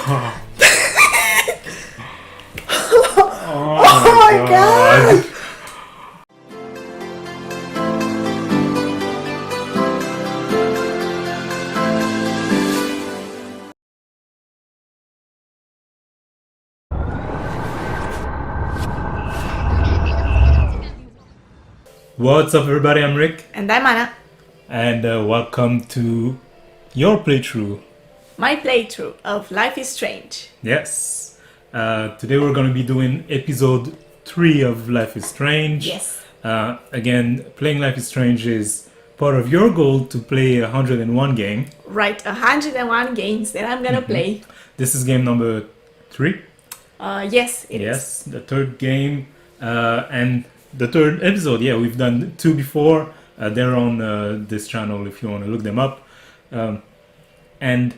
Oh my god! What's up, everybody? I'm Rick, And I'm Anna. and welcome to your playthrough. My playthrough of Life is Strange. Yes. Today we're going to be doing episode 3 of Life is Strange. Yes. Again, playing Life is Strange is part of your goal to play 101 game. Right, 101 games that I'm gonna play. This is game number 3. Yes, it is. Yes, the third game and the third episode. Yeah, we've done 2 before. They're on this channel if you want to look them up. And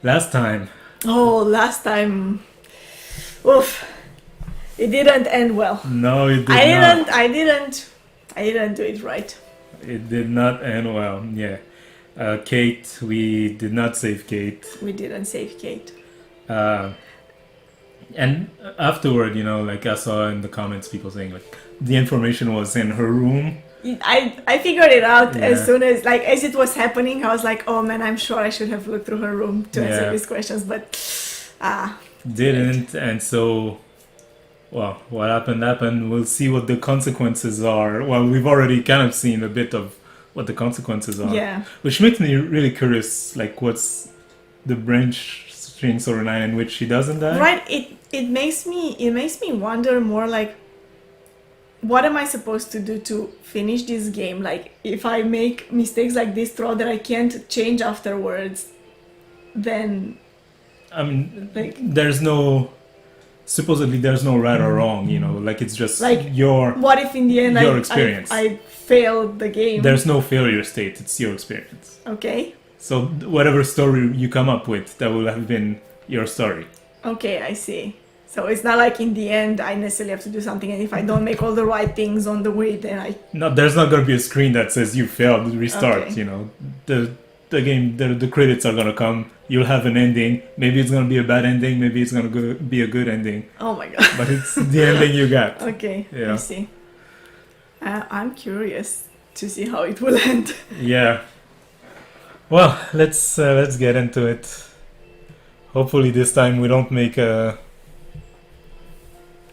last time, Oh, last time. Oof. It didn't end well. no, it did I didn't do it right. It did not end well. Yeah, Kate. We did not save Kate. We didn't save Kate. And afterward, like I saw in the comments, people saying like the information was in her room. I figured it out Yeah. as soon as it was happening. I was like, oh man, I'm sure I should have looked through her room to answer Yeah. these questions, but Didn't, and so, well, what happened. We'll see what the consequences are. Well, we've already kind of seen a bit of what the consequences are. yeah. Which makes me really curious, like what's the branch string storyline in which she doesn't die? Right, it makes me wonder more like, what am I supposed to do to finish this game? Like, if I make mistakes like this throughout that I can't change afterwards, then I mean, like, supposedly there's no right or wrong, like it's just Like, your, what if in the end Your I experience. I failed the game? there's no failure state, it's your experience. Okay, So whatever story you come up with, that will have been your story. okay, I see. So it's not like in the end I necessarily have to do something, and if I don't make all the right things on the way, then I... No, there's not gonna be a screen that says you failed, restart, Okay. The game, the credits are gonna come, you'll have an ending, maybe it's gonna be a bad ending, maybe it's gonna be a good ending, Oh my god. but it's the ending you got. Okay, Yeah. I see. I'm curious to see how it will end. Yeah. Well, let's get into it. Hopefully this time we don't make a...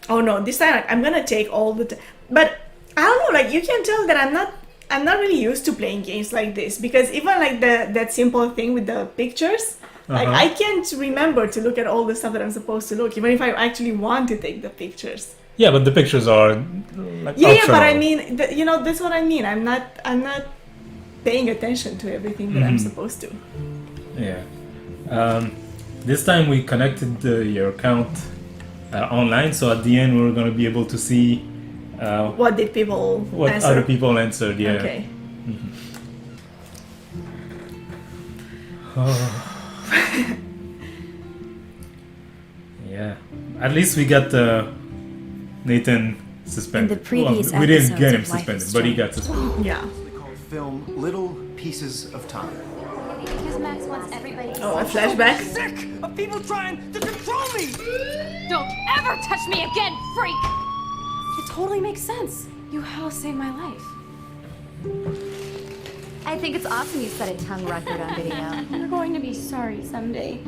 Oh no, this time I'm gonna take all the time. But I don't know, like, you can tell that I'm not really used to playing games like this, because even like that simple thing with the pictures, like, Uh-huh. I can't remember to look at all the stuff that I'm supposed to look, even if I actually want to take the pictures. Yeah, but the pictures are like Yeah, but I optional. mean, that's what I mean. I'm not paying attention to everything that I'm supposed to. Yeah. This time we connected your account online, so at the end we're gonna be able to see What did people what answer? other people answered. Yeah. Okay. Yeah. At least we got Nathan suspended. In the previous we didn't get him episodes of Life suspended, is but he got Strange. suspended. Yeah. They call film Little Pieces of Time. Because Max wants everybody to Oh, a flashback. Sick of people trying to control me! Don't ever touch me again, freak! It totally makes sense. You helped save my life. I think it's awesome you set a tongue record on video. You're going to be sorry someday.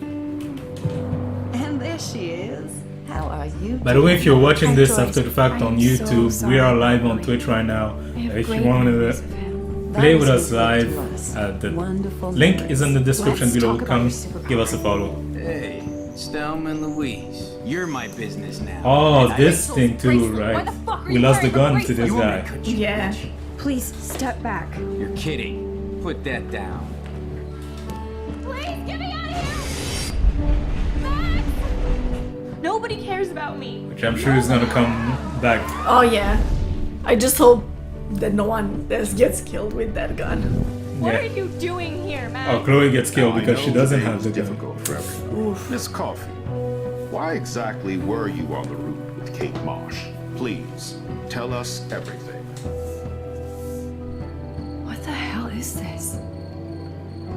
And there she is. How are you? By the way, if you're watching Hi, this Joyce. after the fact on I'm so YouTube, we sorry are about live on Billy. Twitch right now. I have If you great want memories to of him. play That with was us good live, to us. the Wonderful link memories. is in the description Let's below. talk about Come your give us a follow. Hey, it's Thelma and Louise. You're my business now. Oh, And I this make thing too, Bracelet. Why right? the fuck are We you lost the wearing a gun to this You want me guy. to cut you? Yeah. Please step back. You're kidding. Put that down. Please get me out of here! Max! Nobody cares about me. Which I'm sure is gonna come back. Oh yeah. I just hope that no one else gets killed with that gun. What Yeah. are you doing here, Max? Oh, Chloe gets killed Now, I because she know doesn't today have was the gun. difficult for everyone. Miss Coffee, why exactly were you on the route with Kate Marsh? Please, tell us everything. What the hell is this?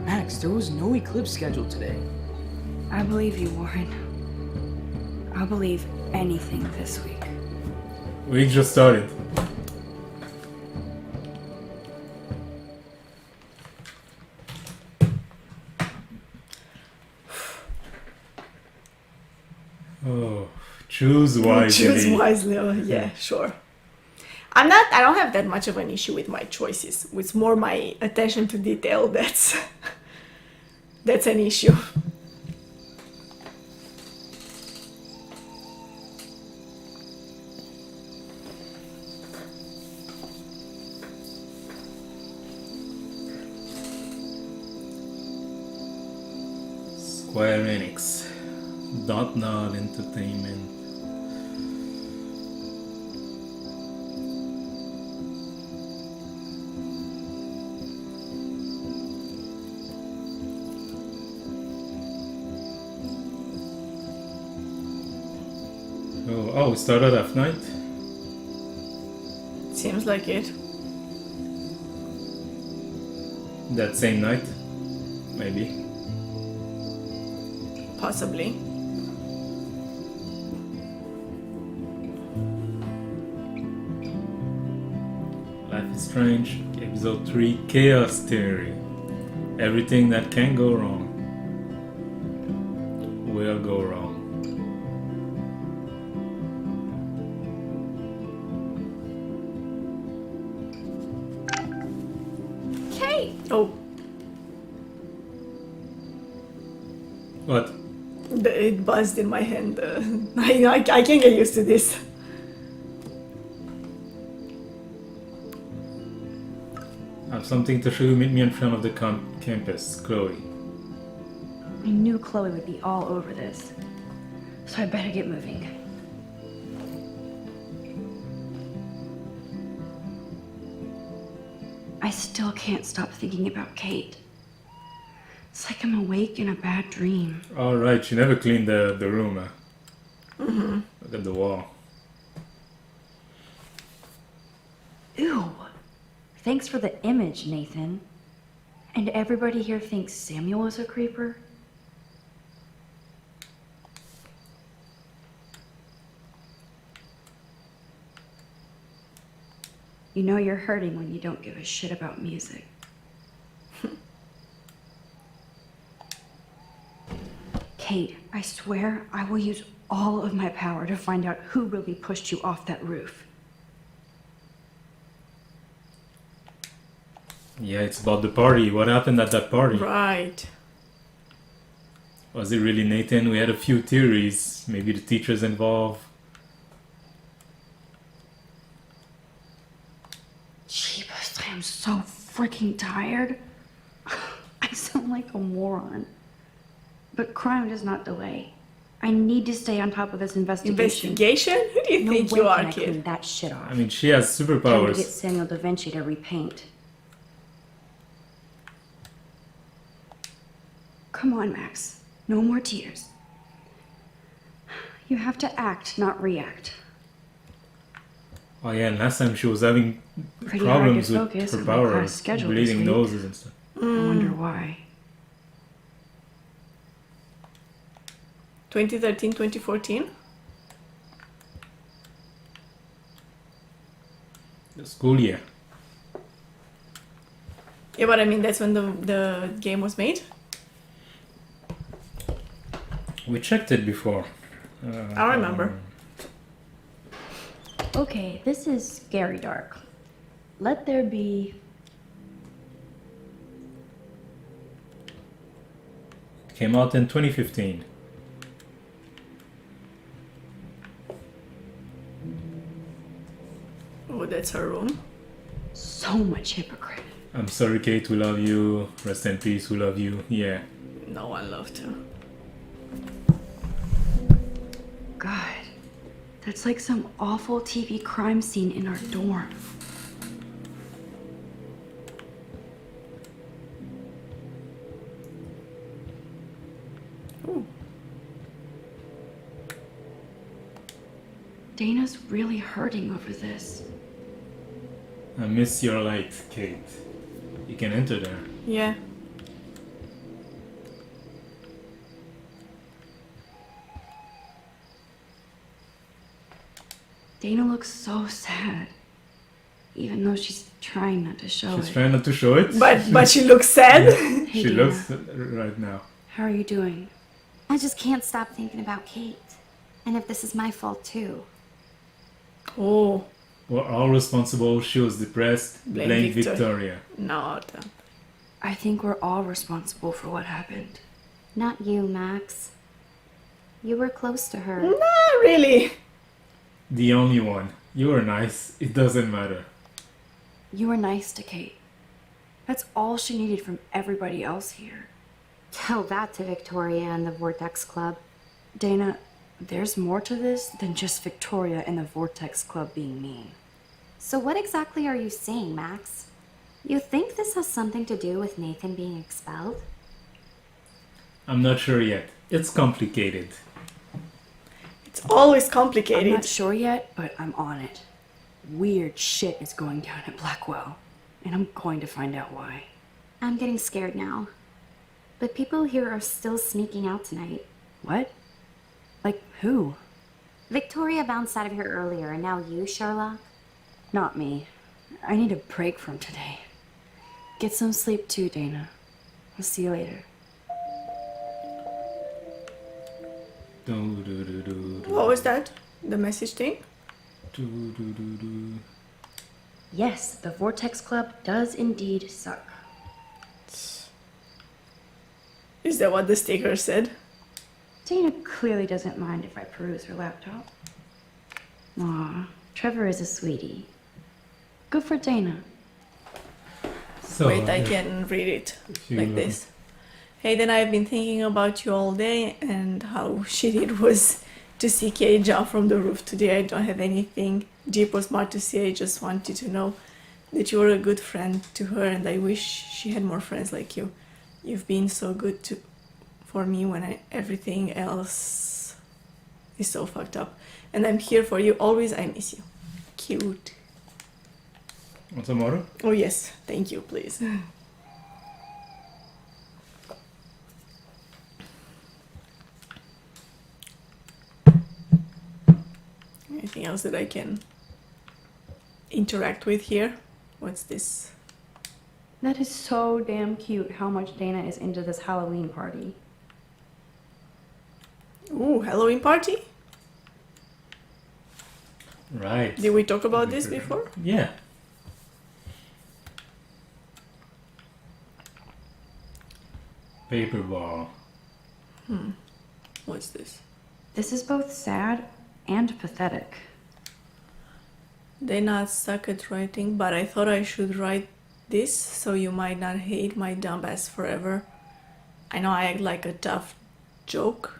Max, there was no eclipse scheduled today. I believe you, Warren. I'll believe anything this week. We just started. Oh, choose wisely. Choose wisely. Oh, yeah, sure. I don't have that much of an issue with my choices. It's more my attention to detail that's that's an issue. Square Enix. Dontnod Entertainment. Oh, we started F night? Seems like it. That same night? Maybe. Possibly. Life is Strange, Episode 3, Chaos Theory. Everything that can go wrong will go wrong. Kate! Oh, What? it buzzed in my hand. I can't get used to this. I have something to show you. Meet me in front of the campus, Chloe. I knew Chloe would be all over this, so I better get moving. I still can't stop thinking about Kate. It's like I'm awake in a bad dream. Alright, she never cleaned the room. Look at the wall. Ew. Thanks for the image, Nathan. And everybody here thinks Samuel is a creeper? You know you're hurting when you don't give a shit about music. Kate, I swear I will use all of my power to find out who really pushed you off that roof. Yeah, it's about the party. What happened at that party? Right. Was it really Nathan? We had a few theories. Maybe the teachers involved. Jeebus, I am so freaking tired. I sound like a moron. But crime does not delay. I need to stay on top of this investigation. Investigation? Who do you No think way you are, can I clean kid? that shit off. I mean, she has Time to get superpowers. Samuel da Vinci to repaint. Come on, Max. No more tears. You have to act, not react. Oh yeah, and last time she was having Pretty hard problems to with focus her with my class powers, schedule this bleeding week. noses and stuff. I wonder why. 2013, 2014? The school year. Yeah, but I mean, that's when the game was made? We checked it before. I remember. Okay, this is scary dark. Let there be... It came out in 2015. Oh, that's her room. So much hypocrite. I'm sorry, Kate. We love you. Rest in peace. We love you. Yeah. No one loved her. God, that's like some awful TV crime scene in our dorm. Ooh. Dana's really hurting over this. I miss your light, Kate. You can enter there. Yeah. Dana looks so sad. Even though she's trying not to show She's it. trying not to show it. But she looks sad. Hey, She Dana. looks right now. How are you doing? I just can't stop thinking about Kate. And if this is my fault too. Oh, We're all responsible. She was depressed. Blame Blame Victor. Victoria. not. I think we're all responsible for what happened. Not you, Max. You were close to her. Not really. The only one. You were nice. It doesn't matter. You were nice to Kate. That's all she needed from everybody else here. Tell that to Victoria and the Vortex Club. Dana, there's more to this than just Victoria and the Vortex Club being mean. So what exactly are you saying, Max? You think this has something to do with Nathan being expelled? I'm not sure yet. It's complicated. It's always I'm complicated. not sure yet, but I'm on it. Weird shit is going down at Blackwell, and I'm going to find out why. I'm getting scared now. But people here are still sneaking out tonight. What? Like who? Victoria bounced out of here earlier, and now you, Sherlock? Not me. I need a break from today. Get some sleep too, Dana. I'll see you later. What was that? The message thing? Yes, the Vortex Club does indeed suck. Is that what the sticker said? Dana clearly doesn't mind if I peruse her laptop. Aw, Trevor is a sweetie. Good for Dana. So, Wait, I can read it like this. Hey, then I've been thinking about you all day and how shitty it was to see Kate jump from the roof today. I don't have anything deep or smart to say. I just wanted to know that you were a good friend to her, and I wish she had more friends like you. You've been so good for me when everything else is so fucked up. And I'm here for you always. I miss you. Cute. What's the motto? Oh yes, thank you, please. Anything else that I can interact with here? What's this? That is so damn cute how much Dana is into this Halloween party. Ooh, Halloween party? Right. Did we talk about this before? Yeah. Paper ball. What's this? This is both sad and pathetic. They not suck at writing, but I thought I should write this so you might not hate my dumbass forever. I know I act like a tough joke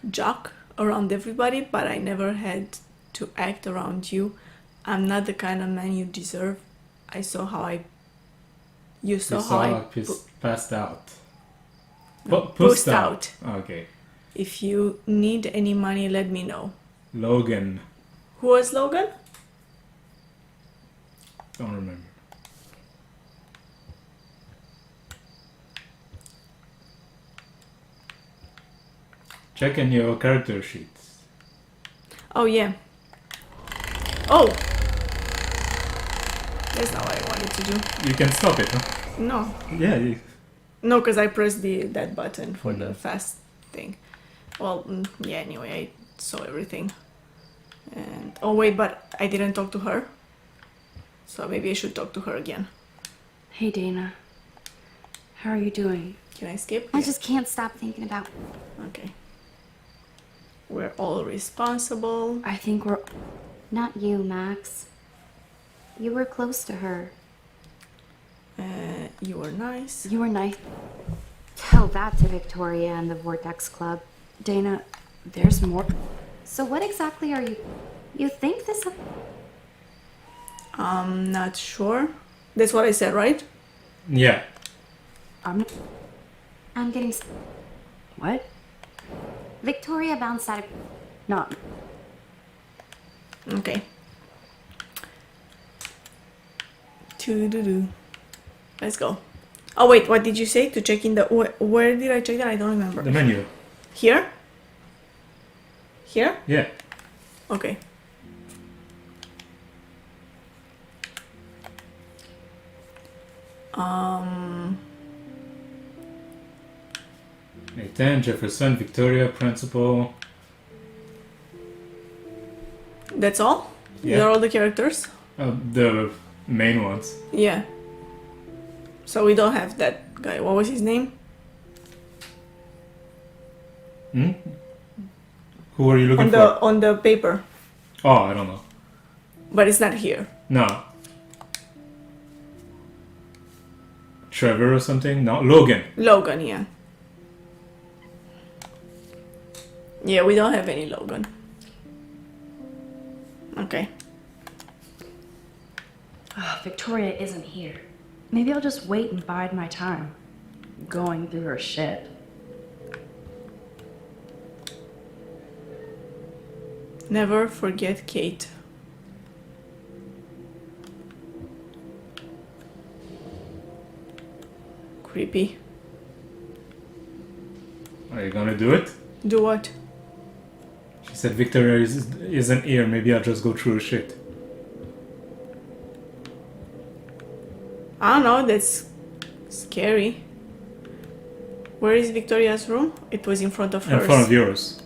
jock around everybody, but I never had to act around you. I'm not the kind of man you deserve. I saw how you saw how I passed out. No, Pushed pushed out. Okay. If you need any money, let me know. Logan. Who was Logan? Don't remember. Check in your character sheets. Oh yeah. Oh! That's not what I wanted to do. You can stop it, huh? No. Yeah. No, because I pressed that button for the fast thing. Well, yeah, anyway, I saw everything. And oh wait, but I didn't talk to her. So maybe I should talk to her again. Hey Dana, how are you doing? Can I skip? I just can't stop thinking about... Okay. We're all responsible. I think we're... Not you, Max. You were close to her. You were nice. You were nice. Tell that to Victoria and the Vortex Club. Dana, there's more... So what exactly are you... You think this... I'm not sure. That's what I said, right? Yeah. I'm getting... What? Victoria bounced out of... Not... Okay. Doo-doo-doo. Let's go. Oh wait, what did you say? To check in the... Where did I check that? I don't remember. The menu. Here? Here? Yeah. Okay. Nathan, Jefferson, Victoria, Principal. That's all? Yeah. They're all the characters? The main ones. Yeah. So we don't have that guy. What was his name? Hmm? Who are you looking On for? on the paper. Oh, I don't know. But it's not here. No. Trevor or something? No, Logan. Logan, yeah. Yeah, we don't have any Logan. Okay. Victoria isn't here. Maybe I'll just wait and bide my time. Going through her shit. Never forget Kate. Creepy. Are you gonna do it? Do what? She said Victoria isn't here. Maybe I'll just go through her shit. I don't know, that's scary. Where is Victoria's room? It was in front of hers. In front of yours.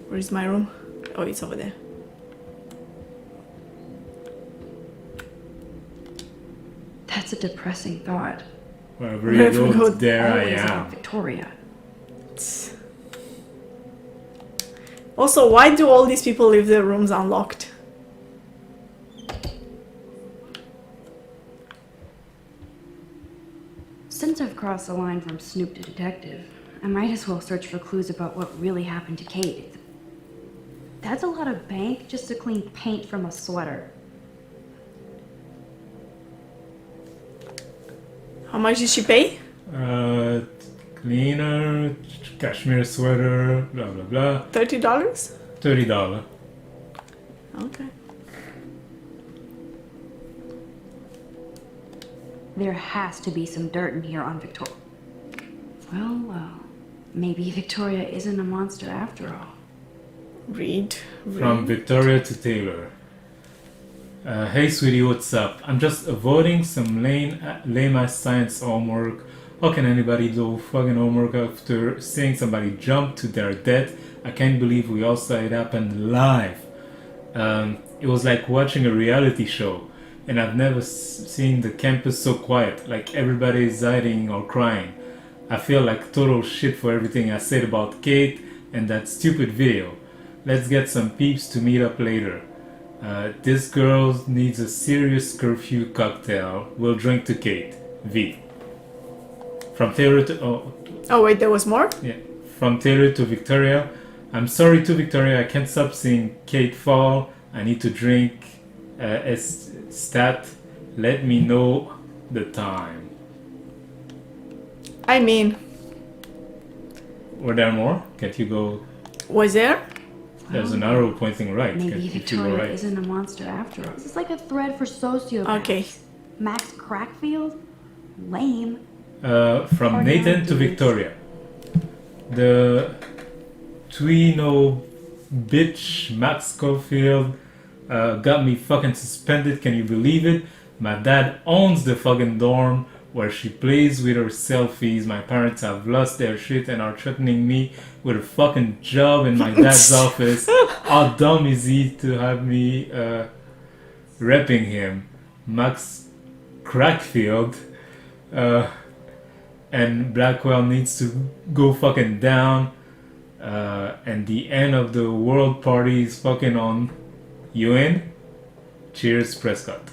Where is my room? Oh, it's over there. That's a depressing thought. Wherever you Wherever you go, go, there I Always about am. Victoria. Also, why do all these people leave their rooms unlocked? Since I've crossed the line from snoop to detective, I might as well search for clues about what really happened to Kate. That's a lot of bank just to clean paint from a sweater. How much did she pay? Cleaner, cashmere sweater, blah blah blah. $30? $30. Okay. There has to be some dirt in here on Victoria. Well, maybe Victoria isn't a monster after all. Read. From Victoria to Taylor. Hey sweetie, what's up? I'm just avoiding some lame-ass science homework. How can anybody do fucking homework after seeing somebody jump to their death? I can't believe we all saw it happen live. It was like watching a reality show. And I've never seen the campus so quiet, like everybody is hiding or crying. I feel like total shit for everything I said about Kate and that stupid video. Let's get some peeps to meet up later. This girl needs a serious curfew cocktail. We'll drink to Kate. V. From Taylor to... Oh wait, there was more? Yeah. From Taylor to Victoria. I'm sorry to Victoria, I can't stop seeing Kate fall. I need to drink. Stat, let me know the time. I mean... Were there more? Can't you go... Was there? There's an arrow pointing right. Maybe Can't you go Victoria right? isn't a monster after all. This is like a thread for sociopaths. Okay. Max Crackfield? Lame. From Or Nathan not, to dude. Victoria. The Twino bitch Max Schofield got me fucking suspended. Can you believe it? My dad owns the fucking dorm where she plays with her selfies. My parents have lost their shit and are threatening me with a fucking job in my dad's office. How dumb is he to have me repping him? Max Crackfield. And Blackwell needs to go fucking down. And the end of the world party is fucking on. You in? Cheers, Prescott.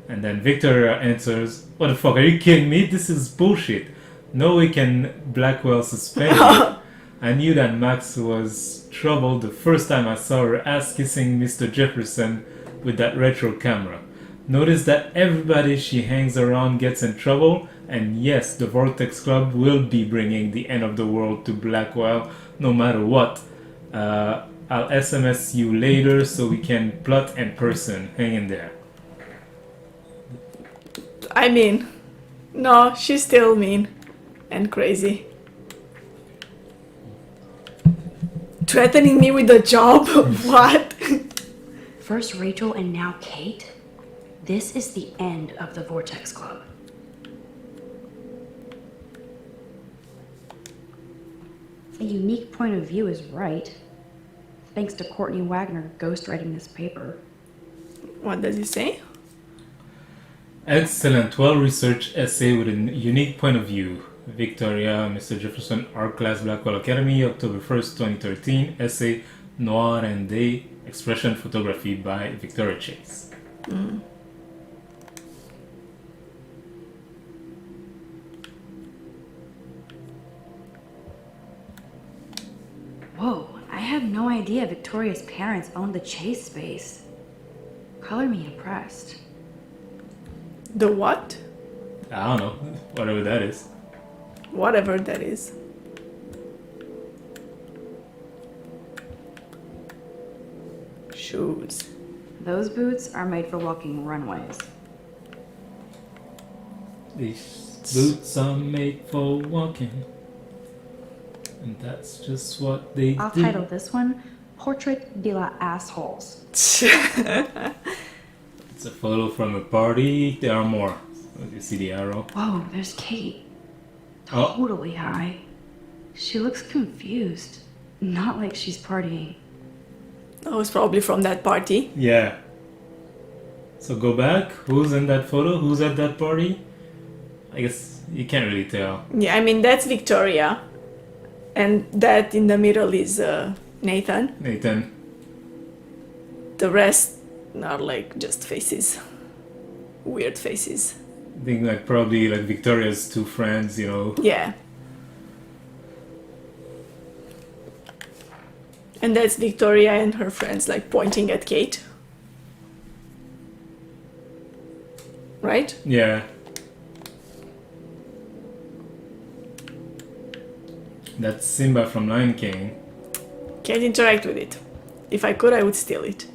And then Victoria answers, what the fuck, are you kidding me? This is bullshit. No way can Blackwell suspend you. I knew that Max was troubled the first time I saw her ass kissing Mr. Jefferson with that retro camera. Notice that everybody she hangs around gets in trouble, and yes, the Vortex Club will be bringing the end of the world to Blackwell no matter what. I'll SMS you later so we can plot in person. Hang in there. I mean... No, she's still mean. And crazy. Threatening me with a job? What? First Rachel and now Kate? This is the end of the Vortex Club. A unique point of view is right. Thanks to Courtney Wagner ghostwriting this paper. What does it say? Excellent, well-researched essay with a unique point of view. Victoria, Mr. Jefferson, Art Class, Blackwell Academy, October 1st, 2013. Essay, Noir and Day, Expression Photography by Victoria Chase. Whoa, I had no idea Victoria's parents owned the Chase space. Color me impressed. The what? I don't know, whatever that is. Whatever that is. Shoes. Those boots are made for walking runways. These boots are made for walking. And that's just what they I'll do. title this one Portrait de la Assholes. It's a photo from a party. There are more. You see the arrow? Whoa, there's Kate. Oh. Totally high. She looks confused. Not like she's partying. That was probably from that party. Yeah. So go back. Who's in that photo? Who's at that party? I guess you can't really tell. Yeah, I mean, that's Victoria. And that in the middle is Nathan. Nathan. The rest are like just faces. Weird faces. I think like probably like Victoria's two friends, you know. Yeah. And that's Victoria and her friends like pointing at Kate. Right? Yeah. That's Simba from Lion King. Can't interact with it. If I could, I would steal it.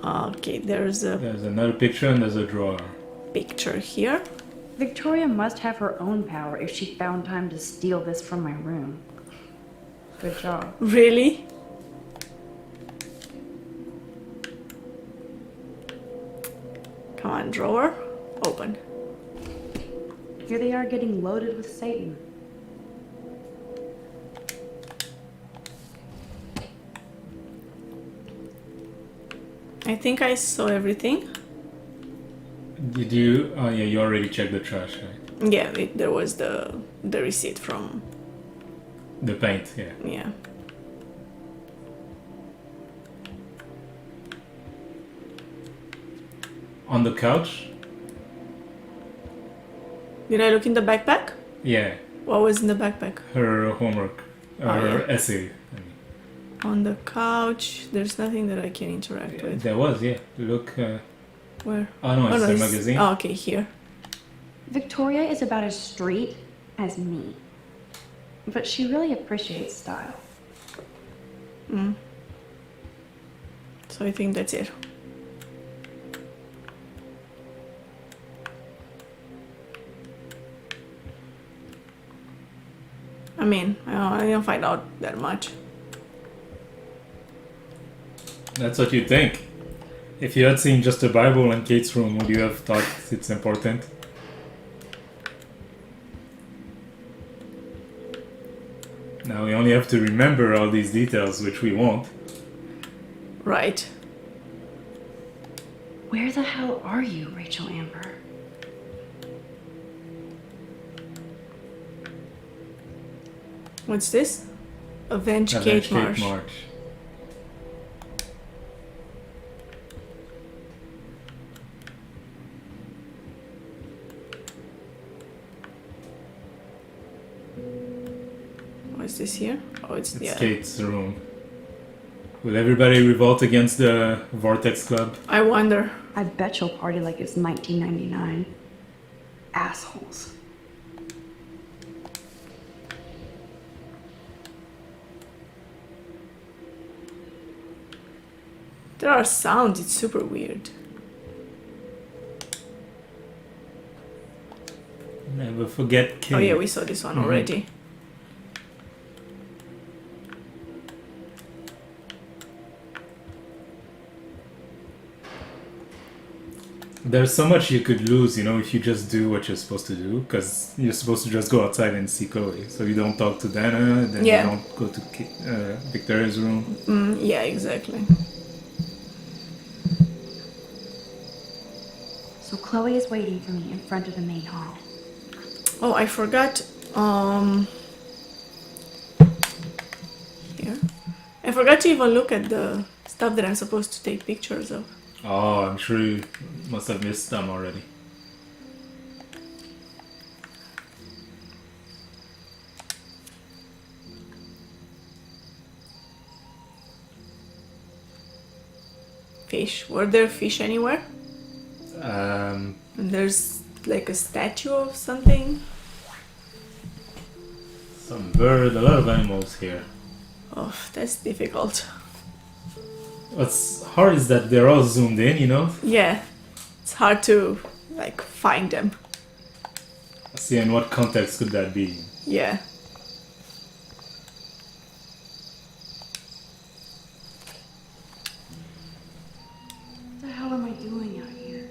Okay, there's a There's another picture and there's a drawer. picture here. Victoria must have her own power if she found time to steal this from my room. Good job. Really? Come on, drawer. Open. Here they are getting loaded with Satan. I think I saw everything. Did you? Oh yeah, you already checked the trash, right? Yeah, there was the receipt from, The paint, yeah. yeah. On the couch? Did I look in the backpack? Yeah. What was in the backpack? Her homework. Her essay. I mean. On the couch, there's nothing that I can interact with. There was, yeah. Look. Where? Oh no, it's the it's- magazine. Oh, okay, here. Victoria is about as straight as me. But she really appreciates style. So I think that's it. I mean, I didn't find out that much. That's what you'd think. If you had seen just a Bible in Kate's room, would you have thought it's important? Now we only have to remember all these details, which we won't. Right. Where the hell are you, Rachel Amber? What's this? Avenge Avenge Kate Marsh. What's this here? Oh, it's It's the. Kate's room. Will everybody revolt against the Vortex Club? I wonder. I bet you'll party like it's 1999. Assholes. There are sounds. It's super weird. Never forget Kate. Oh yeah, we saw this one already. There's so much you could lose, you know, if you just do what you're supposed to do, because you're supposed to just go outside and see Chloe. So you don't talk to Dana, then Yeah. you don't go to Victoria's room. Yeah, exactly. So Chloe is waiting for me in front of the main hall. Oh, I forgot. Here. I forgot to even look at the stuff that I'm supposed to take pictures of. Oh, I'm sure you must have missed them already. Fish. Were there fish anywhere? Um, And there's like a statue of something. some bird, a lot of animals here. Oh, that's difficult. What's hard is that they're all zoomed in, you know? Yeah, it's hard to like find them. See, in what context could that be? Yeah. What the hell am I doing out here?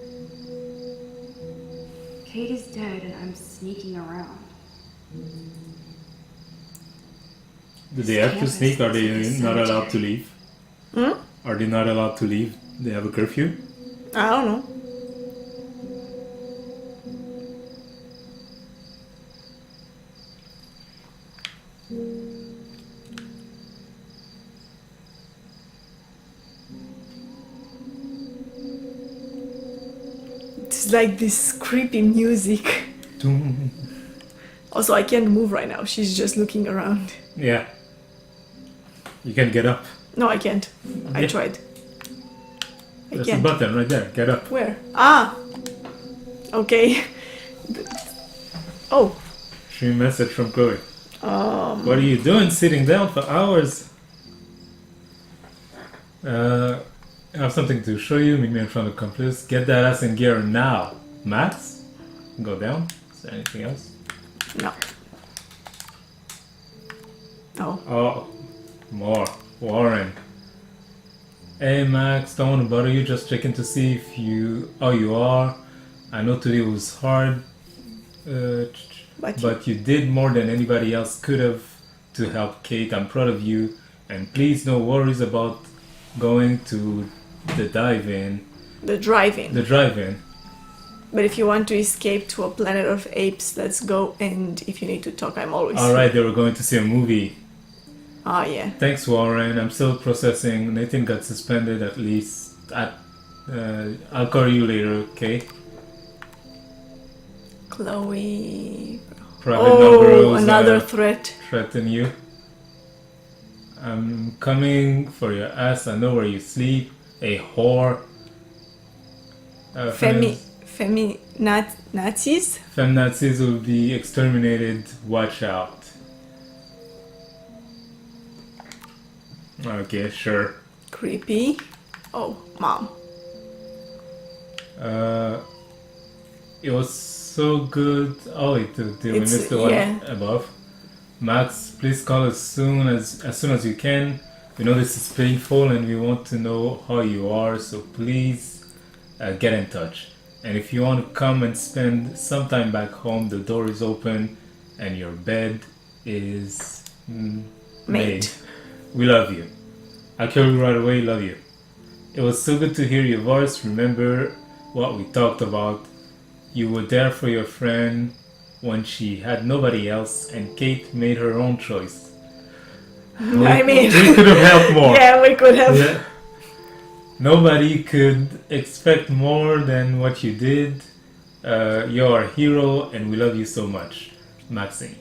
Kate is dead and I'm sneaking around. Do they have to Campus sneak? Are looks they like a not allowed to cemetery. leave? Hmm? Are they not allowed to leave? They have a curfew? I don't know. It's like this creepy music. Doom. Also, I can't move right now. She's just looking around. Yeah. You can get up. No, I can't. I Yeah. tried. I There's a can't. button right there. Get up. Where? Ah! Okay. Oh. Stream message from Chloe. What are you doing sitting down for hours? I have something to show you. Meet me in front of Compass. Get that ass in gear now. Max? Go down. Is there anything else? No. Oh. Oh, more. Warren. Hey Max, don't want to bother you, just checking to see if you are. I know today was hard, but you did more than anybody else could have to help Kate. I'm proud of you, and please no worries about going to the drive-in. The drive-in. The drive-in. But if you want to escape to a planet of apes, let's go. And if you need to talk, I'm always All right, they were going to see a movie. Ah, yeah. Thanks, Warren. I'm still processing. Nathan got suspended at least. I'll call you later, okay? Chloe. Private Oh, numbers another threat. threaten you. I'm coming for your ass. I know where you sleep. A whore. Nazis? Feminazis will be exterminated. Watch out. Okay, sure. Creepy. Oh, mom. It was so good. Oh, we missed the one yeah. above. Max, please call us soon as you can. We know this is painful and we want to know how you are, so please get in touch. And if you want to come and spend some time back home, the door is open and your bed is made. We love you. I'll kill you right away. Love you. It was so good to hear your voice. Remember what we talked about. You were there for your friend when she had nobody else, and Kate made her own choice. I mean, we could have helped more. Yeah, we could have. Yeah. Nobody could expect more than what you did. You're a hero, and we love you so much, Maxine.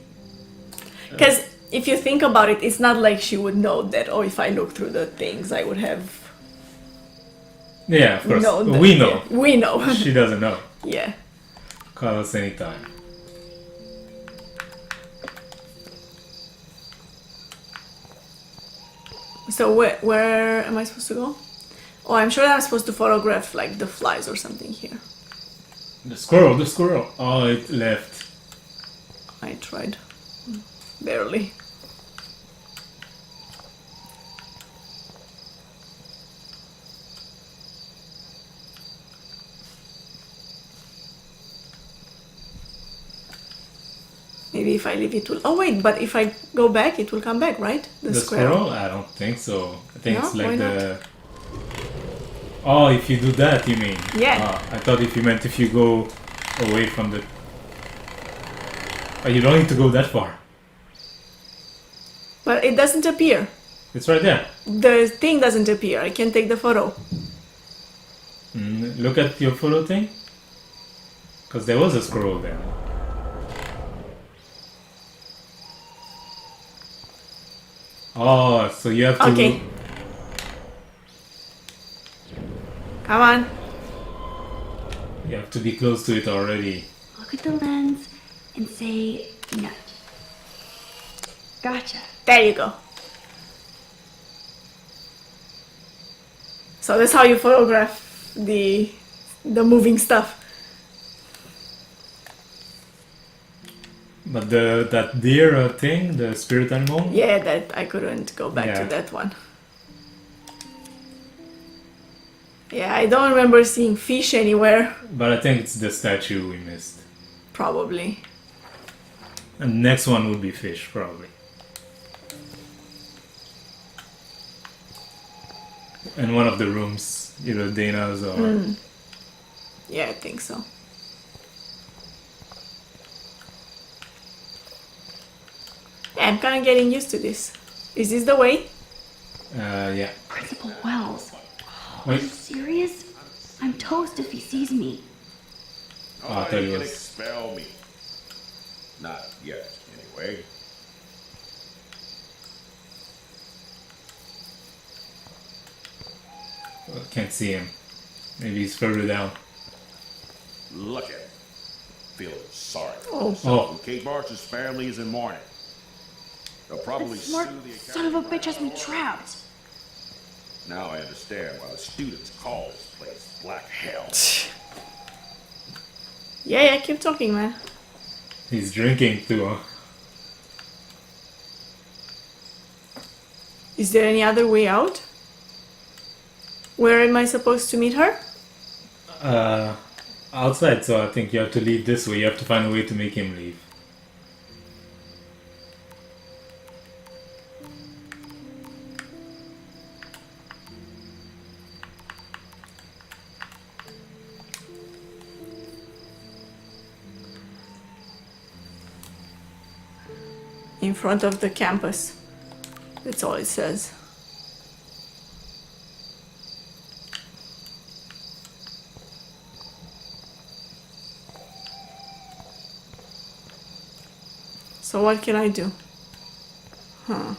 Because if you think about it, it's not like she would know that, oh, if I look through the things, I would have. Yeah, of course. known that- We know. yeah, we know. She doesn't know. Yeah. Call us anytime. So where am I supposed to go? Oh, I'm sure I'm supposed to photograph like the flies or something here. The squirrel. Oh, it left. I tried. Barely. Maybe if I leave it will... Oh wait, but if I go back, it will come back, right? The square. scroll? I don't think so. I think No? it's Why like not? the... Oh, if you do that, you mean? Yeah. I thought if you meant if you go away from the... Oh, you don't need to go that far. But it doesn't appear. It's right there. The thing doesn't appear. I can take the photo. Look at your photo thing. Because there was a scroll there. Oh, so you have to... Okay. Come on. You have to be close to it already. Look at the lens and say no. Gotcha. There you go. So that's how you photograph the moving stuff. But that deer thing, the spirit animal? Yeah, that I couldn't go back to Yeah. that one. Yeah, I don't remember seeing fish anywhere. But I think it's the statue we missed. Probably. And the next one would be fish, probably. In one of the rooms, either Dana's or... Yeah, I think so. Yeah, I'm kind of getting used to this. Is this the way? yeah. Principal Wells. Are Wait, you serious? I'm toast if he sees me. I thought it can was... expel me. Not yet, anyway. Can't see him. Maybe he's further down. Look at him. Feeling sorry. Oh, Kate Marsh's family is in mourning. They'll probably The smart sue the son of a bitch has me trapped. Now I understand why the students call this place Black Hell. Yeah, keep talking, man. he's drinking too. Is there any other way out? Where am I supposed to meet her? Outside, so I think you have to leave this way. You have to find a way to make him leave. In front of the campus. That's all it says. So what can I do? Huh.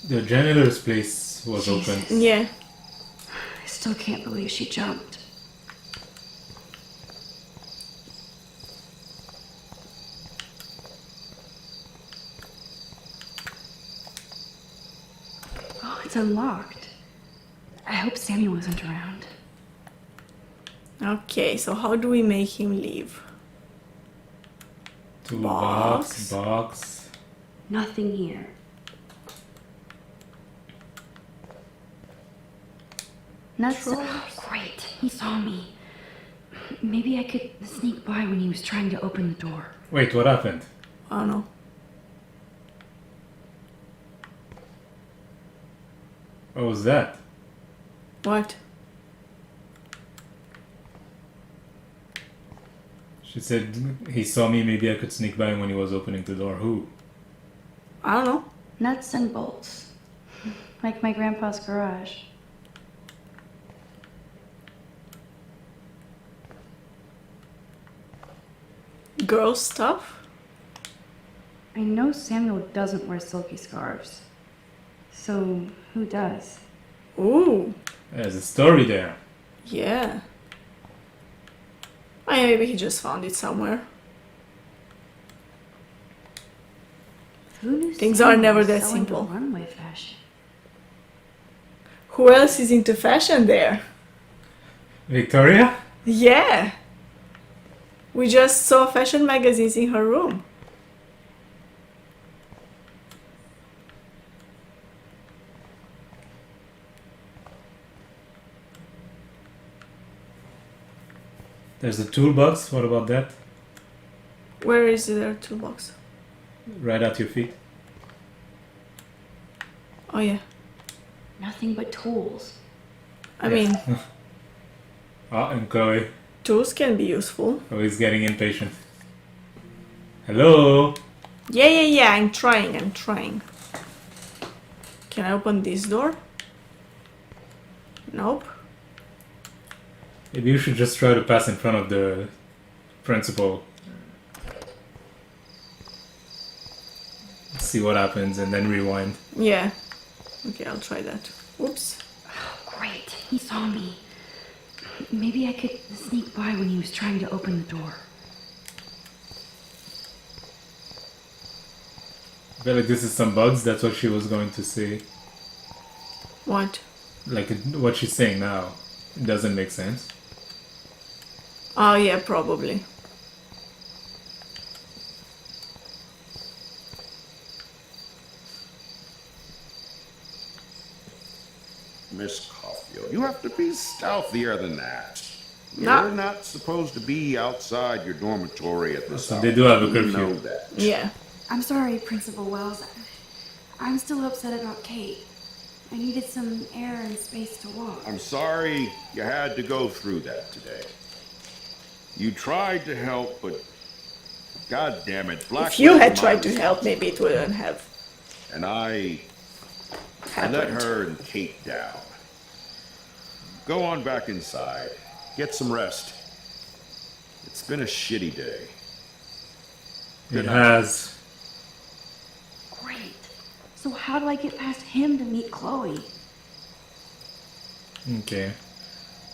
The janitor's place was open. Yeah. I still can't believe she jumped. Oh, it's unlocked. I hope Samuel isn't around. Okay, so how do we make him leave? Toolbox, box. Nothing here. That's great. He saw me. Maybe I could sneak by when he was trying to open the door. Wait, what happened? I don't know. What was that? What? She said he saw me, maybe I could sneak by when he was opening the door. Who? I don't know. Nuts and bolts. Like my grandpa's garage. Girl stuff? I know Samuel doesn't wear silky scarves. So who does? Ooh, There's a story there. yeah. Maybe he just found it somewhere. Who knew Things Samuel are never was that selling simple. Runway fashion. Who else is into fashion there? Victoria? Yeah. We just saw fashion magazines in her room. There's a toolbox. What about that? Where is their toolbox? Right at your feet. Oh yeah. Nothing but tools. I mean, And Chloe. tools can be useful. Chloe's getting impatient. Hello? Yeah. I'm trying. Can I open this door? Nope. Maybe you should just try to pass in front of the principal. See what happens and then rewind. Yeah. Okay, I'll try that. Oops. Great, he saw me. Maybe I could sneak by when he was trying to open the door. I feel like this is some bugs. That's what she was going to say. What? Like what she's saying now. It doesn't make sense. Oh yeah, probably. Miss Caulfield, you have to be stealthier than that. No. You're not supposed to be outside your dormitory at this So hour. they do have a You curfew. know that. Yeah. I'm sorry, Principal Wells. I'm still upset about Kate. I needed some air and space to walk. I'm sorry you had to go through that today. You tried to help, but God damn it, Black If you Widow had tried to Molly- help, maybe it wouldn't have And I let happened. her and Kate down. Go on back inside. Get some rest. It's been a shitty day. It has. Great. So how do I get past him to meet Chloe? Okay.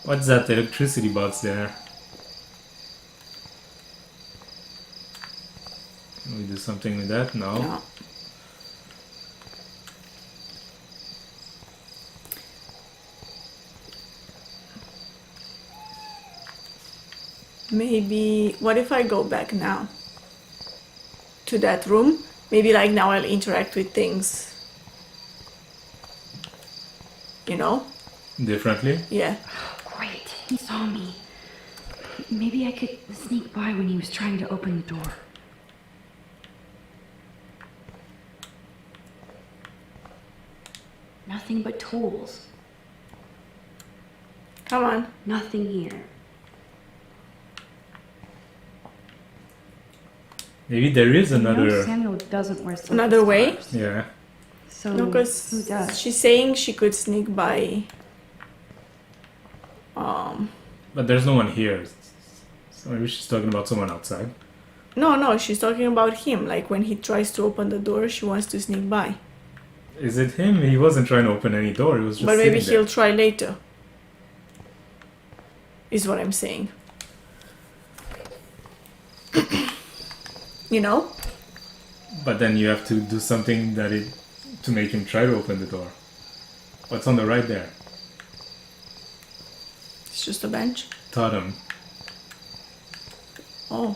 What's that electricity box there? Can we do something with that? No. No. Maybe, what if I go back now to that room? Maybe like now I'll interact with things. You know? Differently? Yeah. Great, he saw me. Maybe I could sneak by when he was trying to open the door. Nothing but tools. Come on. Nothing here. Maybe there is You know another. Samuel doesn't wear silk Another way? scarves. Yeah. So No, who because does? she's saying she could sneak by. But there's no one here. So maybe she's talking about someone outside. No, she's talking about him. Like when he tries to open the door, she wants to sneak by. Is it him? He wasn't trying to open any door. He was just But maybe sitting there. he'll try later. Is what I'm saying. You know? But then you have to do something to make him try to open the door. What's on the right there? It's just a bench. Totem. Oh.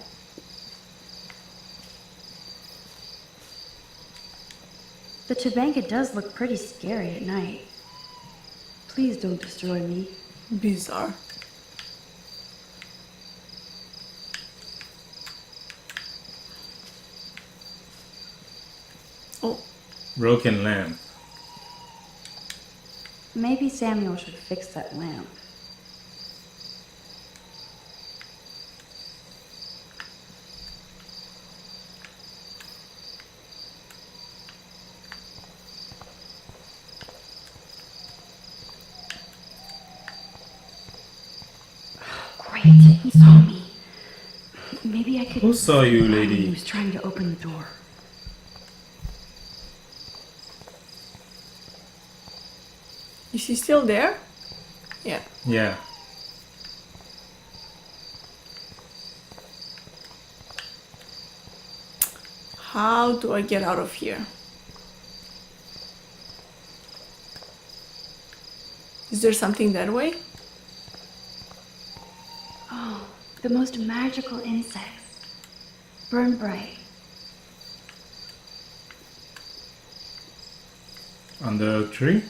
The Chabanka does look pretty scary at night. Please don't destroy me. Bizarre. Oh. Broken lamp. Maybe Samuel should fix that lamp. Great, he saw me. Maybe I could. Who saw you, sneak by when lady? He was trying to open the door. Is he still there? Yeah. Yeah. How do I get out of here? Is there something that way? Oh, the most magical insects. Burn bright. On the tree?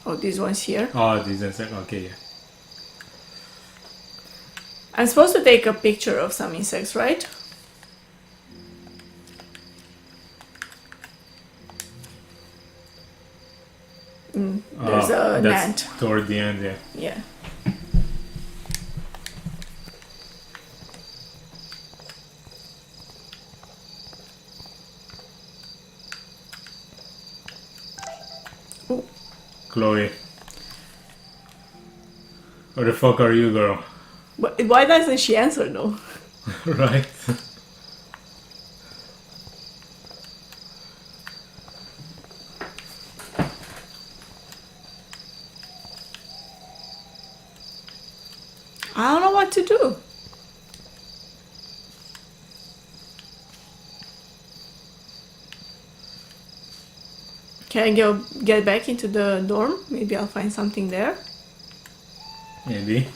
Oh, Oh, these ones here. Oh, these insects. Okay, yeah. I'm supposed to take a picture of some insects, right? There's a That's ant. toward the end, yeah. Yeah. Chloe. Where the fuck are you, girl? But why doesn't she answer though? Right? I don't know what to do. Can I go get back into the dorm? Maybe I'll find something there. Maybe.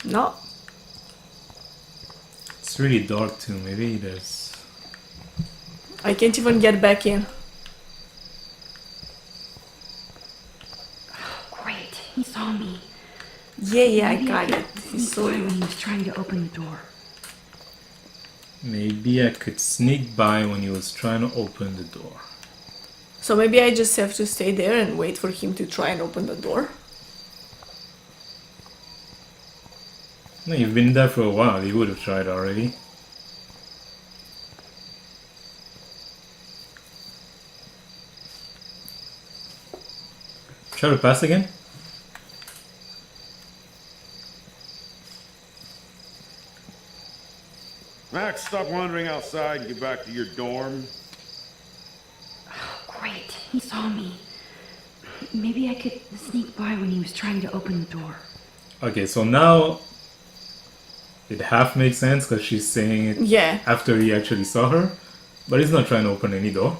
No. It's really dark too. Maybe there's... I can't even get back in. Great, he saw me. Yeah, I Maybe got could it. He saw sneak by you. when he was trying to open the door. Maybe I could sneak by when he was trying to open the door. So maybe I just have to stay there and wait for him to try and open the door. No, you've been there for a while. You would have tried already. Try to pass again? Max, stop wandering outside and get back to your dorm. Great, he saw me. Maybe I could sneak by when he was trying to open the door. Okay, so now it half makes sense because she's saying it Yeah. after he actually saw her, but he's not trying to open any door.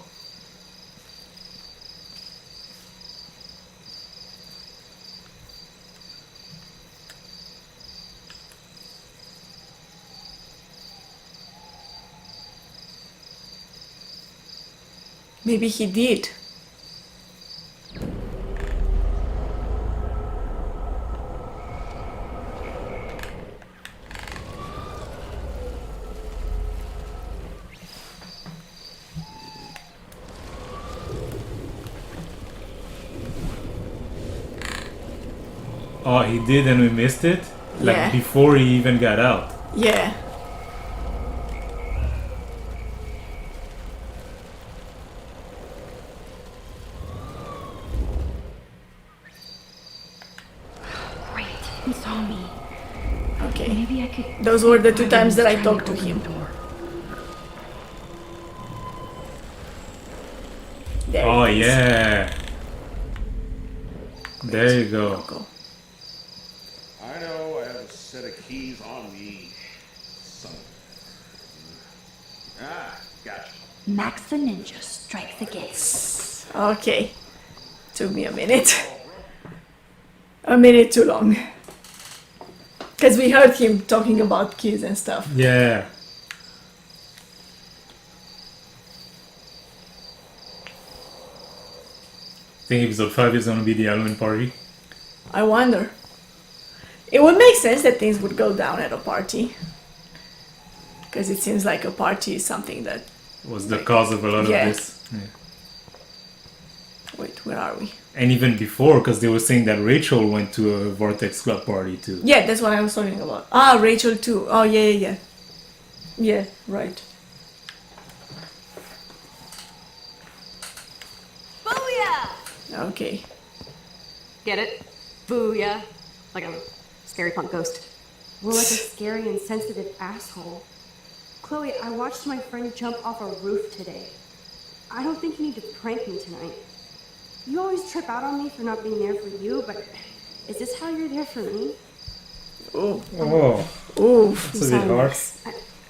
Maybe he did. Oh, he did and we missed it? Like Yeah. before he even got out. Yeah. Great, he saw me. Okay. Maybe I could. Those were the two sneak by when times he that was I trying talked to open him. the door. There Oh, it is. yeah. There you go. Go. I know I have a set of keys on me. Son of gotcha. Max the Ninja strikes again. Okay. Took me a minute. A minute too long. Because we heard him talking about keys and stuff. Yeah. Think episode 5 is gonna be the Halloween party. I wonder. It would make sense that things would go down at a party. Because it seems like a party is something that... Was the cause of a lot Yeah. of this. Yeah. Wait, where are we? And even before, because they were saying that Rachel went to a Vortex Club party too. Yeah, that's what I was talking about. Ah, Rachel too. Oh, yeah. Yeah, right. Booyah! Okay. Get it? Booyah. Like a scary punk ghost. More like a scary and sensitive asshole. Chloe, I watched my friend jump off a roof today. I don't think you need to prank me tonight. You always trip out on me for not being there for you, but is this how you're there for me? Oh. Oh, Ooh. that's a bit hard.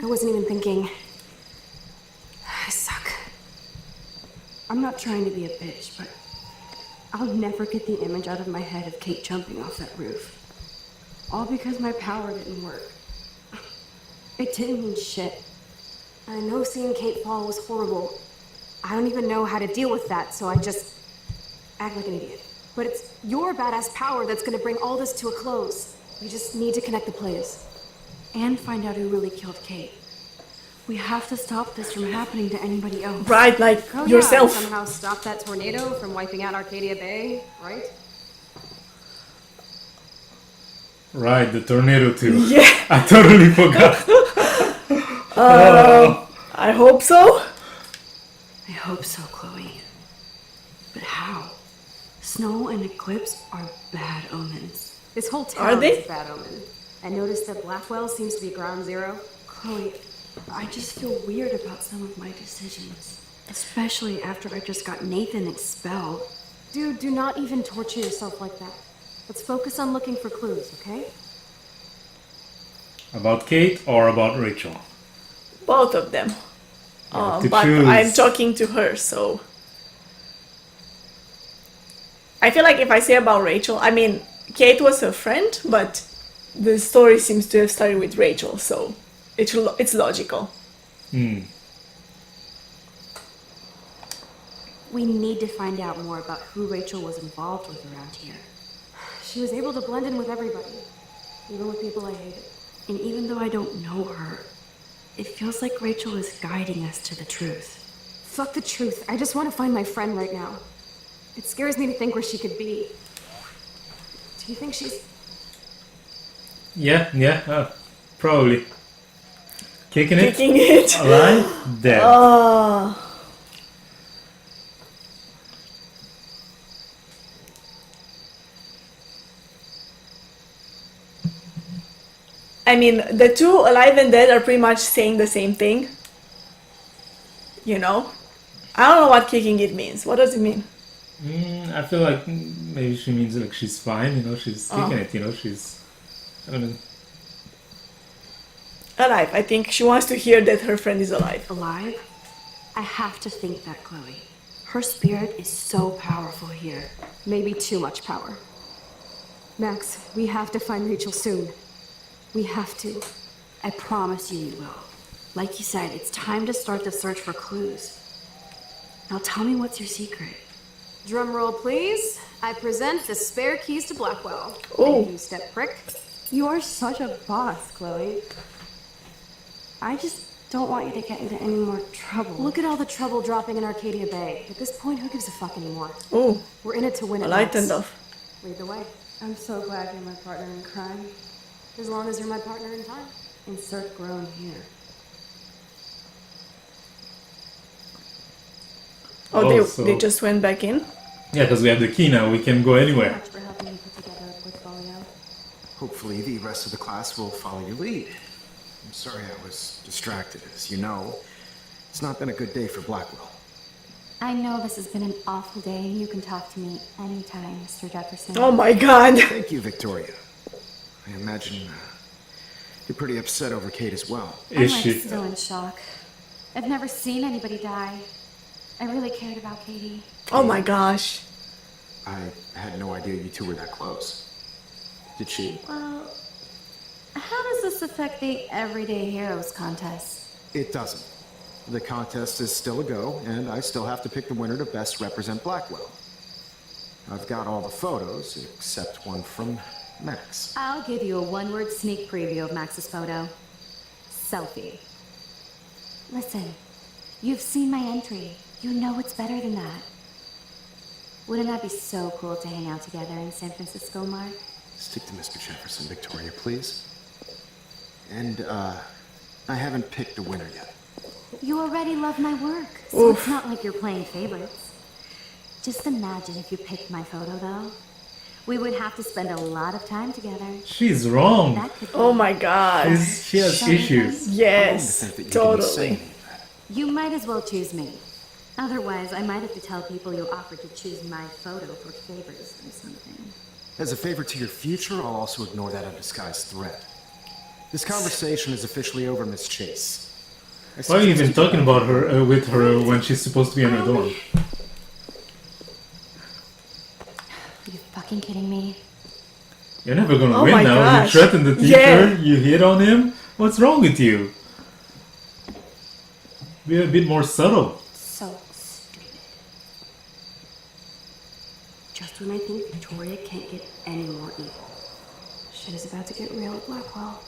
I wasn't even thinking. I suck. I'm not trying to be a bitch, but I'll never get the image out of my head of Kate jumping off that roof. All because my power didn't work. It didn't mean shit. I know seeing Kate fall was horrible, I don't even know how to deal with that, so I just act like an idiot. But it's your badass power that's gonna bring all this to a close. We just need to connect the players. And find out who really killed Kate. We have to stop this from happening to anybody else. Right, like Oh, yourself. Yeah, somehow stop that tornado from wiping out Arcadia Bay, right? Right, the tornado too. Yeah. I totally forgot. I hope so. I hope so, Chloe. But how? Snow and eclipse are bad omens. This whole Are town they? is a bad omen. And notice that Blackwell seems to be ground zero. Chloe, I just feel weird about some of my decisions. Especially after I just got Nathan expelled. Dude, do not even torture yourself like that. Let's focus on looking for clues, okay? About Kate or about Rachel? Both of them. To But choose. I'm talking to her, so I feel like if I say about Rachel, I mean, Kate was her friend, but the story seems to have started with Rachel, so it's logical. We need to find out more about who Rachel was involved with around here. She was able to blend in with everybody, even with people I hated. And even though I don't know her, it feels like Rachel is guiding us to the truth. Fuck the truth. I just want to find my friend right now. It scares me to think where she could be. Do you think she's... Yeah, probably. Kicking it? Kicking it. Alive? Dead. I mean, the two alive and dead are pretty much saying the same thing. You know? I don't know what kicking it means. What does it mean? I feel like maybe she means like she's fine, you know, she's kicking it, you know, she's... I don't know. Alive. I think she wants to hear that her friend is alive. Alive? I have to think that, Chloe. Her spirit is so powerful here. Maybe too much power. Max, we have to find Rachel soon. We have to. I promise you we will. Like you said, it's time to start the search for clues. Now tell me what's your secret. Drum roll, please. I present the spare keys to Blackwell. Oh. Thank you, step prick. You are such a boss, Chloe. I just don't want you to get into any more trouble. Look at all the trouble dropping in Arcadia Bay. At this point, who gives a fuck anymore? Oh, We're in it to win it, lightened Max. off. Lead the way. I'm so glad you're my partner in crime. As long as you're my partner in time. Insert groan here. Oh, so- they just went back in? Yeah, because we have the key now, we can go anywhere. Much for helping me put together a portfolio. Hopefully, the rest of the class will follow your lead. I'm sorry I was distracted. As you know, it's not been a good day for Blackwell. I know this has been an awful day. You can talk to me anytime, Mr. Jefferson. Oh my god. Thank you, Victoria. I imagine you're pretty upset over Kate as well. I'm Is like she? still in shock. I've never seen anybody die. I really cared about Katie. Oh my gosh. I had no idea you two were that close. Did she? Well, how does this affect the Everyday Heroes contest? It doesn't. The contest is still a go, and I still have to pick the winner to best represent Blackwell. I've got all the photos, except one from Max. I'll give you a one-word sneak preview of Max's photo. Selfie. Listen, you've seen my entry. You know it's better than that. Wouldn't that be so cool to hang out together in San Francisco, Mark? Stick to Mr. Jefferson, Victoria, please. And, I haven't picked a winner yet. You already love my work, so it's not like you're playing favorites. Just imagine if you picked my photo, though. We would have to spend a lot of time together. She's wrong. That could be Oh my god. She has issues. Yes, I think that you could be totally. saying that. You might as well choose me. Otherwise, I might have to tell people you offered to choose my photo for favors or something. As a favor to your future, I'll also ignore that undisguised threat. This conversation is officially over, Miss Chase. Why are you even talking about her with her when she's supposed to be in her dorm? Are you fucking kidding me? You're never gonna Oh win my now. gosh. You threaten the teacher, Yeah. you hit on him. What's wrong with you? Be a bit more subtle. So That's when I think Victoria can't get any more evil. Shit is about to get real at Blackwell.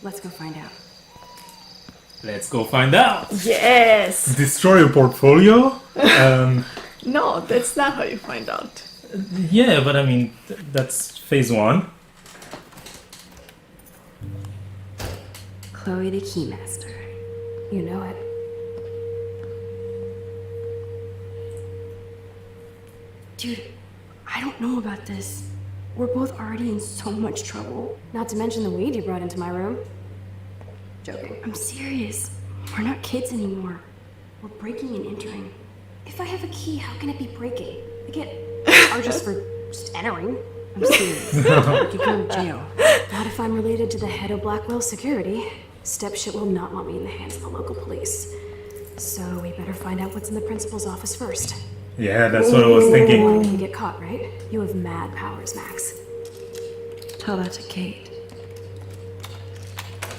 Let's go find out. Let's go find out. Yes. Destroy your portfolio. No, that's not how you find out. Yeah, but I mean that's phase 1. Chloe the Keymaster. You know it. Dude, I don't know about this. We're both already in so much trouble. Not to mention the weed you brought into my room. Joking. I'm serious. We're not kids anymore. We're breaking and entering. If I have a key, how can it be breaking? I get charges for just entering. I'm serious. You could go to jail. Not if I'm related to the head of Blackwell Security. Stepshit will not want me in the hands of the local police. So we better find out what's in the principal's office first. Yeah, that's what I was thinking. One can get caught, right? You have mad powers, Max. Tell that to Kate.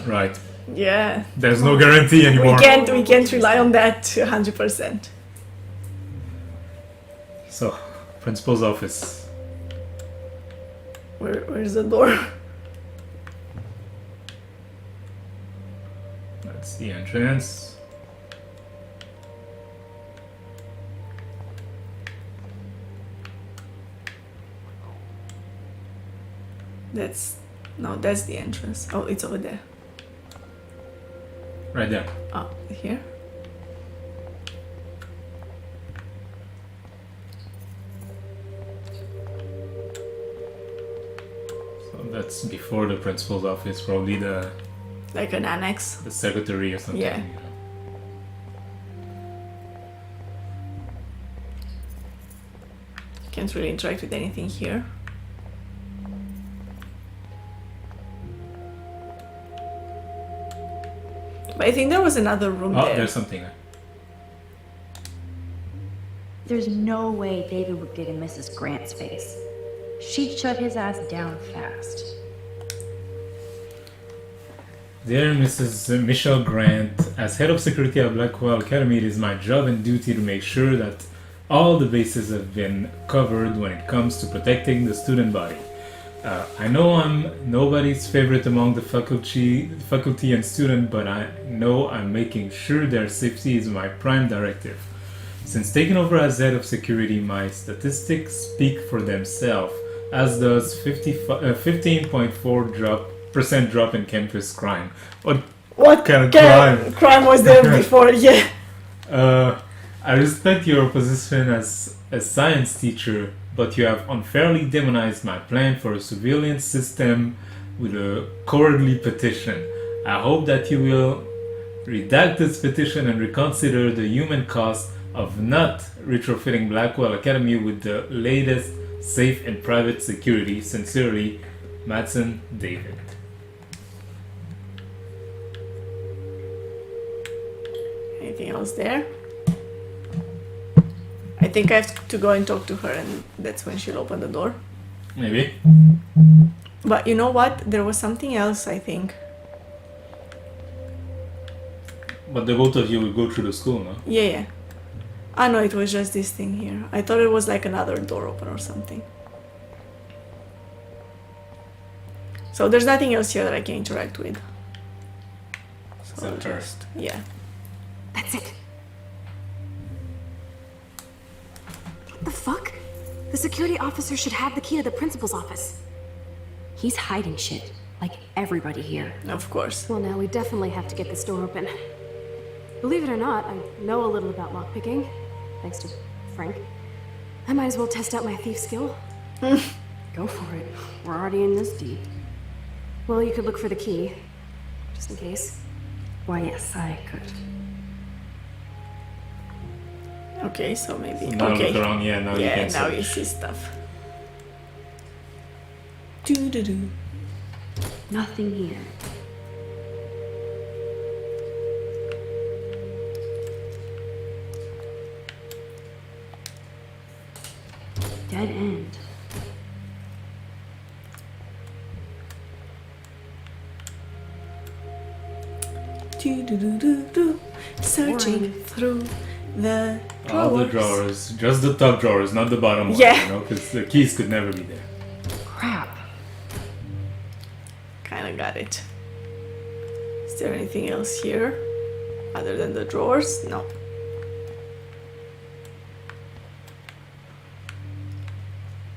Right. Yeah. There's no guarantee anymore. We can't rely on that 100%. So, principal's office. Where's the door? That's the entrance. That's the entrance. Oh, it's over there. Right there. Oh, here? So that's before the principal's office, probably the Like an annex. secretary or something. Yeah. You know. Can't really interact with anything here. But I think there was another room Oh, there. there's something. There's no way David would get in Mrs. Grant's face. She'd shut his ass down fast. Dear Mrs. Michelle Grant, as head of security at Blackwell Academy, it is my job and duty to make sure that all the bases have been covered when it comes to protecting the student body. I know I'm nobody's favorite among the faculty and student, but I know I'm making sure their safety is my prime directive. Since taking over as head of security, my statistics speak for themselves, as does 15.4% drop in campus crime. What kind of crime? Crime was there before, yeah. I respect your position as a science teacher, but you have unfairly demonized my plan for a surveillance system with a cowardly petition. I hope that you will redact this petition and reconsider the human cost of not retrofitting Blackwell Academy with the latest safe and private security. Sincerely, Madsen David. Anything else there? I think I have to go and talk to her, and that's when she'll open the door. Maybe. But you know what? There was something else, I think. But the both of you will go through the school, no? Yeah. Ah, no, it was just this thing here. I thought it was like another door open or something. So there's nothing else here that I can interact with. So Except her. yeah. That's it. What the fuck? The security officer should have the key to the principal's office. He's hiding shit, like everybody here. Of course. Well, now we definitely have to get this door open. Believe it or not, I know a little about lockpicking, thanks to Frank. I might as well test out my thief skill. Go for it. We're already in this deep. Well, you could look for the key, just in case. Why, yes, I could. Okay, so maybe. So now okay. look around, yeah, now you Yeah, can now search. you see stuff. Do. Nothing here. Dead end. Do. Searching through The All the drawers, just the top drawers, not the bottom ones, Yeah. you know, because the keys could never be there. Crap. Kinda got it. Is there anything else here? Other than the drawers? No.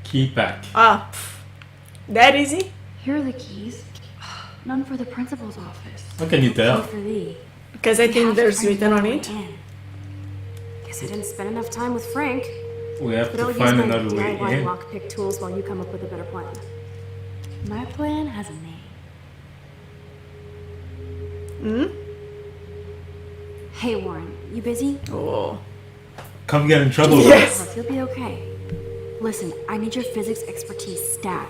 Key pack. Ah, that easy? Here are the keys. None for the principal's office. How can you tell? Good for thee. Because I think there's written on it. Guess I didn't spend enough time with Frank. We have But to I'll use find my another way DIY in. lockpick tools while you come up with a better plan. My plan has a name. Hey, Warren, you busy? Oh. Come get in trouble Yes. with us. You'll be okay. Listen, I need your physics expertise stat.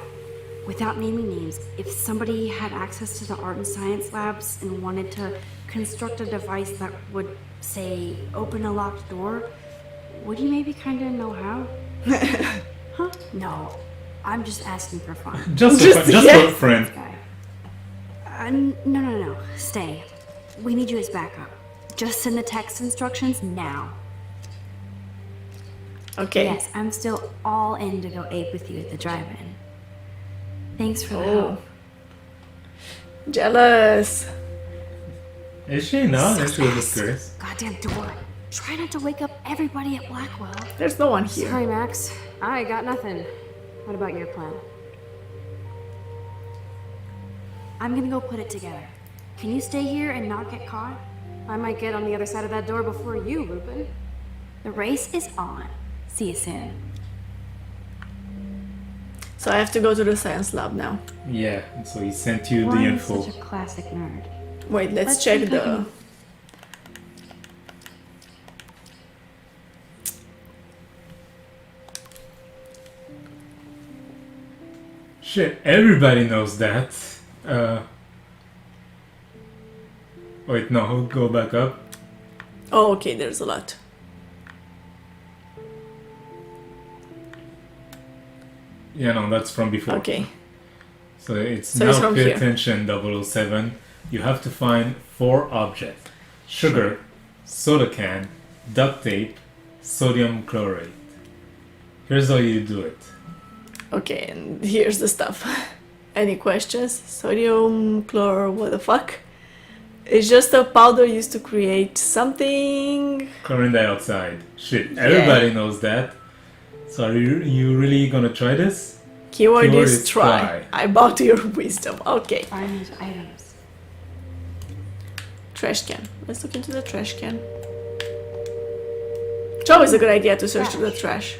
Without naming names, if somebody had access to the art and science labs and wanted to construct a device that would, say, open a locked door, would you maybe kind of know how? Huh? No, I'm just asking for fun. Just for yeah. a friend. Guy. No. Stay. We need you as backup. Just send the text instructions now. Okay. Yes, I'm still all in to go ape with you at the drive-in. Thanks for the Oh. help. Jealous. Is she? No, she was just curious. Goddamn door. Try not to wake up everybody at Blackwell. There's no one here. Sorry, Max. I got nothing. What about your plan? I'm gonna go put it together. Can you stay here and not get caught? I might get on the other side of that door before you, Lupin. The race is on. See you soon. So I have to go to the science lab now. Yeah, so he sent you the Warren is info. such a classic nerd. Wait, let's Let's check see if I the... can- Shit, everybody knows that. Wait, no, go back up. Oh, okay, there's a lot. Yeah, no, that's from before. Okay. So it's So now it's from pay here. attention 007. You have to find 4 objects. Sugar, soda can, duct tape, sodium chlorate. Here's how you do it. Okay, and here's the stuff. Any questions? Sodium chlor, what the fuck? It's just a powder used to create something. Chlorine dioxide. Shit, everybody knows that. So are you really gonna try this? Keyword Keyword is is try. try. I bought your wisdom. Okay. Find these items. Trash can. Let's look into the trash can. It's always a good idea to search through the trash.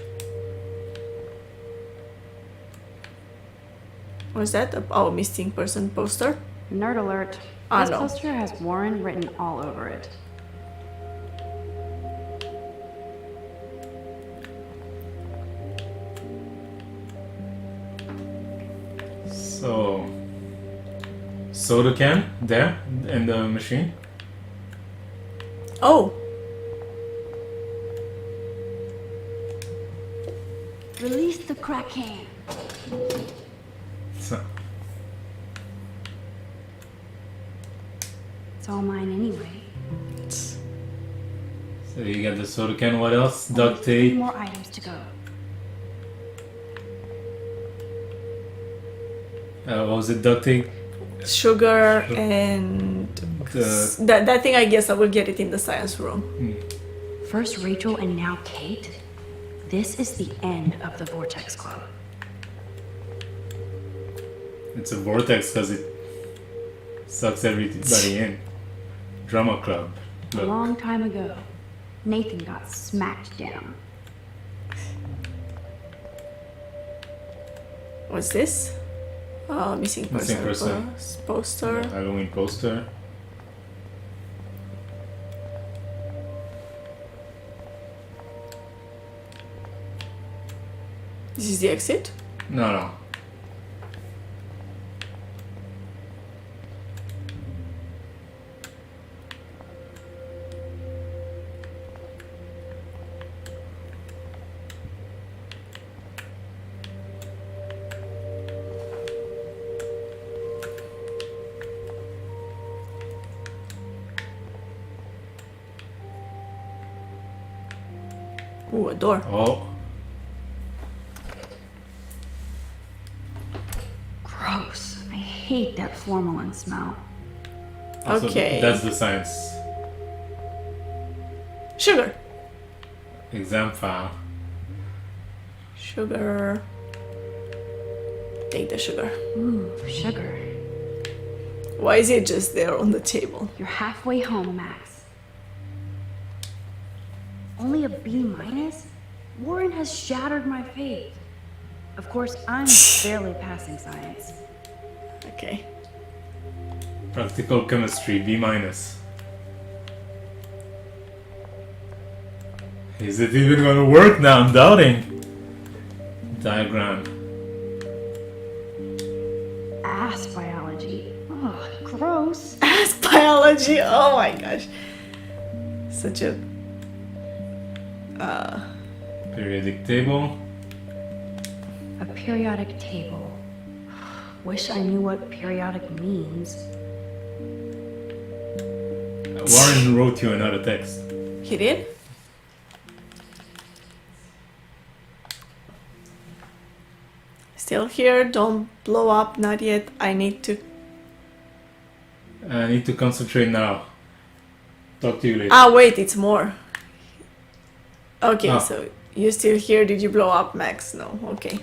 What's that? Oh, missing person poster? Nerd alert. Ah, This no. poster has Warren written all over it. So, soda can there in the machine. Oh, Release the crack can. So, It's all mine anyway. so you got the soda can. What else? Only Duct 3 tape. more items to go. What was it? Duct tape. sugar and The that thing. I guess I will get it in the science room. First Rachel and now Kate? This is the end of the Vortex Club. it's a vortex because it sucks everybody in. Drama club. A Look. long time ago, Nathan got smacked down. What's this? Missing Missing person. person. Poster. Halloween poster. This is the exit. No. Ooh, a door. Oh, Gross. I hate that formalin smell. also, Okay. that's the science Sugar. exam file. Sugar. Take the sugar. Ooh, sugar. Why is it just there on the table? You're halfway home, Max. Only a B minus? Warren has shattered my faith. Of course, I'm barely passing science. Okay. Practical chemistry, B minus. Is it even gonna work now? I'm doubting. Diagram. Ass biology. Ugh, gross. As biology. Oh my gosh. Such a. Periodic table. A periodic table. Wish I knew what periodic means. Warren wrote you another text. He did? Still here, don't blow up, not yet. I need to. I need to concentrate now. Talk to you later. Ah, wait, it's more. Okay, Ah. so you still here? Did you blow up, Max? No, okay.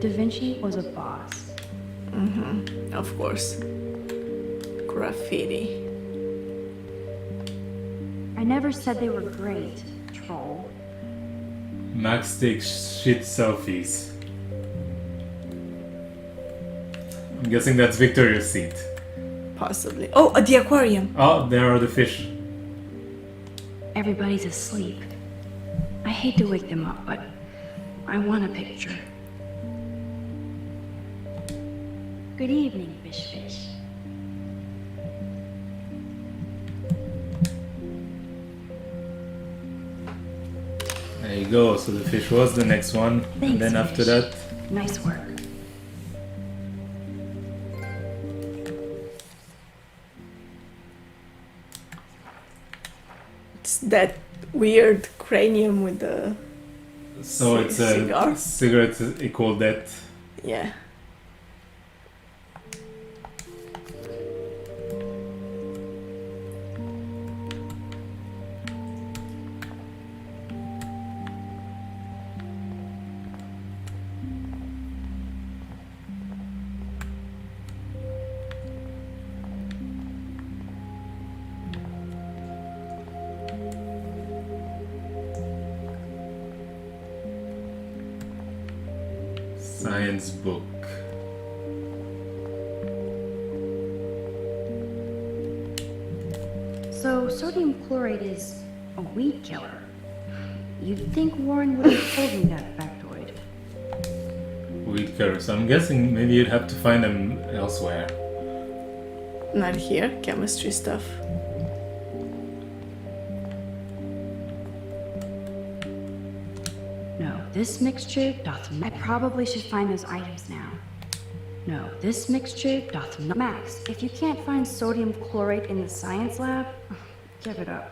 Da Vinci was a boss. Of course. Graffiti. I never said they were great, troll. Max takes shit selfies. I'm guessing that's Victoria's seat. Possibly. Oh, at the aquarium. Oh, there are the fish. Everybody's asleep. I hate to wake them up, but I want a picture. Good evening, Fish Fish. There you go. So the fish was the next one. Thanks, and then after fish. that, Nice work. It's that weird cranium with the. so it's a Cigar? cigarette equal death. Yeah. Science book. So, sodium chloride is a weed killer. You'd think Warren would have told me that factoid. Weed killer. So I'm guessing maybe you'd have to find them elsewhere. Not here. Chemistry stuff. No, this mixture doth. I probably should find those items now. No, this mixture doth not. Max, if you can't find sodium chlorate in the science lab, give it up.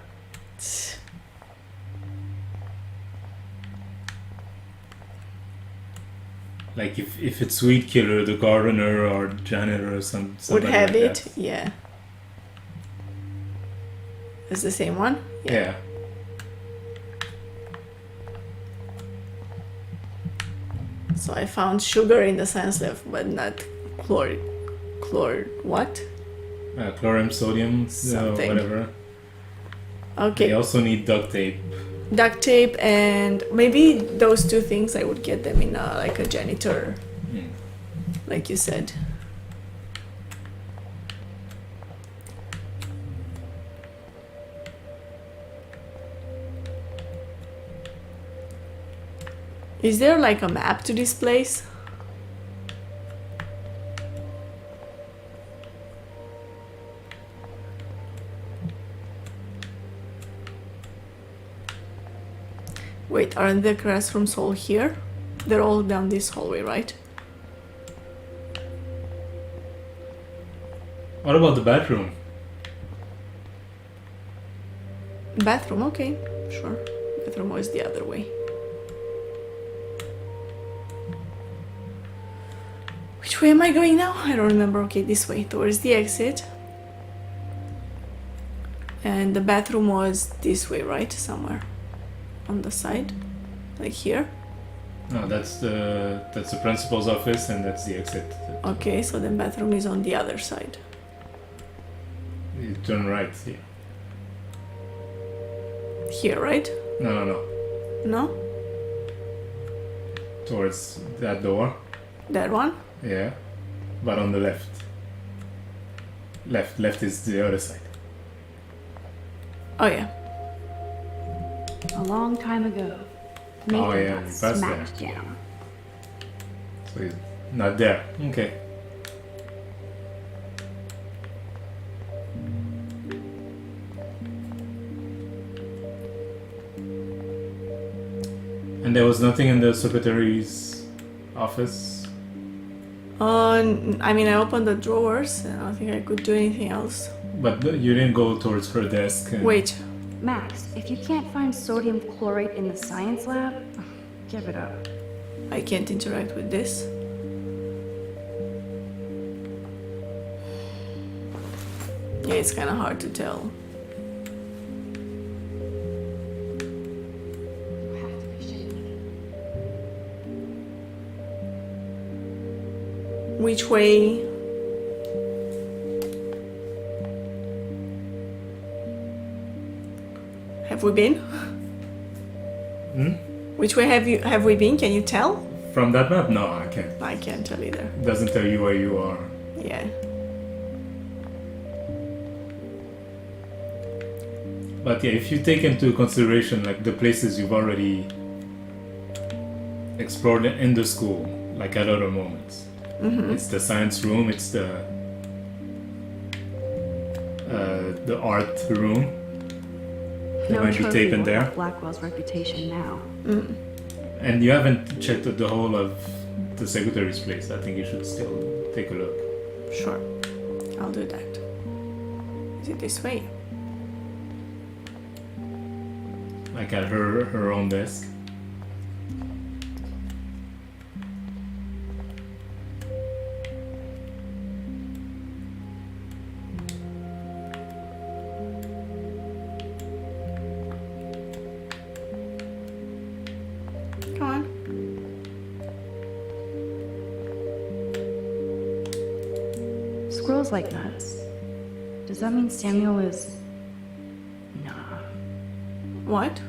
Like if it's weed killer, the gardener or janitor or Would somebody have like it. that. Yeah. It's the same one? Yeah. So I found sugar in the science lab, but not chloride. What? Chlorine, sodium, Something. whatever. Okay. They also need duct tape. Duct tape and maybe those two things I would get them in like a janitor, Mm. like you said. Is there like a map to this place? Wait, aren't the classrooms all here? They're all down this hallway, right? What about the bathroom? Bathroom, okay, sure. Bathroom was the other way. Which way am I going now? I don't remember. Okay, this way, towards the exit. And the bathroom was this way, right? Somewhere on the side, like here. No, that's the principal's office, and that's the exit. Okay, so the bathroom is on the other side. You turn right here. Here, right? No. No? Towards that door. That one? Yeah, but on the left. Left is the other side. Oh yeah. A long time ago, Oh, Nathan yeah, got you passed smacked there. down. So he's not there. Okay. And there was nothing in the secretary's office. I mean, I opened the drawers and I don't think I could do anything else. But you didn't go towards her desk. Wait, Max, if you can't find sodium chlorate in the science lab, give it up. I can't interact with this. Yeah, it's kind of hard to tell. Which way? Have we been? Which way have we been? Can you tell? From that map? No, I can't. I can't tell either. It doesn't tell you where you are. Yeah. But yeah, if you take into consideration like the places you've already explored in the school, like at other moments, it's the science room, it's the art room. There might be trophy tape in will there. help Blackwell's reputation now. And you haven't checked the whole of the secretary's place. I think you should still take a look. Sure. I'll do that. Is it this way? Like at her own desk. Come on. Squirrels like nuts. Does that mean Samuel is... Nah. What?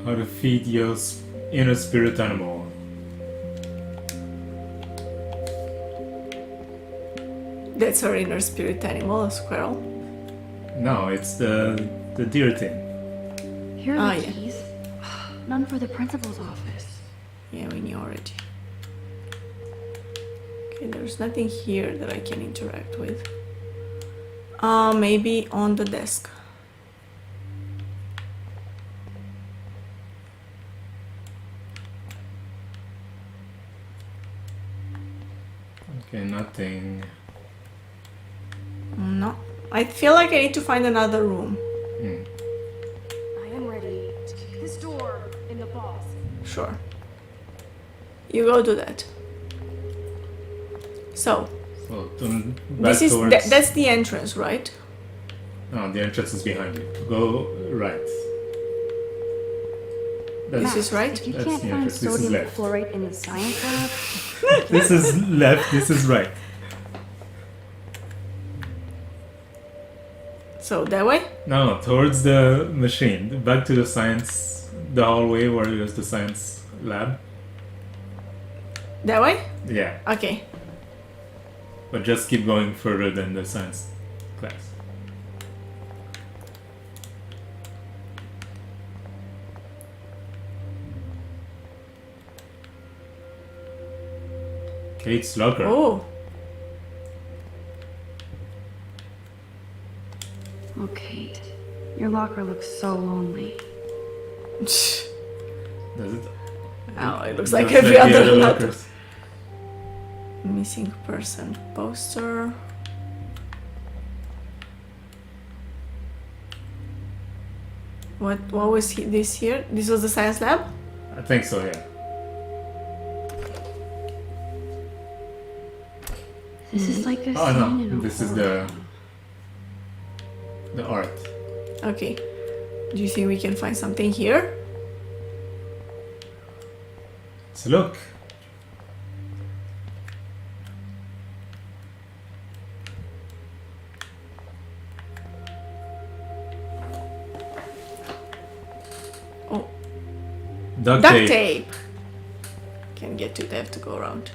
How to feed your inner spirit animal. That's our inner spirit animal, a squirrel. No, it's the deer thing. Here are Ah, the yeah. keys. None for the principal's office. Yeah, we knew already. Okay, there's nothing here that I can interact with. Maybe on the desk. Okay, nothing. No. I feel like I need to find another room. I am ready to kick this door in the balls. Sure. You go do that. So, So turn back this is towards. that's the entrance, right? No, the entrance is behind you. Go right. This is right? If you That's can't the find entrance. This is sodium left. chlorate in the science lab, This is left. This is right. So that way? No, towards the machine. Back to the science, the hallway where there's the science lab. That way? Yeah, Okay. but just keep going further than the science class. Kate's locker. Oh, oh, Kate, your locker looks so lonely. Does it? oh, it looks It like looks every the other lot. lockers. Missing person poster. What was this here? This was the science lab? I think so, yeah. This is like a Oh scene in no, a this is horror. the art. Okay. Do you think we can find something here? Let's look. Oh, Duct duct tape. tape. Can get to it, I have to go around.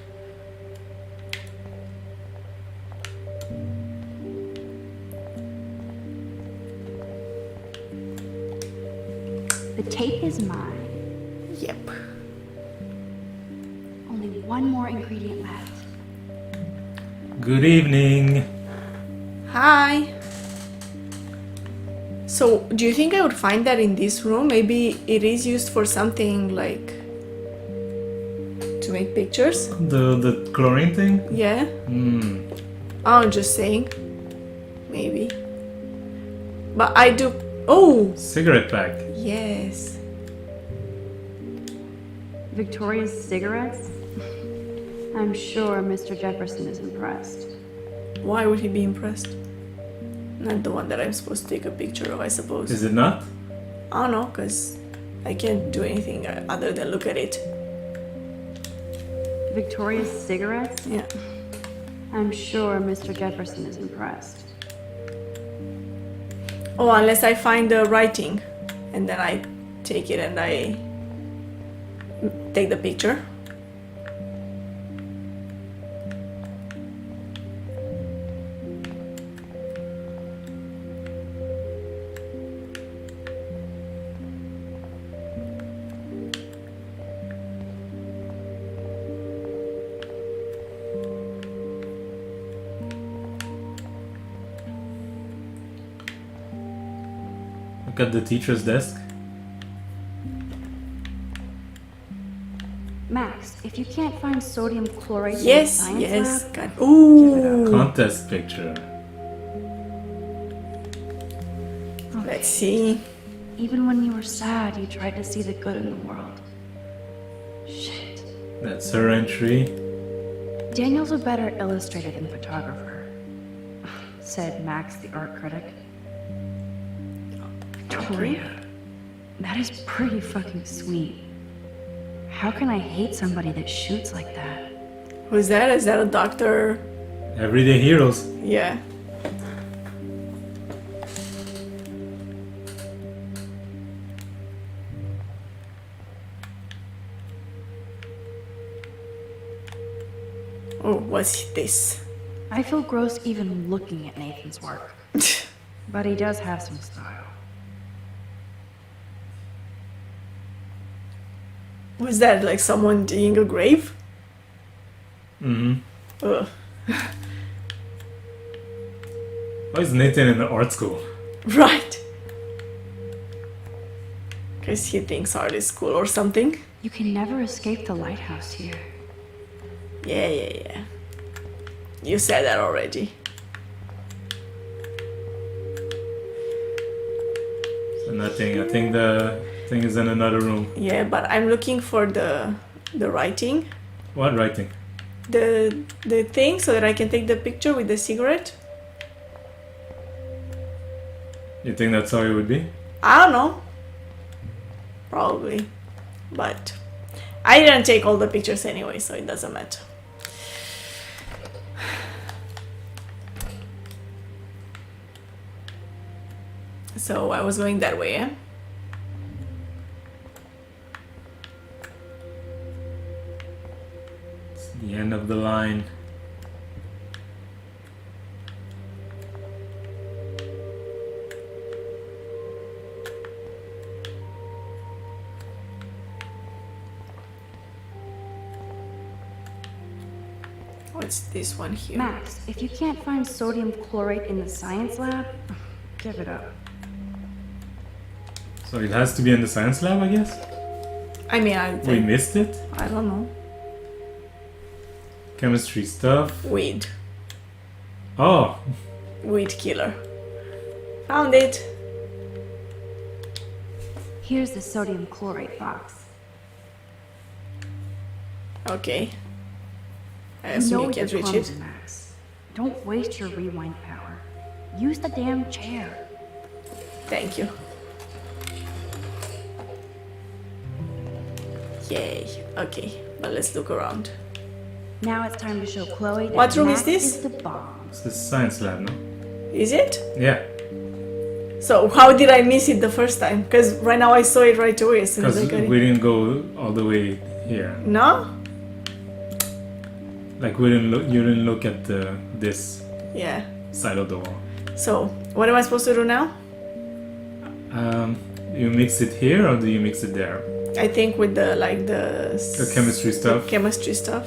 The tape is mine. Yep. Only one more ingredient left. Good evening. Hi. So, do you think I would find that in this room? Maybe it is used for something like to make pictures? The chlorine thing? Yeah. Hmm. I'm just saying. Maybe. But I do. Oh! Cigarette pack. Yes. Victoria's cigarettes? I'm sure Mr. Jefferson is impressed. Why would he be impressed? Not the one that I'm supposed to take a picture of, I suppose. Is it not? I don't know, because I can't do anything other than look at it. Victoria's cigarettes? Yeah. I'm sure Mr. Jefferson is impressed. Oh, unless I find the writing and then I take it and I take the picture. Look at the teacher's desk. Max, if you can't find sodium chloride in the Yes, science yes. lab, God. Ooh. Contest picture. Let's see. even when you were sad, you tried to see the good in the world. Shit. That's her entry. Daniel's a better illustrator than photographer, said Max, the art critic. Victoria, that is pretty fucking sweet. How can I hate somebody that shoots like that? Who's that? Is that a doctor? Everyday heroes. Yeah. Oh, what's this? I feel gross even looking at Nathan's work. But he does have some style. Was that like someone digging a grave? Mm-hmm. Ugh. Why is Nathan in the art school? Right. Because he thinks art is cool or something. You can never escape the lighthouse here. Yeah. You said that already. So nothing. I think the thing is in another room. Yeah, but I'm looking for the writing. What writing? The thing so that I can take the picture with the cigarette. You think that's how it would be? I don't know. Probably. But I didn't take all the pictures anyway, so it doesn't matter. So I was going that way, eh? It's the end of the line. What's this one here? Max, if you can't find sodium chlorate in the science lab, give it up. So it has to be in the science lab, I guess? I mean, We missed it? I don't know. Chemistry stuff. Weed. Oh, Weed killer. Found it. Here's the sodium chloride box. Okay. I You assume know you can your reach crumbs, it. Max. Don't waste your rewind power. Use the damn chair. Thank you. Yay. Okay, but let's look around. Now it's time to show Chloe that What room is Max this? is the bomb. It's the science lab, no? Is it? Yeah, So how did I miss it the first time? Because right now I saw it right away as soon as because I got we it. didn't go all the way here. No? Like we didn't look. You didn't look at this Yeah. side of the wall. So what am I supposed to do now? You mix it here or do you mix it there? I think with the The chemistry stuff. chemistry stuff.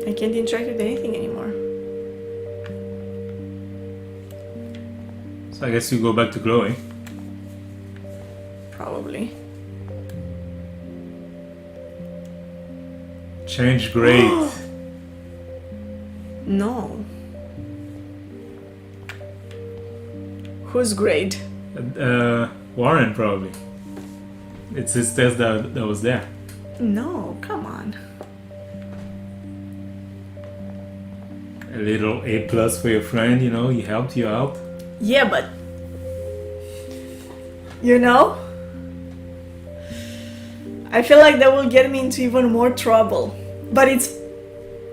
I can't interact with anything anymore. So I guess you go back to Chloe. Probably. Change grade. No. Whose grade? Warren probably. It's his test that was there. No, come on. A little A plus for your friend, you know, he helped you out. Yeah, but you know, I feel like that will get me into even more trouble. But it's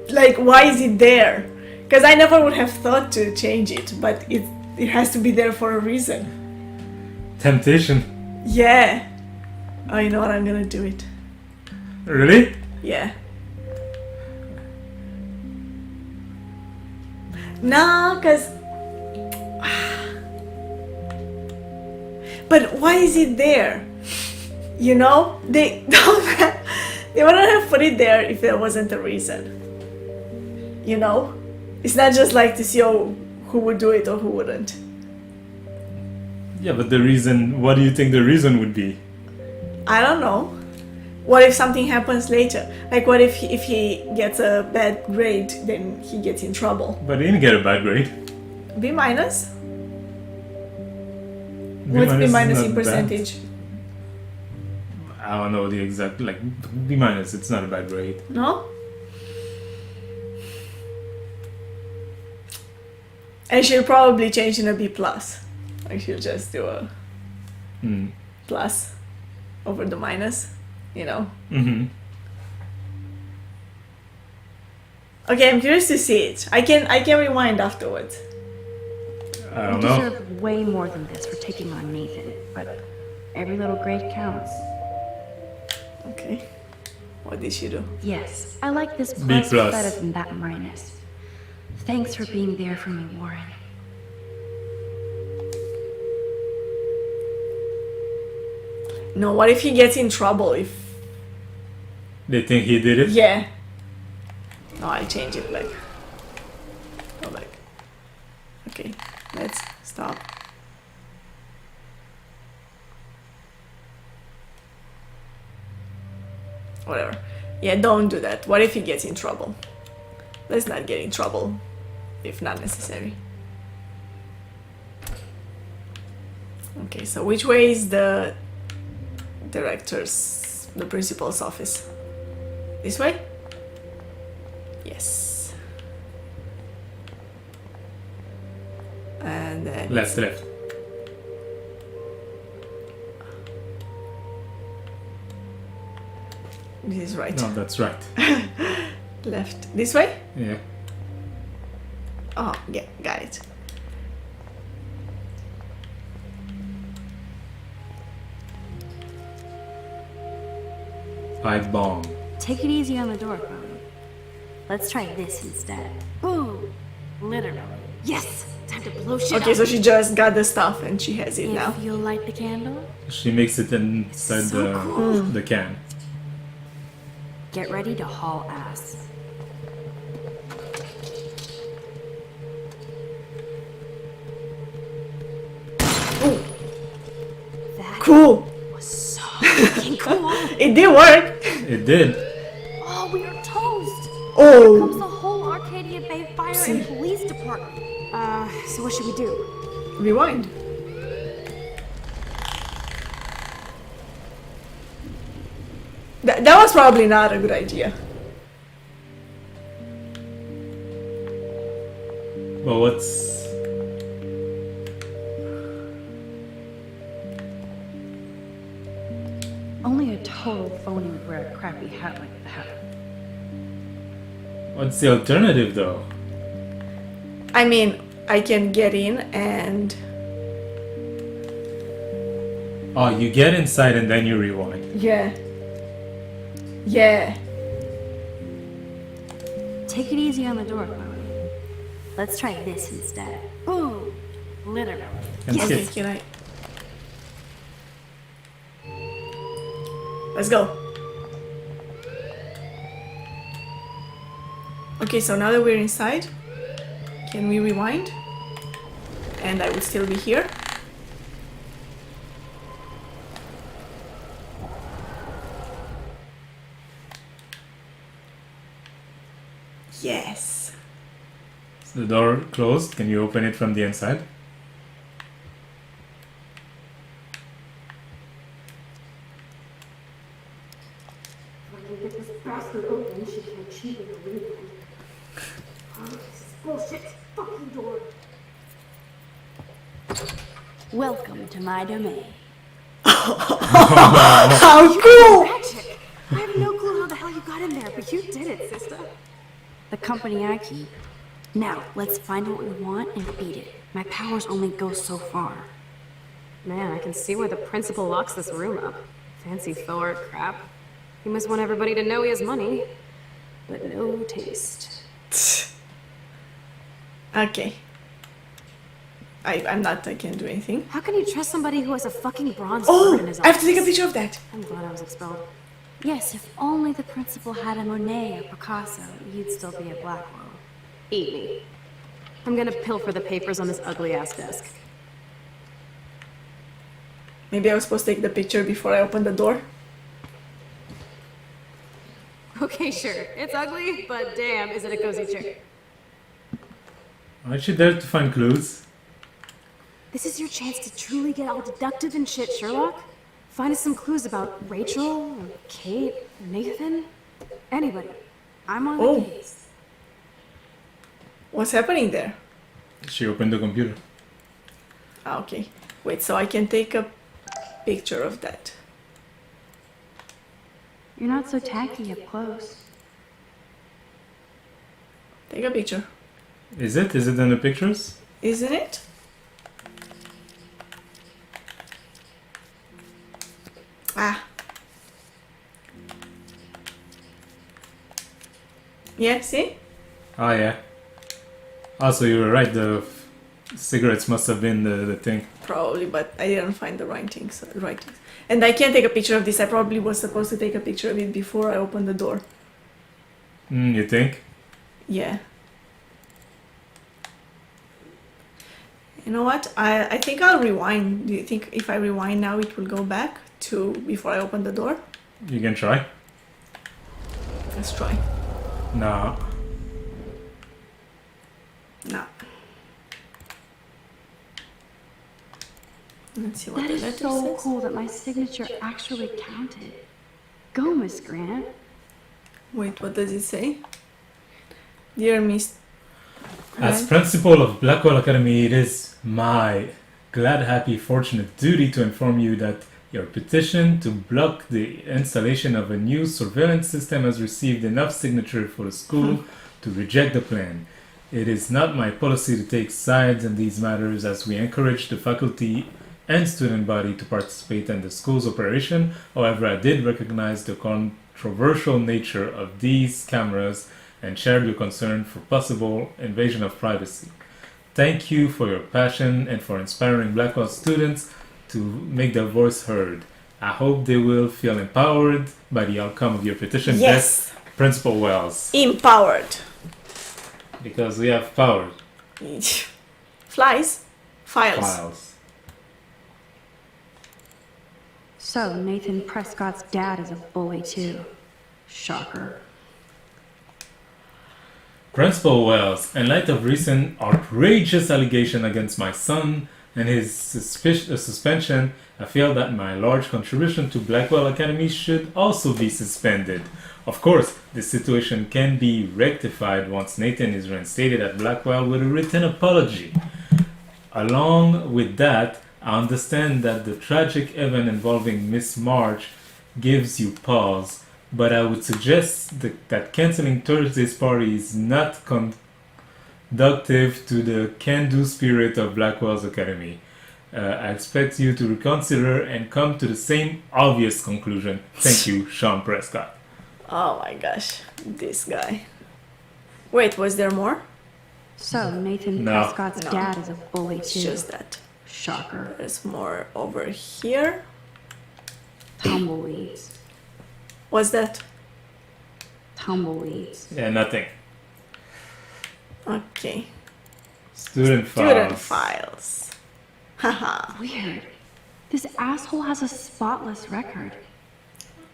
like, why is it there? Because I never would have thought to change it, but it has to be there for a reason. Temptation. Yeah. Oh, you know what? I'm gonna do it. Really? Yeah. Nah, cause. But why is it there? You know, they they wouldn't have put it there if there wasn't a reason. You know, it's not just like to see who would do it or who wouldn't. Yeah, but the reason. What do you think the reason would be? I don't know. What if something happens later? Like, what if he gets a bad grade, then he gets in trouble? But he didn't get a bad grade. B minus? B What's B is minus not in bad. percentage? I don't know the exact, like, B minus, it's not a bad grade. No? And she'll probably change in a B plus. Like, she'll just do a plus over the minus, you know? Mm-hmm. Okay, I'm curious to see it. I can rewind afterwards. I You don't know. deserve way more than this for taking on Nathan, but every little grade counts. Okay. What did she do? Yes, I like this B plus, plus. better than that minus. Thanks for being there for me, Warren. No, what if he gets in trouble if... They think he did it? Yeah. No, I'll change it back. Go back. Okay, let's stop. Whatever. Yeah, don't do that. What if he gets in trouble? Let's not get in trouble if not necessary. Okay, so which way is the the principal's office? This way? Yes. And then Left. this is right. No, that's right. Left. This way? Yeah. Oh, yeah, got it. Pipe bomb. Take it easy on the door, Chloe. Let's try this instead. Boom! Literally. Yes! Time to blow shit Okay, up. so she just got the stuff and she has it now. If you'll light the candle, She makes it inside So cool. the can. get ready to haul ass. That Cool! was so fucking cool. It did work. It did. Oh, we are toast! Oh. Comes the whole Arcadia Bay Fire and Police Department. So what should we do? Rewind. That was probably not a good idea. But what's... Only a total phony would wear a crappy hat like that. What's the alternative though? I mean, I can get in and... Oh, you get inside and then you rewind. Yeah. Yeah. Take it easy on the door, Chloe. Let's try this instead. Boom! Literally. And Okay, skip. can I... Let's go. Okay, so now that we're inside, can we rewind? And I would still be here. Yes. Is the door closed? Can you open it from the inside? If I can get this bastard open, she can achieve it a rewind. Oh, this is bullshit. Fucking door. Welcome to my domain. How cool! Magic! I have no clue how the hell you got in there, but you did it, sister. The company I keep. Now, let's find what we want and beat it. My powers only go so far. Man, I can see why the principal locks this room up. Fancy Thor crap. He must want everybody to know he has money. But no taste. Okay. I can't do anything. How can you trust somebody who has a fucking bronze Oh, bird in his I have to take a office? picture of that. I'm glad I was expelled. Yes, if only the principal had a Monet or Picasso, you'd still be at Blackwell. Eat me. I'm gonna pilfer the papers on this ugly-ass desk. Maybe I was supposed to take the picture before I open the door. Okay, sure. It's ugly, but damn, is it a cozy chair. Aren't you there to find clues? This is your chance to truly get all deductive and shit, Sherlock. Find us some clues about Rachel, or Kate, or Nathan. Anybody. I'm on Oh. the case. What's happening there? She opened the computer. Ah, okay. Wait, so I can take a picture of that. You're not so tacky up close. Take a picture. Is it? Is it in the pictures? Isn't it? Ah. Yeah, see? Oh yeah. Also, you were right. The cigarettes must have been the thing. Probably, but I didn't find the writings. And I can't take a picture of this. I probably was supposed to take a picture of it before I opened the door. You think? Yeah. You know what? I think I'll rewind. Do you think if I rewind now it will go back to before I open the door? You can try. Let's try. No. No. Let's see what That the is letter so says. cool that my signature actually counted. Go, Miss Grant. Wait, what does it say? Dear Miss... As principal of Blackwell Academy, it is my glad, happy, fortunate duty to inform you that your petition to block the installation of a new surveillance system has received enough signature for the school to reject the plan. It is not my policy to take sides in these matters, as we encourage the faculty and student body to participate in the school's operation. However, I did recognize the controversial nature of these cameras and shared your concern for possible invasion of privacy. Thank you for your passion and for inspiring Blackwell students to make their voice heard. I hope they will feel empowered by the outcome of your petition. Yes! Best, Principal Wells. Empowered. Because we have power. Flies. Files. Files. So, Nathan Prescott's dad is a bully too. Shocker. Principal Wells, in light of recent outrageous allegation against my son and his suspension, I feel that my large contribution to Blackwell Academy should also be suspended. Of course, this situation can be rectified once Nathan is reinstated at Blackwell with a written apology. Along with that, I understand that the tragic event involving Miss March gives you pause, but I would suggest that canceling Thursday's party is not conducive to the can-do spirit of Blackwell's Academy. I expect you to reconsider and come to the same obvious conclusion. Thank you, Sean Prescott. Oh my gosh, this guy. Wait, was there more? So, Nathan No. Prescott's No. dad is a bully It's too. just that. Shocker. There's more over here. Tumbleweeds. What's that? Tumbleweeds. Yeah, nothing. Okay. Student Student files. files. Haha. Weird. This asshole has a spotless record.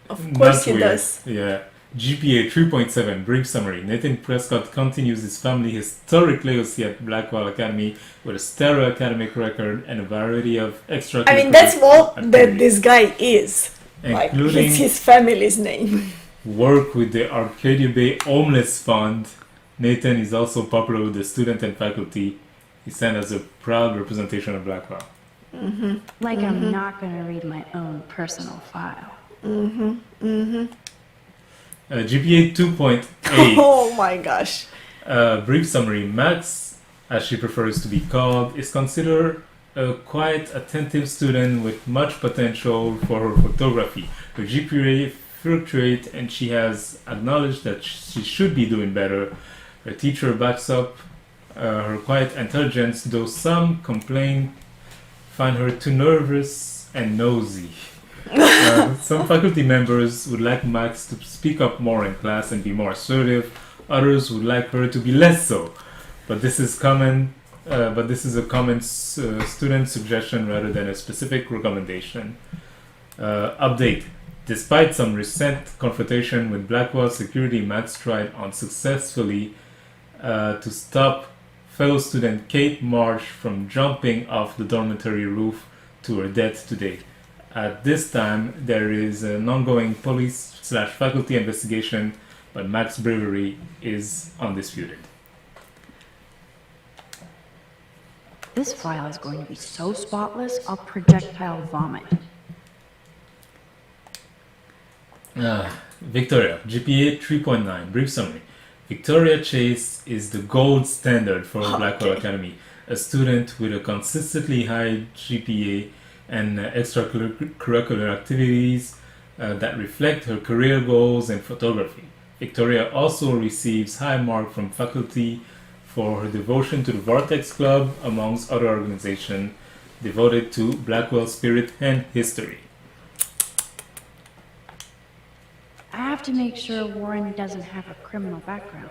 Of course he weird. does. Yeah. GPA 3.7, brief summary. Nathan Prescott continues his family historic legacy at Blackwell Academy with a stellar academic record and a variety of extra. I mean, that's all that this guy is. Like, including it's his family's name. work with the Arcadia Bay Homeless Fund. Nathan is also popular with the student and faculty. He stands as a proud representation of Blackwell. Like I'm not gonna read my own personal file. GPA 2.8. Oh my gosh. Brief summary. Max, as she prefers to be called, is considered a quite attentive student with much potential for her photography. Her GPA fluctuates and she has acknowledged that she should be doing better. Her teacher backs up her quiet intelligence, though some find her too nervous and nosy. Some faculty members would like Max to speak up more in class and be more assertive. Others would like her to be less so. But this is common. This is a common student suggestion rather than a specific recommendation. Update. Despite some recent confrontation with Blackwell security, Max tried unsuccessfully to stop fellow student Kate Marsh from jumping off the dormitory roof to her death today. At this time, there is an ongoing police/faculty investigation, but Max's bravery is undisputed. This file is going to be so spotless, I'll projectile vomit. Victoria, GPA 3.9. Brief summary. Victoria Chase is the gold standard for Blackwell Academy, a student with a consistently high GPA and extracurricular activities that reflect her career goals in photography. Victoria also receives high marks from faculty for her devotion to the Vortex Club, amongst other organizations devoted to Blackwell spirit and history. I have to make sure Warren doesn't have a criminal background.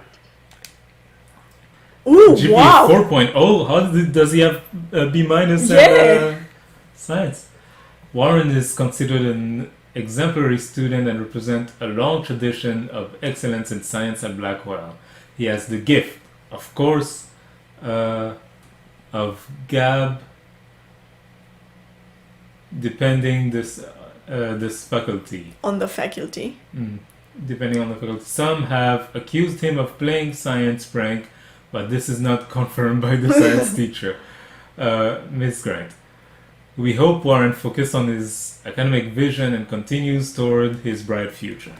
Ooh, GPA wow. 4.0? How does he have B minus Yeah. and science? Warren is considered an exemplary student and represents a long tradition of excellence in science at Blackwell. He has the gift, of course, of gab, depending this faculty. On the faculty. Depending on the faculty. Some have accused him of playing science prank, but this is not confirmed by the science teacher, Ms. Grant. We hope Warren focuses on his academic vision and continues toward his bright future.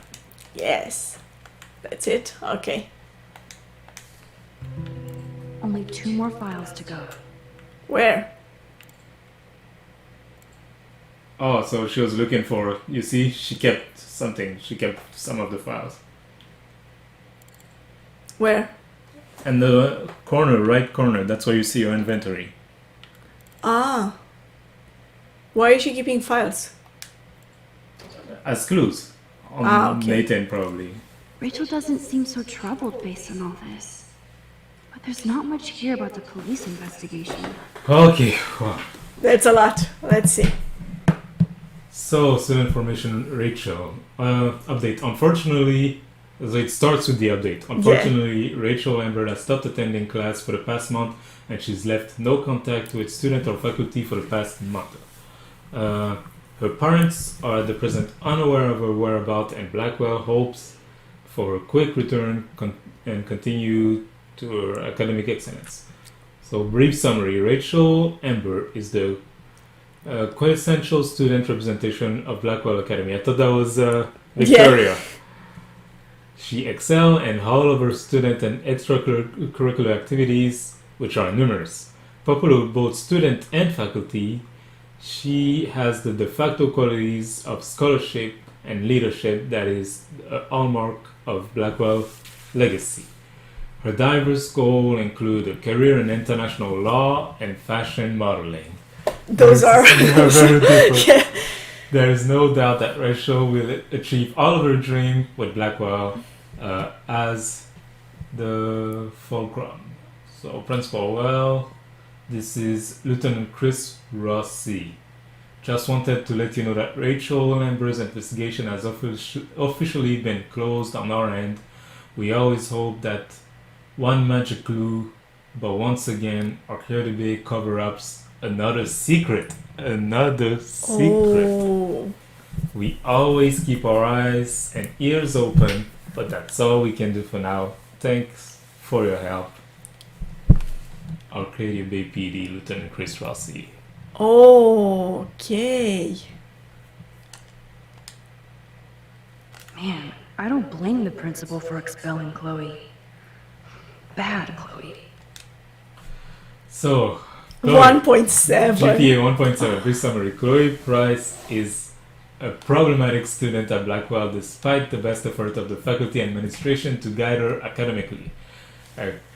Yes. That's it? Okay. Only 2 more files to go. Where? Oh, so she was looking for, you see, she kept something. She kept some of the files. Where? And the corner, right corner, that's where you see your inventory. Ah. Why is she keeping files? As clues. On Okay. Nathan, probably. Rachel doesn't seem so troubled based on all this. But there's not much here about the police investigation. Okay, well. That's a lot. Let's see. So, student information, Rachel. Update. Unfortunately, so it starts with the update. Unfortunately, Rachel Amber has stopped attending class for the past month, and she's left no contact with student or faculty for the past month. Her parents are at the present unaware of her whereabouts, and Blackwell hopes for a quick return and continue to her academic excellence. So, brief summary. Rachel Amber is the quintessential student representation of Blackwell Academy. I thought that was Victoria. She excels in all of her student and extracurricular activities, which are numerous. Popular with both student and faculty, she has the de facto qualities of scholarship and leadership that is a hallmark of Blackwell's legacy. Her diverse goals include a career in international law and fashion modeling. Those are very different. Yeah. There is no doubt that Rachel will achieve all of her dreams with Blackwell as the fulcrum. So, Principal, well, this is Lieutenant Chris Rossi. Just wanted to let you know that Rachel Amber's investigation has officially been closed on our end. We always hope that one magic clue, but once again, our clearly cover-ups another secret. Oh. We always keep our eyes and ears open, but that's all we can do for now. Thanks for your help. Arcadia Bay PD, Lieutenant Chris Rossi. Okay. Man, I don't blame the principal for expelling Chloe. Bad Chloe. So, Chloe, 1.7. GPA 1.7. Brief summary. Chloe Price is a problematic student at Blackwell despite the best effort of the faculty and administration to guide her academically.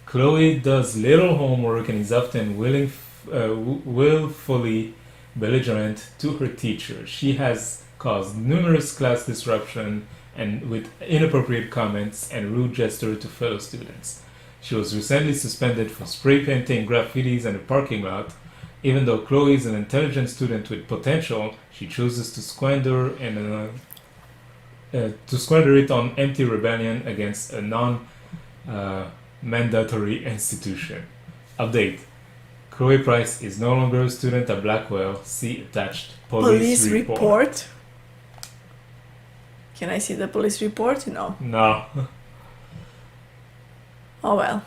Chloe does little homework and is often willfully belligerent to her teacher. She has caused numerous class disruption and with inappropriate comments and rude gestures to fellow students. She was recently suspended for spray painting graffitis in the parking lot. Even though Chloe is an intelligent student with potential, she chooses to squander it on empty rebellion against a non-mandatory institution. Update. Chloe Price is no longer a student at Blackwell. See attached police report. Can I see the police report? No. No. Oh well.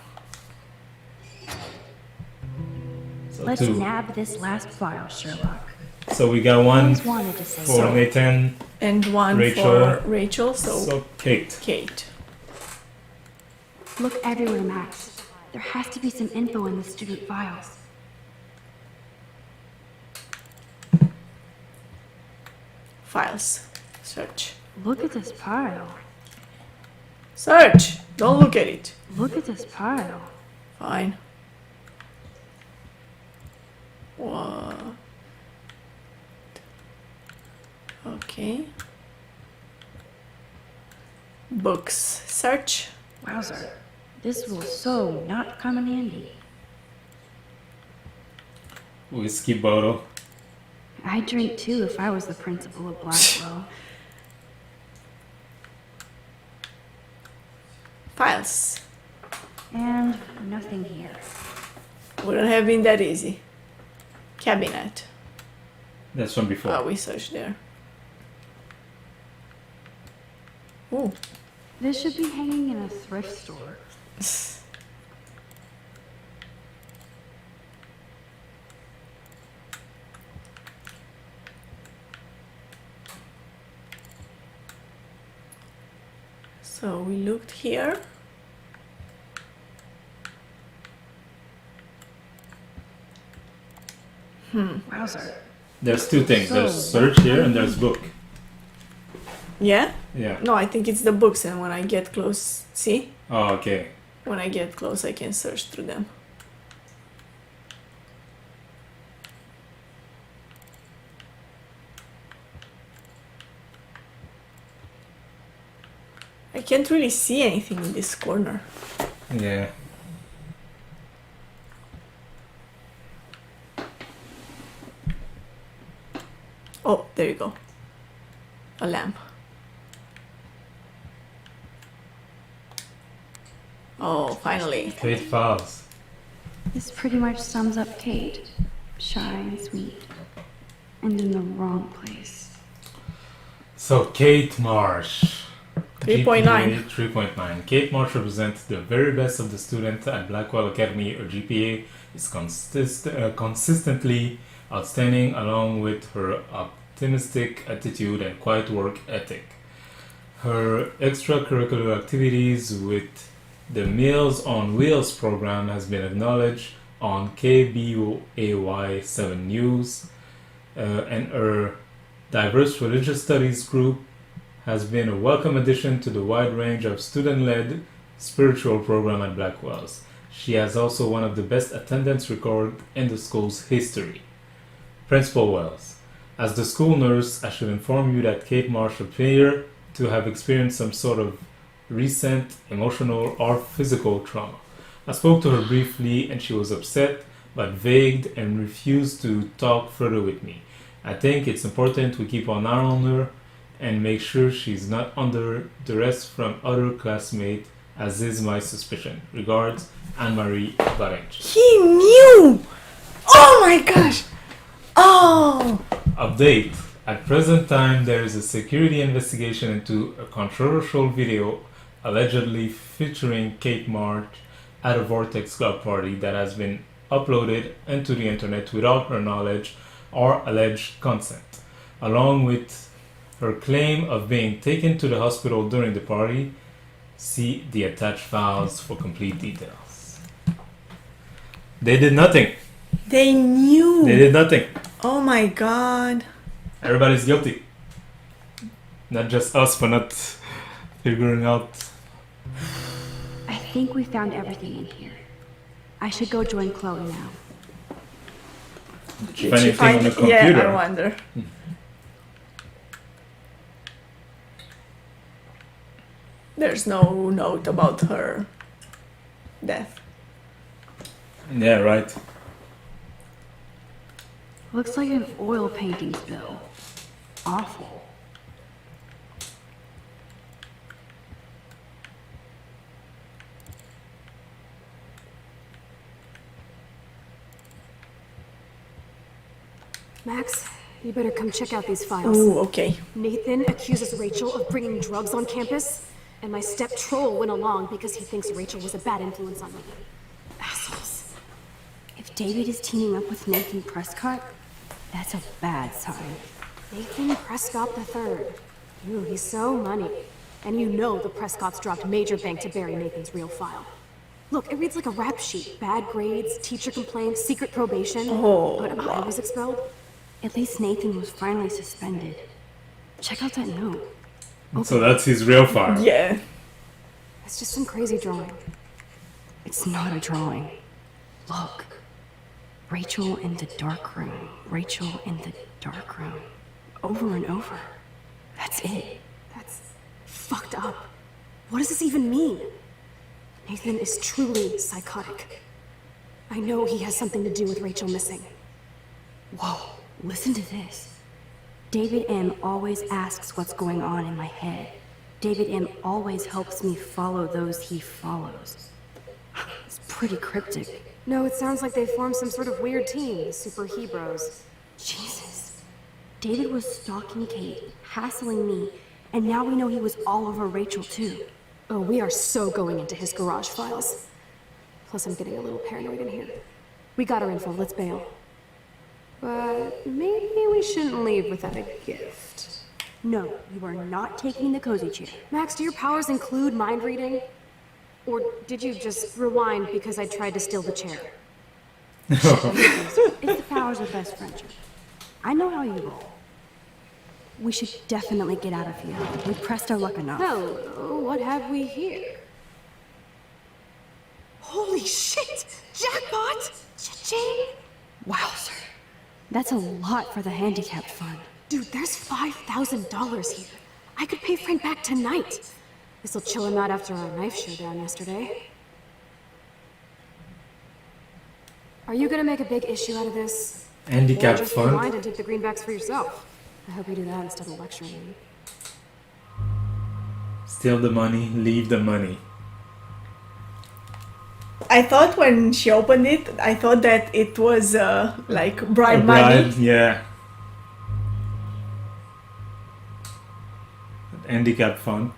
So Let's two. nab this last file, Sherlock. So we got one Always wanted to say for so. Nathan. And one Rachel. for Rachel, so So Kate. Kate. Look everywhere, Max. There has to be some info in the student files. Files. Search. Look at this pile. Search! Don't look at it. Look at this pile. Fine. What? Okay. Books. Search. Wowzer. This will so not come in handy. Whiskey bottle. I'd drink too if I was the principal of Blackwell. Files. And nothing here. Wouldn't have been that easy. Cabinet. That's from before. Oh, we searched there. Ooh. This should be hanging in a thrift store. So we looked here. Wowzer. There's two things. There's search here and there's book. Yeah? Yeah. No, I think it's the books, and when I get close, see? Oh, okay. When I get close, I can search through them. I can't really see anything in this corner. Yeah. Oh, there you go. a lamp. Oh, finally. Kate Files. This pretty much sums up Kate. Shy and sweet. And in the wrong place. So Kate Marsh. 3.9. GPA 3.9. Kate Marsh represents the very best of the students at Blackwell Academy. Her GPA is consistently outstanding, along with her optimistic attitude and quiet work ethic. Her extracurricular activities with the Meals on Wheels program has been acknowledged on KBOAY 7 News, and her diverse religious studies group has been a welcome addition to the wide range of student-led spiritual program at Blackwell's. She has also one of the best attendance record in the school's history. Principal Wells. As the school nurse, I should inform you that Kate Marsh appeared to have experienced some sort of recent emotional or physical trauma. I spoke to her briefly and she was upset but vague and refused to talk further with me. I think it's important we keep an eye on her and make sure she's not under duress from other classmates, as is my suspicion. Regards, Anne-Marie Varench. He knew! Oh my gosh! Oh! Update. At present time, there is a security investigation into a controversial video allegedly featuring Kate Marsh at a Vortex Club party that has been uploaded into the internet without her knowledge or alleged consent, along with her claim of being taken to the hospital during the party. See the attached files for complete details. They did nothing. They knew! They did nothing. Oh my god. Everybody's guilty. Not just us for not figuring out. I think we found everything in here. I should go join Chloe now. Did you find anything on the computer? Yeah, I wonder. There's no note about her death. Yeah, right. Looks like an oil painting spill. Awful. Max, you better come check out these files. Ooh, okay. Nathan accuses Rachel of bringing drugs on campus, and my step troll went along because he thinks Rachel was a bad influence on me. Assholes. If David is teaming up with Nathan Prescott, that's a bad sign. Nathan Prescott III. Ooh, he's so money. And you know the Prescotts dropped major bank to bury Nathan's real file. Look, it reads like a rap sheet. Bad grades, teacher complaints, secret probation. Oh, but I was expelled. At least Nathan was finally suspended. Check out that note. So that's his real file. Yeah. It's just some crazy drawing. It's not a drawing. Look. Rachel in the dark room. Rachel in the dark room. Over and over. That's it. That's fucked up. What does this even mean? Nathan is truly psychotic. I know he has something to do with Rachel missing. Whoa, listen to this. David M. always asks what's going on in my head. David M. always helps me follow those he follows. It's pretty cryptic. No, it sounds like they formed some sort of weird team, the Super Hebrews. Jesus. David was stalking Kate, hassling me, and now we know he was all over Rachel too. Oh, we are so going into his garage files. Plus, I'm getting a little paranoid in here. We got our info, let's bail. But maybe we shouldn't leave without a gift. No, you are not taking the cozy chair. Max, do your powers include mind reading? Or did you just rewind because I tried to steal the chair? It's the powers of best friendship. I know how you roll. We should definitely get out of here. We pressed our luck enough. Hello, what have we here? Holy shit! Jackpot! Cha-ching! Wowzer. That's a lot for the handicapped fund. Dude, there's $5,000 here. I could pay Frank back tonight. This'll chill him out after our knife showdown yesterday. Are you gonna make a big issue out of this? Handicapped Or just fund. rewind and take the greenbacks for yourself? I hope you do that instead of lecturing me. Steal the money, leave the money. I thought when she opened it, I thought that it was like bribe A money. bribe, yeah. Handicap fund.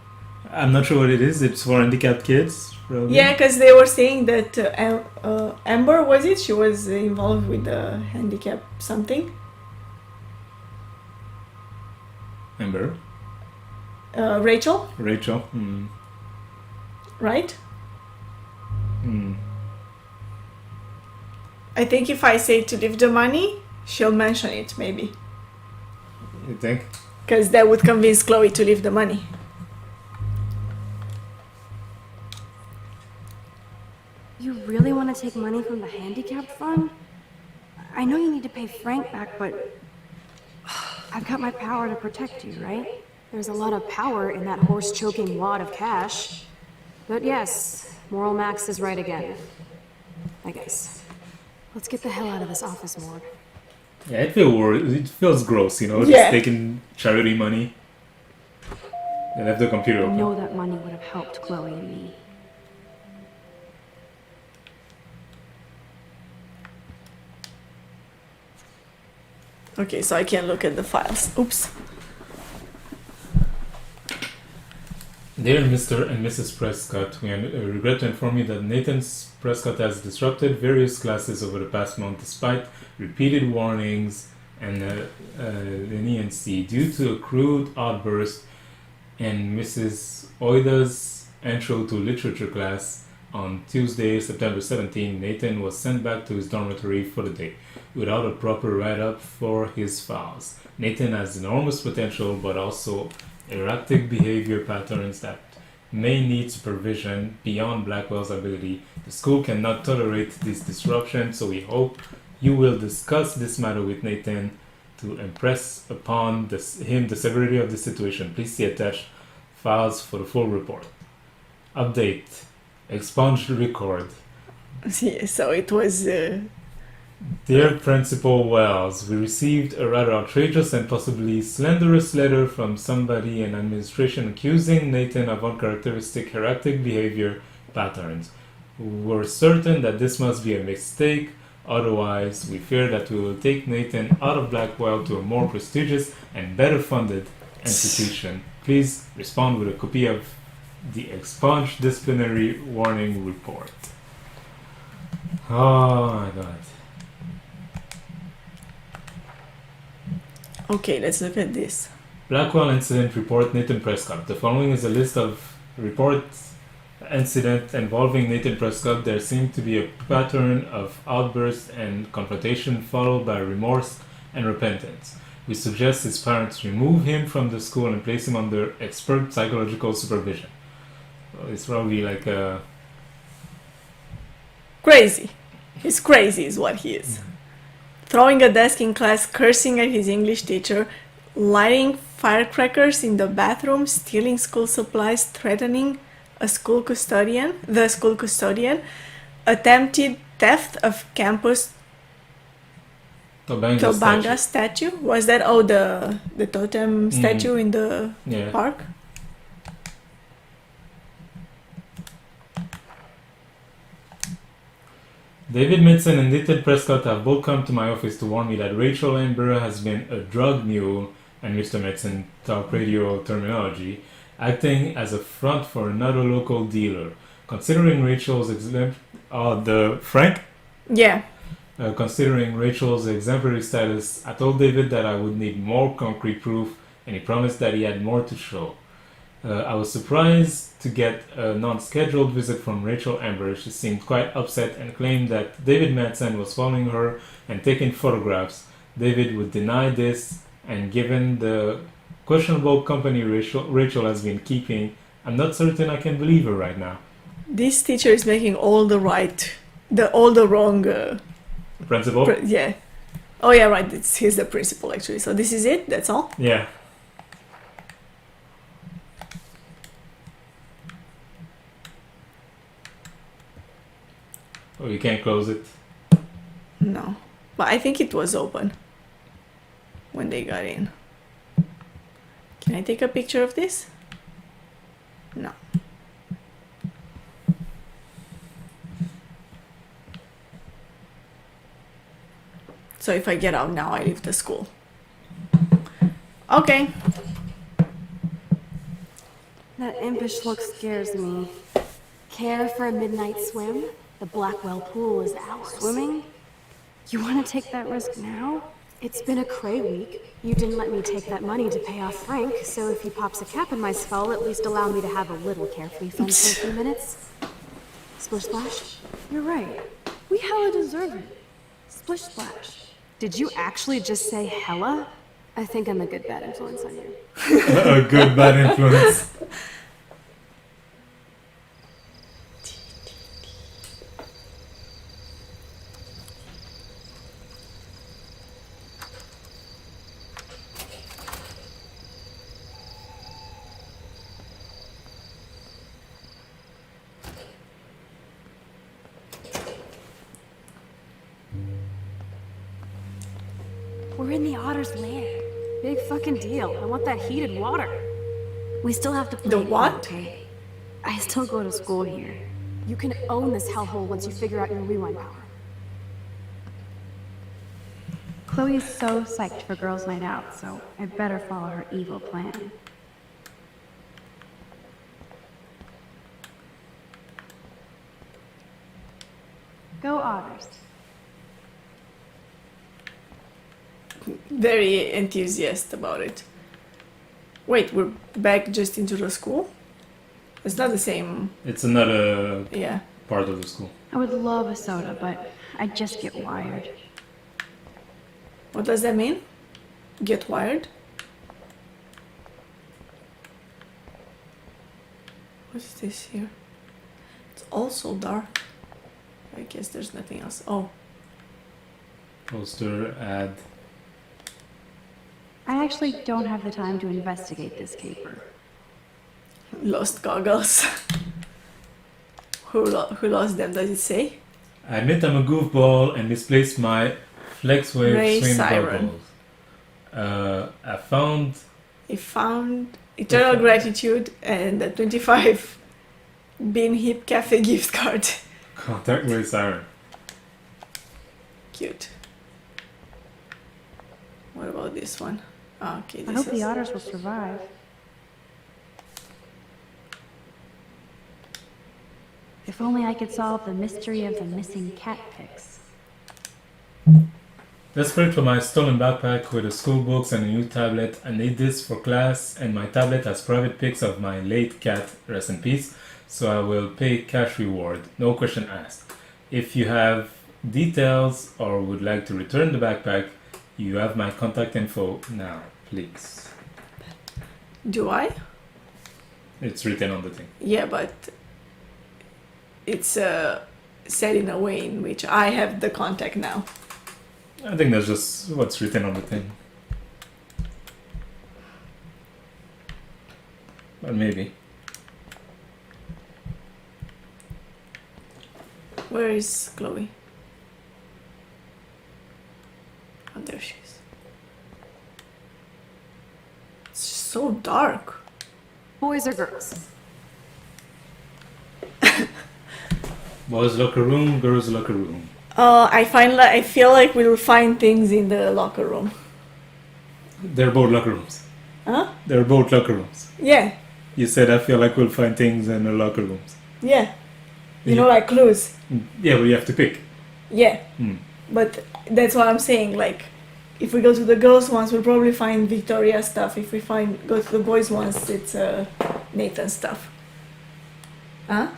I'm not sure what it is. It's for handicapped kids, probably. Yeah, because they were saying that Amber, was it? She was involved with the handicap something. Amber. Rachel, Rachel. Hmm. right? Hmm. I think if I say to leave the money, she'll mention it maybe. You think? Because that would convince Chloe to leave the money. You really want to take money from the handicapped fund? I know you need to pay Frank back, but I've got my power to protect you, right? There's a lot of power in that horse-choking wad of cash. But yes, Moral Max is right again. I guess. Let's get the hell out of this office, Morg. Yeah, it feels gross, you know, Yeah. just taking charity money. They left the computer I open. know that money would have helped Chloe and me. Okay, so I can look at the files. Oops. Dear Mr. and Mrs. Prescott, we regret to inform you that Nathan Prescott has disrupted various classes over the past month despite repeated warnings and leniency due to a crude outburst in Mrs. Oida's intro to literature class on Tuesday, September 17. Nathan was sent back to his dormitory for the day without a proper write-up for his files. Nathan has enormous potential but also erratic behavior patterns that may need supervision beyond Blackwell's ability. The school cannot tolerate this disruption, so we hope you will discuss this matter with Nathan to impress upon him the severity of the situation. Please see attached files for the full report. Update. Expunged record. Yeah, so it was. Dear Principal Wells, we received a rather outrageous and possibly slanderous letter from somebody in administration accusing Nathan of uncharacteristic erratic behavior patterns. We're certain that this must be a mistake, otherwise we fear that we will take Nathan out of Blackwell to a more prestigious and better funded institution. Please respond with a copy of the expunged disciplinary warning report. Oh my god. Okay, let's look at this. Blackwell Incident Report Nathan Prescott. The following is a list of reports incident involving Nathan Prescott. There seemed to be a pattern of outbursts and confrontation followed by remorse and repentance. We suggest his parents remove him from the school and place him under expert psychological supervision. Well, it's probably like a... Crazy. He's crazy, is what he is. Throwing a desk in class, cursing at his English teacher, lighting firecrackers in the bathroom, stealing school supplies, threatening the school custodian, attempted theft of campus Tobanga statue. Was that the totem statue in the park? David Mitson and Nathan Prescott have both come to my office to warn me that Rachel Amber has been a drug mule, and Mr. Mitson talk radio terminology, acting as a front for another local dealer. Considering Rachel's Frank? Yeah. Considering Rachel's exemplary status, I told David that I would need more concrete proof, and he promised that he had more to show. I was surprised to get a non-scheduled visit from Rachel Amber. She seemed quite upset and claimed that David Madsen was following her and taking photographs. David would deny this, and given the questionable company Rachel has been keeping, I'm not certain I can believe her right now. This teacher is making all the wrong... Principal? Yeah. Oh yeah, right, he's the principal actually. So this is it? That's all? Yeah. Oh, you can't close it? No. But I think it was open when they got in. Can I take a picture of this? No. So if I get out now, I leave the school. Okay. That impish look scares me. Care for a midnight swim? The Blackwell pool is ours. Swimming? You want to take that risk now? It's been a cray week. You didn't let me take that money to pay off Frank, so if he pops a cap in my skull, at least allow me to have a little carefree fun for a few minutes. Splish Splash? You're right. We hella deserve it. Splish Splash. Did you actually just say hella? I think I'm a good bad influence on you. A good bad influence. We're in the Otter's lair. Big fucking deal. I want that heated water. We still have to play The it, what? okay? I still go to school here. You can own this hellhole once you figure out your rewind power. Chloe's so psyched for girls' night out, so I better follow her evil plan. Go Otters. Very enthusiastic about it. Wait, we're back just into the school? It's not the same. It's another Yeah. part of the school. I would love a soda, but I just get wired. What does that mean? Get wired? What's this here? It's also dark. I guess there's nothing else. Oh, Poster, ad. I actually don't have the time to investigate this caper. lost goggles. Who lost them? Does it say? I admit I'm a goofball and misplaced my FlexWave Ray swim Siren. goggles. I found He found eternal gratitude and a 25 Bean Hip Cafe gift card. contact Ray Siren. Cute. What about this one? Ah, okay, I this hope is... the otters will survive. If only I could solve the mystery of the missing cat pics. Desperate for my stolen backpack with the school books and a new tablet. I need this for class, and my tablet has private pics of my late cat, rest in peace, so I will pay cash reward, no question asked. If you have details or would like to return the backpack, you have my contact info now, please. Do I? It's written on the thing. Yeah, but it's said in a way in which I have the contact now. I think that's just what's written on the thing. But maybe. Where is Chloe? Oh, there she is. It's so dark. Boys or girls? Boys locker room, girls locker room. I feel like we'll find things in the locker room. They're both locker rooms. Huh? They're both locker rooms. Yeah, You said I feel like we'll find things in the locker rooms. yeah. You know, like clues. Yeah, but you have to pick. Yeah. Hmm. But that's what I'm saying. Like, if we go to the girls' ones, we'll probably find Victoria stuff. If we go to the boys' ones, it's Nathan stuff. Huh?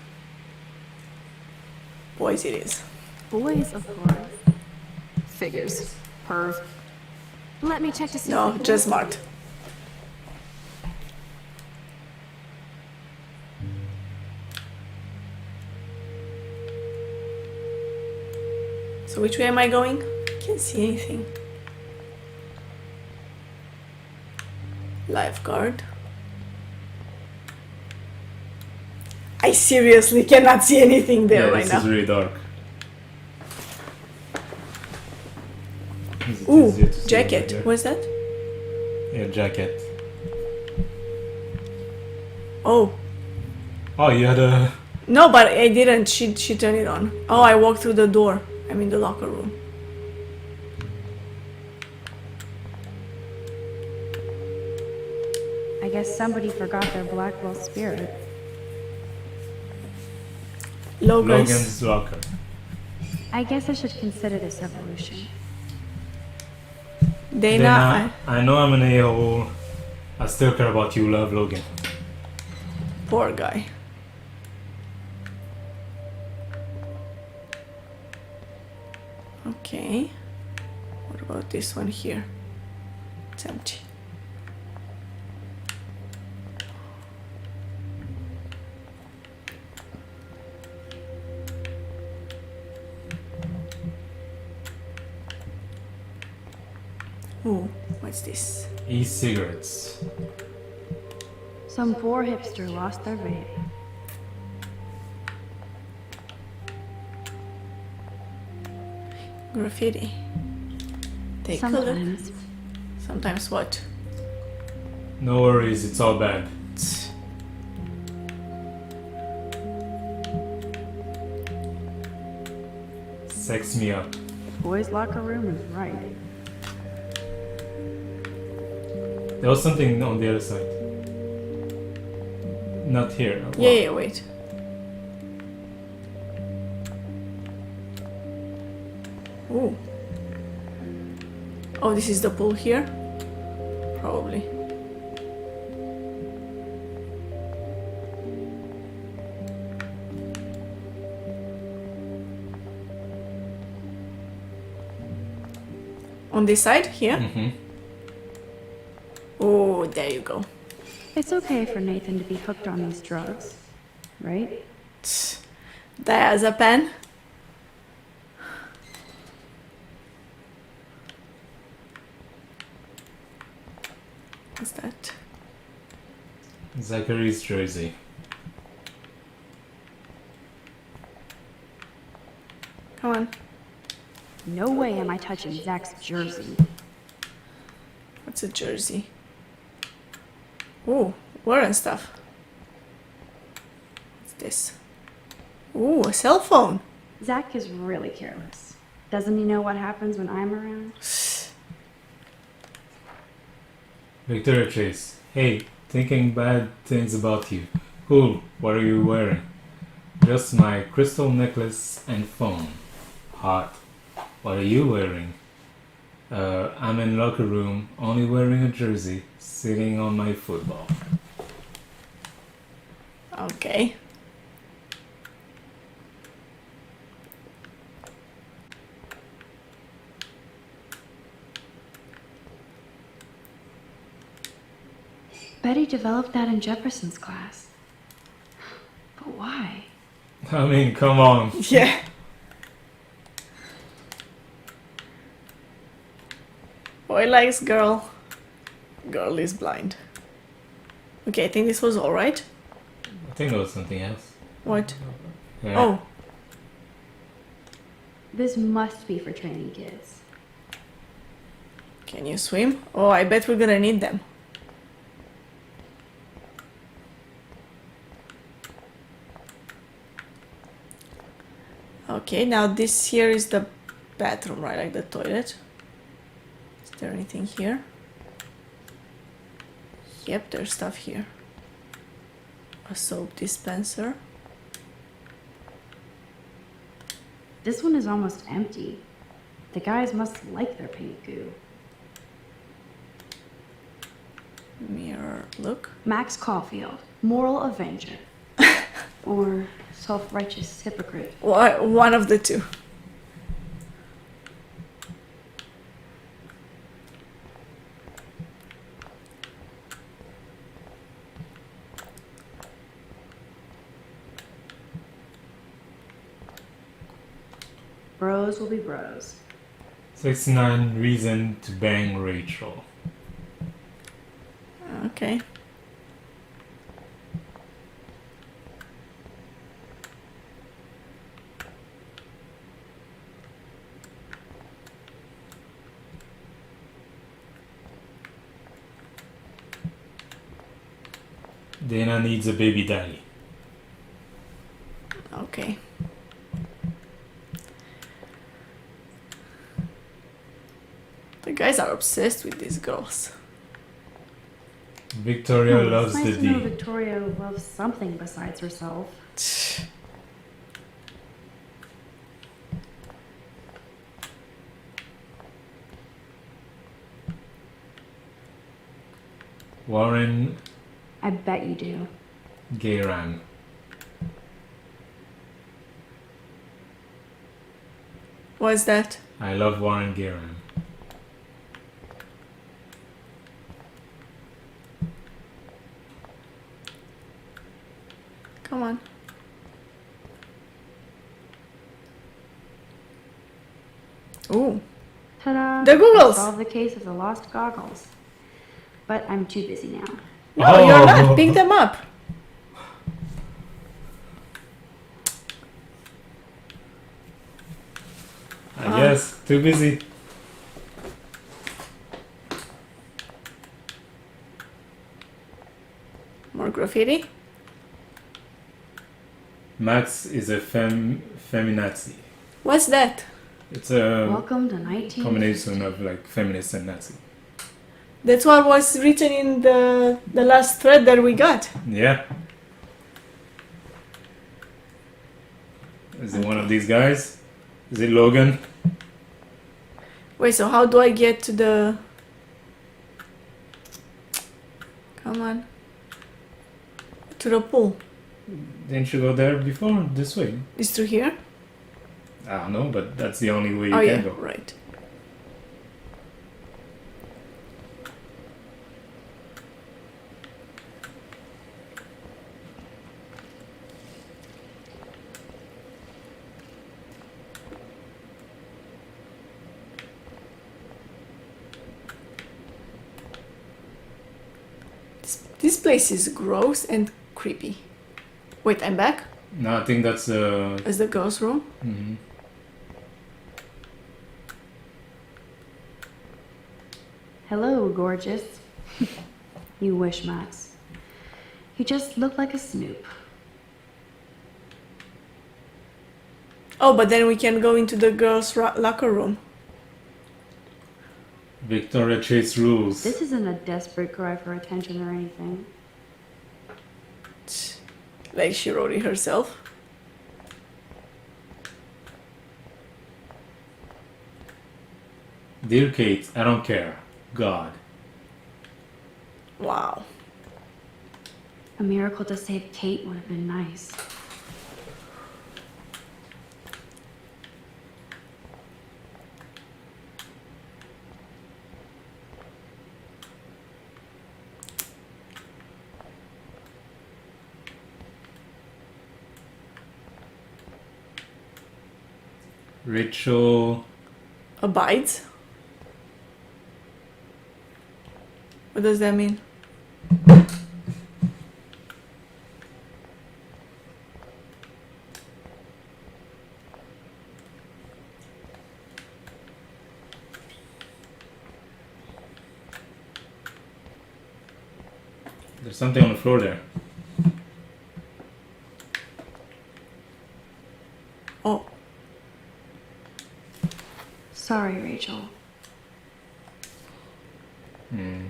Boys, it is. Boys, of course. Figures. Perv. Let me check to see No, if the just boys- smart. So which way am I going? Can't see anything. Lifeguard. I seriously cannot see anything there Yeah, right this now. is really dark. Is it Ooh, easier to see jacket. over here? What's that? Yeah, jacket. Oh, Oh, you had a... No, but I didn't. She turned it on. Oh, I walked through the door. I'm in the locker room. I guess somebody forgot their Blackwell spirit. Logan's locker. I guess I should consider this evolution. Dana, I know I'm an a-hole. I still care about you, love, Logan. poor guy. Okay. What about this one here? It's empty. Ooh, what's this? E-cigarettes. Some poor hipster lost their vape. Graffiti. Take a look. Sometimes. Sometimes what? No worries, it's all bad. Sex me up. Boys' locker room is right. There was something on the other side. Not here. Yeah, yeah, wait. Ooh. Oh, this is the pool here? Probably. On this side? Here? Mm-hmm. Oh, there you go. It's okay for Nathan to be hooked on these drugs, right? Diazepam. What's that? Zachary's jersey. Come on. No way am I touching Zach's jersey. What's a jersey? Ooh, Warren stuff. What's this? Ooh, a cell phone. Zach is really careless. Doesn't he know what happens when I'm around? Victoria Chase. Hey, thinking bad things about you. Cool, what are you wearing? Just my crystal necklace and phone. Hot. What are you wearing? I'm in locker room, only wearing a jersey, sitting on my football. Okay. Betty developed that in Jefferson's class. But why? I mean, come on. Yeah. Boy likes girl. Girl is blind. Okay, I think this was alright. I think it was something else. What? Yeah. Oh, This must be for training kids. can you swim? Oh, I bet we're gonna need them. Okay, now this here is the bathroom, right? Like the toilet. Is there anything here? Yep, there's stuff here. A soap dispenser. This one is almost empty. The guys must like their paint goo. Mirror, look. Max Caulfield, moral avenger. Or self-righteous hypocrite. One of the two. Bros will be bros. 69 reason to bang Rachel. Okay. Dana needs a baby daddy. Okay. The guys are obsessed with these girls. Victoria Oh, loves it's nice the to know D. Victoria loves something besides herself. Warren I bet you do. Gayran. What's that? I love Warren Gayran. Come on. Ooh. Ta-da! The goggles! I solved the case of the lost goggles. But I'm too busy now. No, you're not. Pick them up. I guess. Too busy. More graffiti. Max is a feminazi. What's that? It's a Welcome to 19... combination of like feminist and Nazi. That's what was written in the last thread that we got. Yeah. Is it one of these guys? Is it Logan? Wait, so how do I get to the... Come on. To the pool. Didn't you go there before? This way? Is through here? I don't know, but that's the only way you Oh can yeah, go. right. This place is gross and creepy. Wait, I'm back? No, I think that's As the girls' room? mhm. Hello, gorgeous. You wish, Max. You just look like a snoop. Oh, but then we can go into the girls' locker room. Victoria Chase rules. This isn't a desperate cry for attention or anything. Like she wrote it herself. Dear Kate, I don't care. God. Wow. A miracle to save Kate would have been nice. Rachel. Abides? What does that mean? There's something on the floor there. Oh, Sorry, Rachel. Hmm.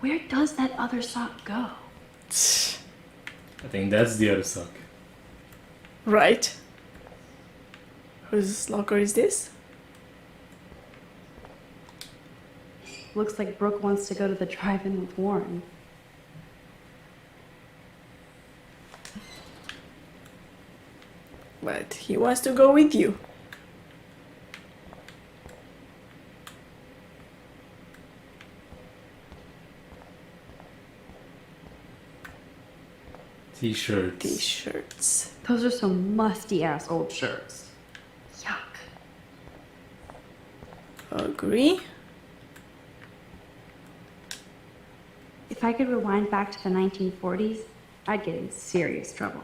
Where does that other sock go? I think that's the other sock. right. Whose locker is this? Looks like Brooke wants to go to the drive-in with Warren. But he wants to go with you. T-shirts. T-shirts. Those are some musty-ass old shirts. Yuck. Agree. If I could rewind back to the 1940s, I'd get in serious trouble.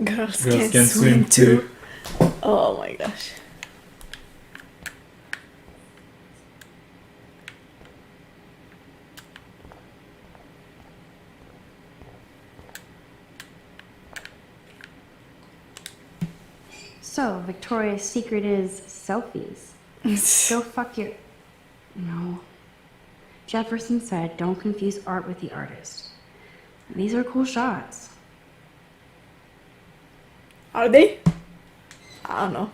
Girls Girls can swim too. Oh my gosh. So, Victoria's secret is selfies. Go fuck your... No. Jefferson said, don't confuse art with the artist. These are cool shots. Are they? I don't know.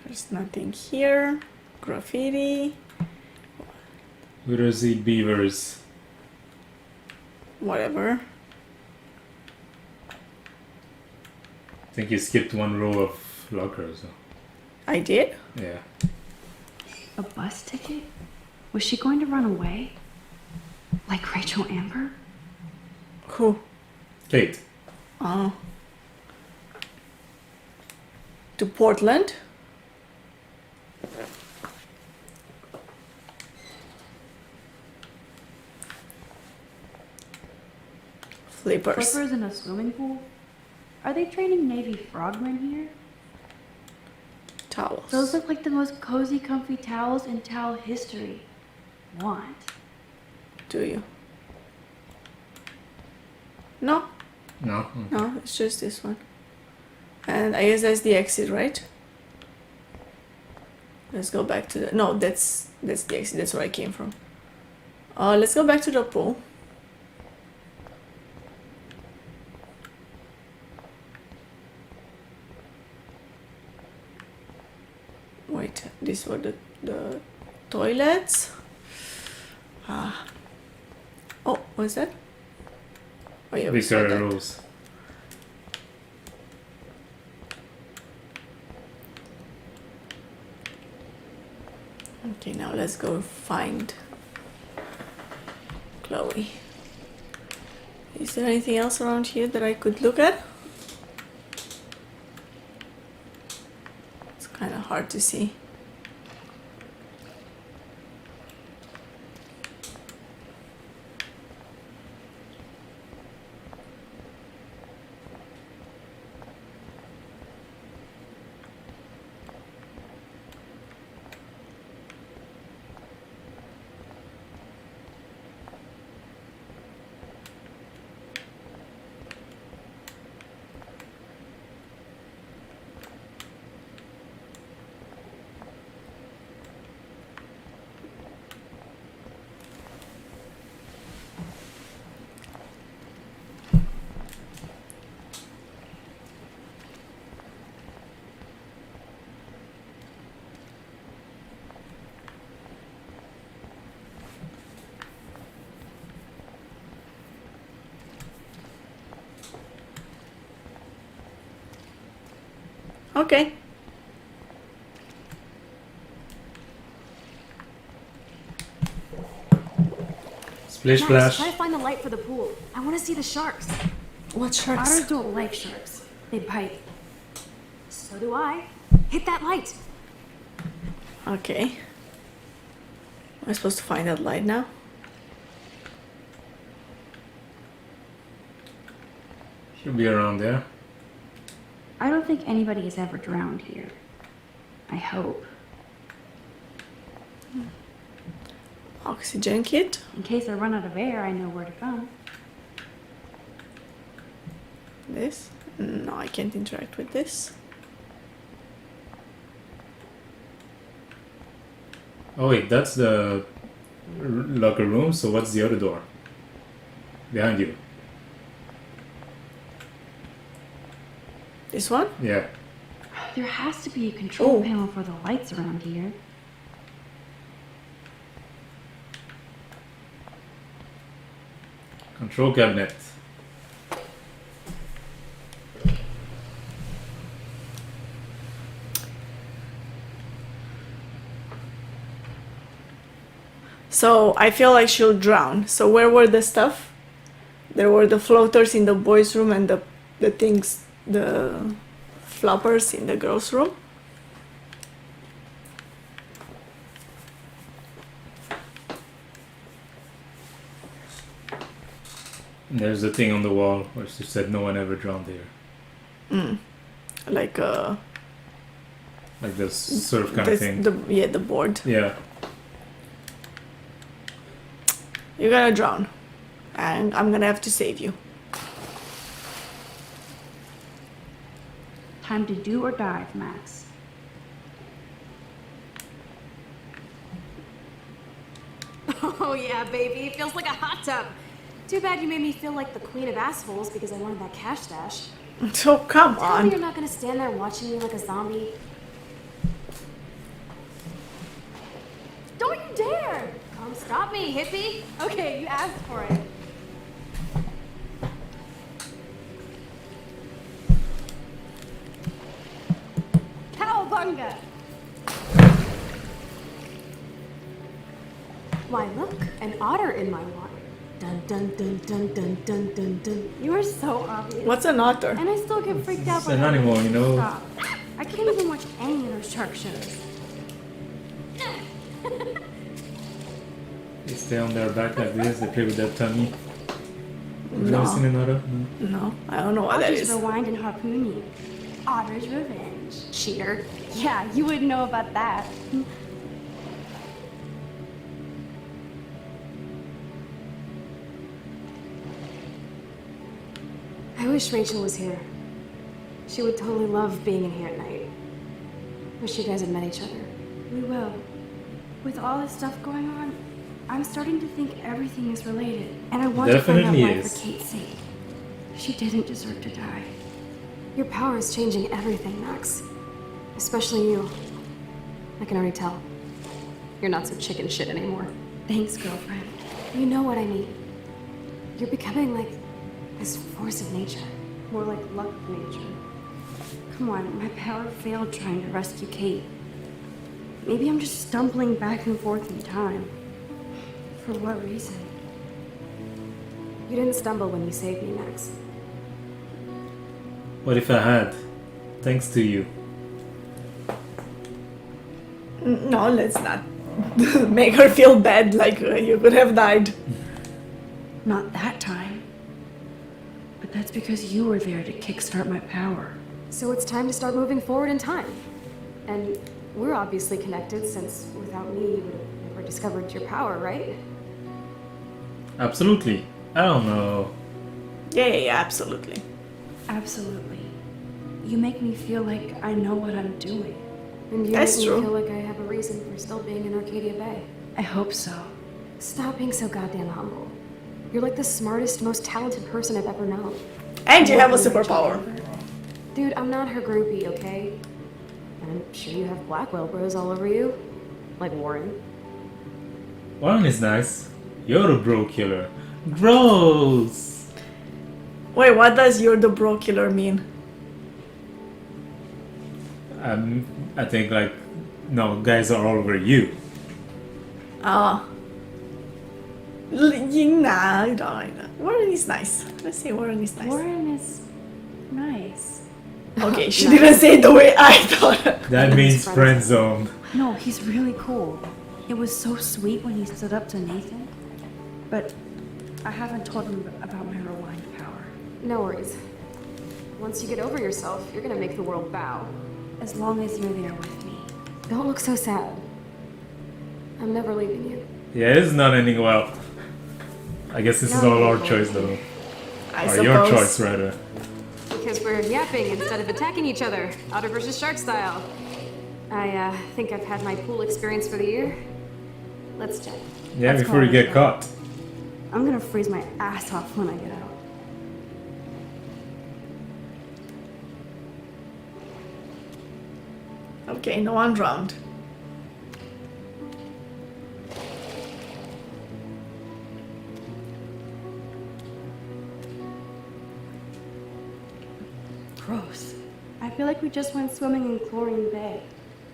There's nothing here. Graffiti. Literacy beavers. Whatever. I think you skipped one row of lockers. I did? Yeah. A bus ticket? Was she going to run away? Like Rachel Amber? Who? Kate. Oh. To Portland? Flippers. Flippers in a swimming pool? Are they training Navy frogmen here? Towels. Those look like the most cozy, comfy towels in towel history. Want? Do you? No? No? No, it's just this one. And I guess that's the exit, right? Let's go back to the... No, that's the exit. That's where I came from. Let's go back to the pool. Wait, these were the toilets. Ah. Oh, what's that? Oh yeah, we saw Victoria that. Rose. Okay, now let's go find Chloe. Is there anything else around here that I could look at? It's kind of hard to see. Okay. Splish Max, splash. try to find the light for the pool. I want to see the sharks. What sharks? Otters don't like sharks. They bite. So do I. Hit that light. Okay. Am I supposed to find that light now? Should be around there. I don't think anybody has ever drowned here. I hope. Oxygen kit? In case I run out of air, I know where to come. This? No, I can't interact with this. Oh wait, that's the locker room, so what's the other door? Behind you. This one? Yeah. There has to be a control Oh. panel for the lights around here. Control cabinet. So I feel like she'll drown. So where were the stuff? There were the floaters in the boys' room and the things, the floppers in the girls' room. There's a thing on the wall where she said no one ever drowned here. Like Like the surf kind of thing. the board. Yeah. You're gonna drown, and I'm gonna have to save you. Time to do or die, Max. Oh yeah, baby. It feels like a hot tub. Too bad you made me feel like the queen of assholes because I wanted that cash stash. So come Tell me you're on. not gonna stand there watching me like a zombie. Don't you dare! Come stop me, hippie! Okay, you asked for it. Cowabunga! Why, look, an otter in my water. Dun dun dun dun dun dun dun dun. You are so obvious. What's an otter? And I still get freaked out It's by an that. animal, you know. Stop. I can't even watch any of those shark shows. They stay on their back like this, they play with their tummy. Have you ever No. seen an otter? No. No, I don't know what I'll that just is. rewind and harpoon you. Otter's revenge. Cheater. Yeah, you wouldn't know about that. I wish Rachel was here. She would totally love being in here at night. Wish you guys had met each other. We will. With all this stuff going on, I'm starting to think everything is related. And I want to Definitely find out why is. for Kate's sake. She didn't deserve to die. Your power is changing everything, Max. Especially you. I can already tell. You're not so chicken shit anymore. Thanks, girlfriend. You know what I mean. You're becoming like this force of nature. More like luck of nature. Come on, my power failed trying to rescue Kate. Maybe I'm just stumbling back and forth in time. For what reason? You didn't stumble when you saved me, Max. What if I had? Thanks to you. No, let's not make her feel bad like you could have died. Not that time. But that's because you were there to kickstart my power. So it's time to start moving forward in time. And we're obviously connected since without me you would have never discovered your power, right? Absolutely. I don't know. Yeah, absolutely. Absolutely. You make me feel like I know what I'm doing. And you That's make true. me feel like I have a reason for still being in Arcadia Bay. I hope so. Stop being so goddamn humble. You're like the smartest, most talented person I've ever known. And you have a superpower. Dude, I'm not her groupie, okay? And I'm sure you have Blackwell bros all over you. Like Warren. Warren is nice. You're a bro killer. Gross! Wait, what does "you're the bro killer" mean? I think like, no, guys are all over you. Ah. Nah, I don't. Warren is nice. Let's say Warren is nice. Warren is nice. Okay, she didn't say it the way I thought. That means friend zone. No, he's really cool. It was so sweet when he stood up to Nathan. But I haven't told him about my rewind power. No worries. Once you get over yourself, you're gonna make the world bow. As long as you're there with me. Don't look so sad. I'm never leaving you. Yeah, it's not ending well. I guess this is No. all our choice though. I Or suppose. your choice rather. Because we're yapping instead of attacking each other, otter versus shark style. I think I've had my pool experience for the year. Let's check. Yeah, Let's before call you it get a caught. I'm gonna freeze my ass off when I get out. Okay, no one drowned. Gross. I feel like we just went swimming in Chlorine Bay.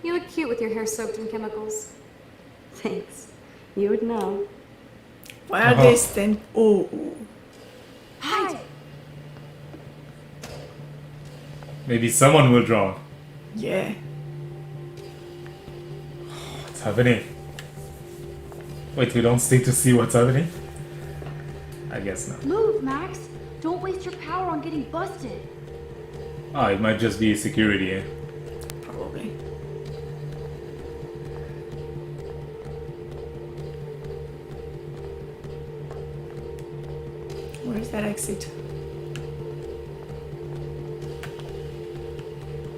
You look cute with your hair soaked in chemicals. Thanks. You would know. Why are they stand? Oh, Hide! Maybe someone will drown. yeah. What's happening? Wait, we don't stay to see what's happening? I guess not. Move, Max. Don't waste your power on getting busted. Oh, it might just be security, eh? Probably. Where's that exit?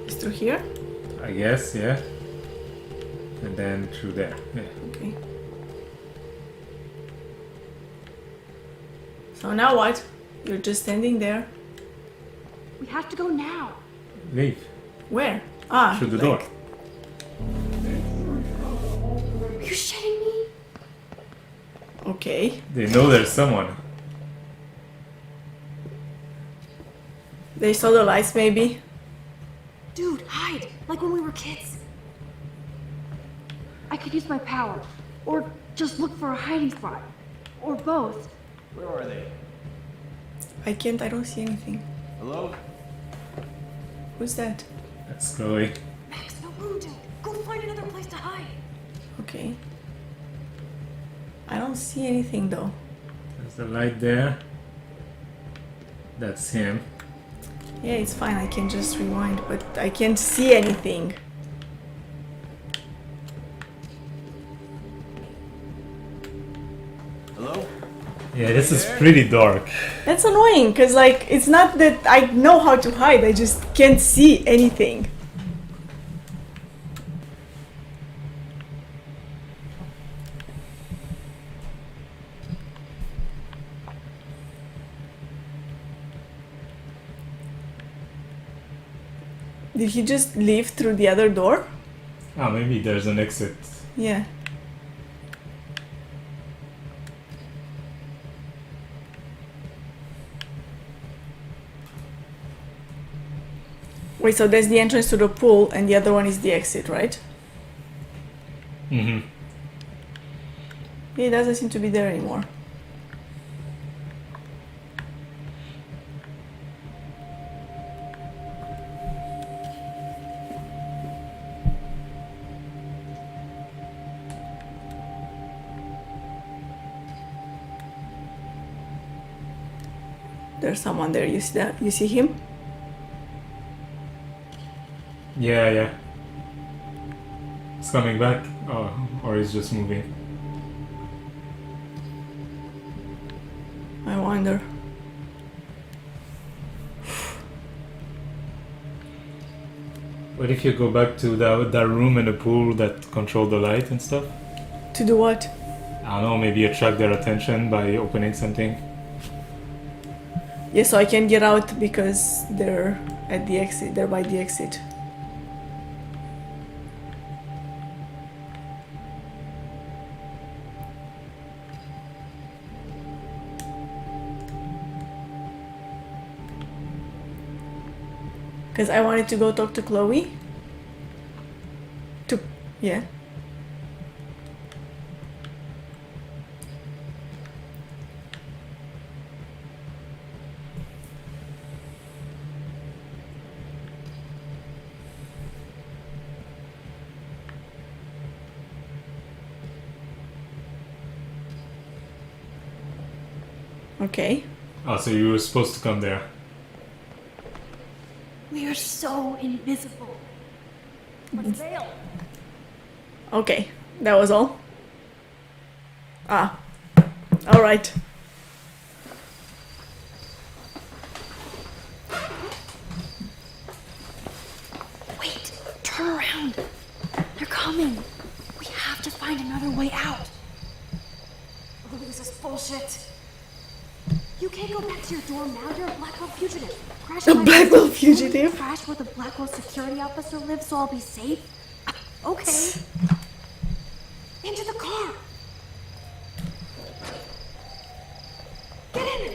It's through here? I guess, yeah. And then through there, yeah. Okay. So now what? You're just standing there. We have to go now. Leave. Where? Ah, Through the like- door. Are you shitting me? Okay. They know there's someone. They saw the lights, maybe. Dude, hide. Like when we were kids. I could use my power. Or just look for a hiding spot. Or both. Where are they? I can't. I don't see anything. Hello? Who's that? That's Chloe. Max, no room, dude. Go find another place to hide. Okay. I don't see anything though. There's the light there. That's him. Yeah, it's fine. I can just rewind, but I can't see anything. Hello? Yeah, this is pretty dark. That's annoying because, like, it's not that I know how to hide, I just can't see anything. Did he just leave through the other door? Ah, maybe there's an exit. Yeah. Wait, so there's the entrance to the pool and the other one is the exit, right? Mm-hmm. He doesn't seem to be there anymore. There's someone there. You see that? You see him? Yeah, yeah. It's coming back. Oh, or he's just moving. I wonder. What if you go back to that room in the pool that control the light and stuff? To do what? I don't know, maybe attract their attention by opening something. Yeah, so I can get out because they're at the exit. They're by the exit. Because I wanted to go talk to Chloe. Yeah. Okay. Oh, so you were supposed to come there. We are so invisible. Let's fail. Okay. That was all. Ah. All right. Wait, turn around. They're coming. We have to find another way out. Oh, this is bullshit. You can't go back to your dorm now. You're a Blackwell fugitive. Crash A my- Blackwell fugitive? Crash where the Blackwell security officer lives so I'll be safe? Okay. Into the car. Get in.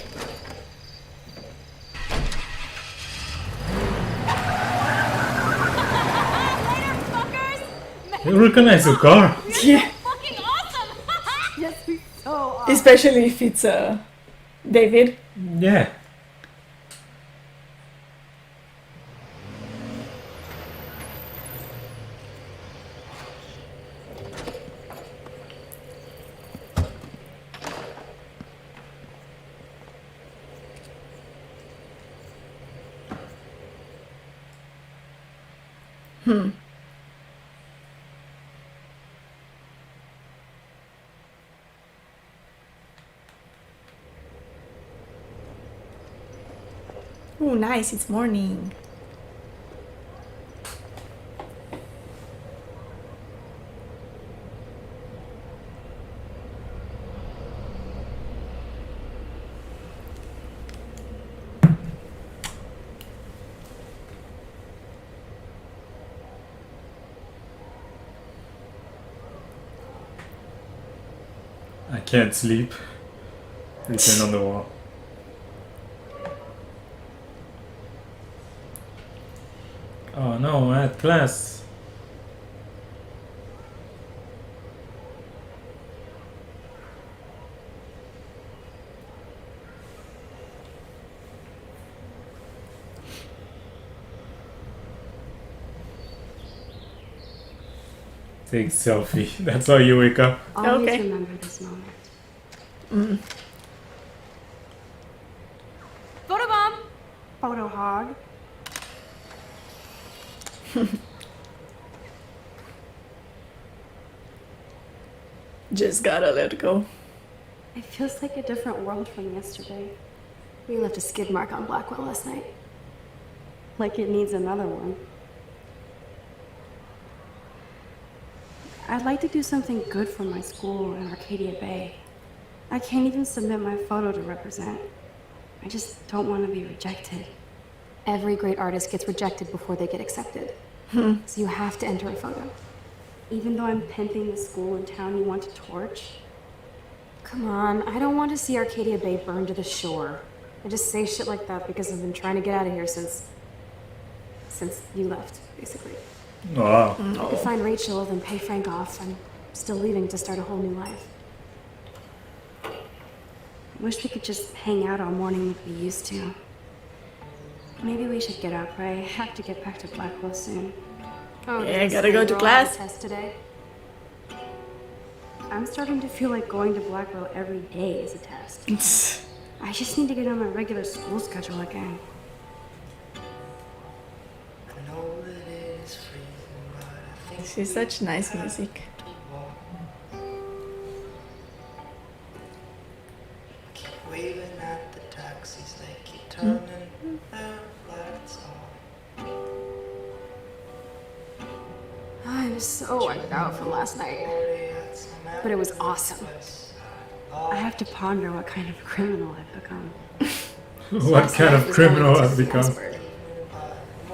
Later, fuckers. You recognize the car? Yeah. Fucking awesome. Yes, we so awesome. Especially if it's David. Yeah. Oh, nice, it's morning. I can't sleep. Written on the wall. Oh no, I had class. Take selfie. That's how you wake up. Always Okay. remember this moment. Photobomb! Photo hog. Just gotta let go. It feels like a different world from yesterday. We left a skid mark on Blackwell last night. Like it needs another one. I'd like to do something good for my school in Arcadia Bay. I can't even submit my photo to represent. I just don't want to be rejected. Every great artist gets rejected before they get accepted. So you have to enter a photo. Even though I'm pimping the school and town you want to torch. Come on, I don't want to see Arcadia Bay burned to the shore. I just say shit like that because I've been trying to get out of here since you left, basically. Wow. I could find Rachel, then pay Frank off. I'm still leaving to start a whole new life. Wish we could just hang out all morning like we used to. Maybe we should get up. I have to get back to Blackwell soon. Oh, Yeah, does gotta go to Sandra class. have a test today? I'm starting to feel like going to Blackwell every day is a test. I just need to get on my regular school schedule again. She's such nice music. Waving at the taxis, they keep turning their lights on. I'm so wiped out from last night. But it was awesome. I have to ponder what kind of criminal I've become. What kind of criminal I've become?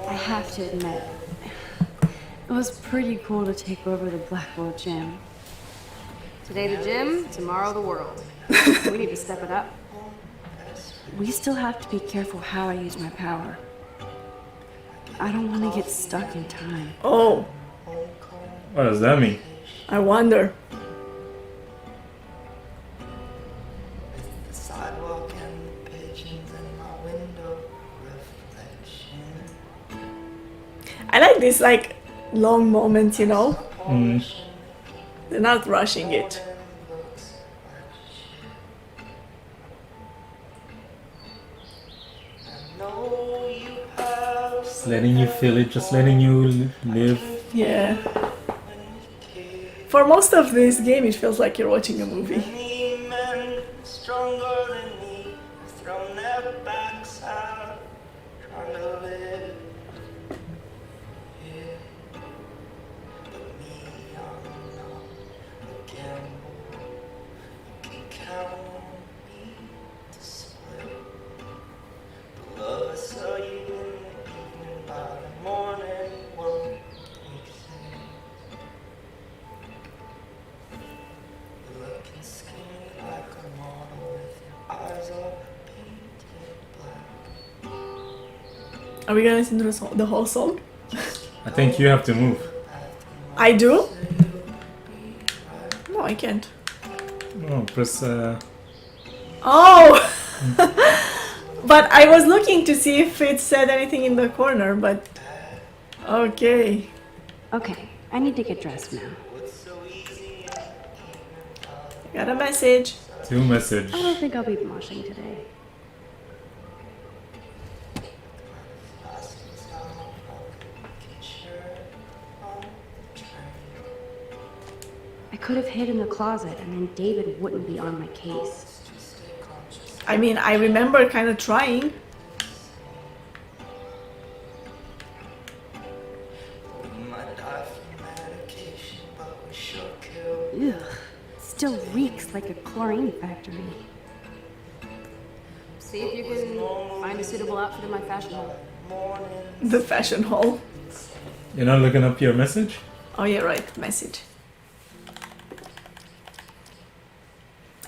I have to admit, it was pretty cool to take over the Blackwell gym. Today the gym, tomorrow the world. We need to step it up. We still have to be careful how I use my power. I don't want to get stuck in time. Oh, What does that mean? I wonder. The sidewalk and the pigeons in my window reflection. I like these like long moments, you know? They're not rushing it. Just letting you feel it, just letting you live. Yeah. For most of this game, it feels like you're watching a movie. Many men stronger than me have thrown their backs out, trying to live. Yeah. But me, I'm not a gamble. You can count on me to split. The love I saw you in the evening, by the morning, won't make sense. Looking skinny like a model with your eyes all painted black. Are we gonna listen to the whole song? I think you have to move. I do? No, I can't. Oh, press. Oh! But I was looking to see if it said anything in the corner, but... Okay. Okay, I need to get dressed now. Got a message. Two message. I don't think I'll be moshing today. could have hid in the closet, and then David wouldn't be on my case. I mean, I remember kind of trying. Ugh. Still reeks like a chlorine factory. See if you can find a suitable outfit in my fashion hall. The fashion hall. You're not looking up your message? Oh yeah, right. Message.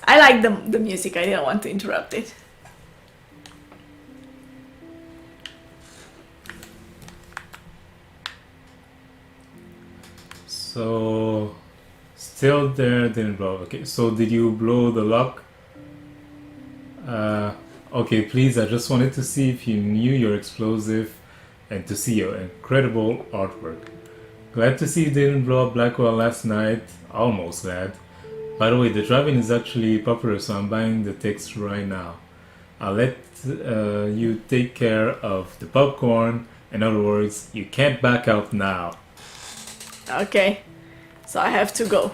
I like the music. I didn't want to interrupt it. So, still there, didn't blow. Okay, so did you blow the lock? Okay, please, I just wanted to see if you knew your explosive and to see your incredible artwork. Glad to see you didn't blow up Blackwell last night. Almost glad. By the way, the drive-in is actually popular, so I'm buying the tickets right now. I'll let you take care of the popcorn. In other words, you can't back out now. Okay. So I have to go.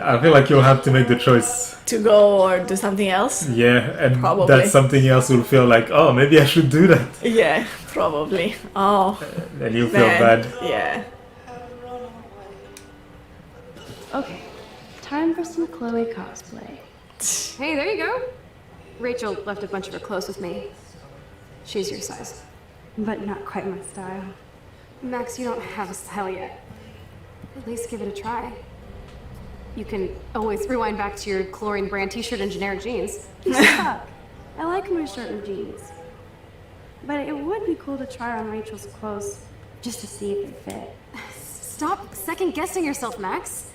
I feel like you'll have to make the choice. To go or do something else? Yeah, and Probably. that something else will feel like, oh, maybe I should do that. Yeah, probably. Oh. And you feel man. bad. Yeah. Okay, time for some Chloe cosplay. Hey, there you go. Rachel left a bunch of her clothes with me. She's your size. But not quite my style. Max, you don't have a style yet. At least give it a try. You can always rewind back to your chlorine brand t-shirt and generic jeans. Stop. I like my shirt and jeans. But it would be cool to try on Rachel's clothes just to see if they fit. Stop second-guessing yourself, Max.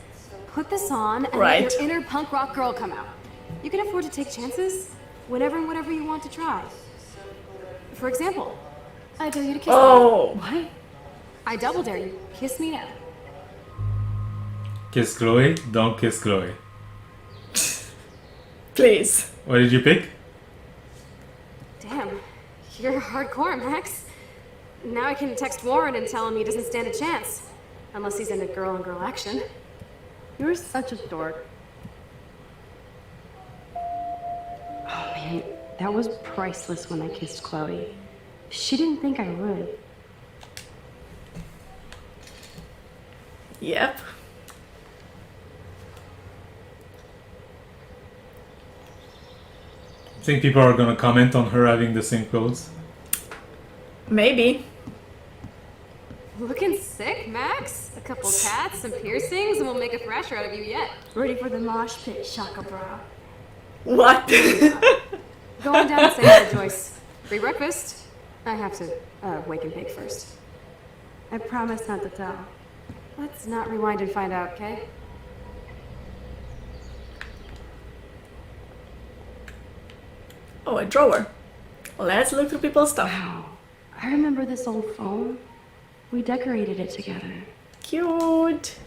Put this on and Right. let your inner punk rock girl come out. You can afford to take chances whenever and whatever you want to try. For example, I dare you to kiss Oh. me. What? I double dare you. Kiss me now. Kiss Chloe, don't kiss Chloe. Please. What did you pick? Damn, you're hardcore, Max. Now I can text Warren and tell him he doesn't stand a chance. Unless he's into girl-on-girl action. You're such a dork. Oh man, that was priceless when I kissed Chloe. She didn't think I would. Yep. Think people are gonna comment on her having the same clothes? Maybe. Looking sick, Max? A couple tats, some piercings, and we'll make a thrasher out of you yet. Ready for the mosh pit, Shaka Bra. What? Go on down and say hi to Joyce. Free breakfast? I have to wake and bake first. I promise not to tell. Let's not rewind and find out, okay? Oh, a drawer. Let's look through people's stuff. Wow. I remember this old phone. We decorated it together. Cute.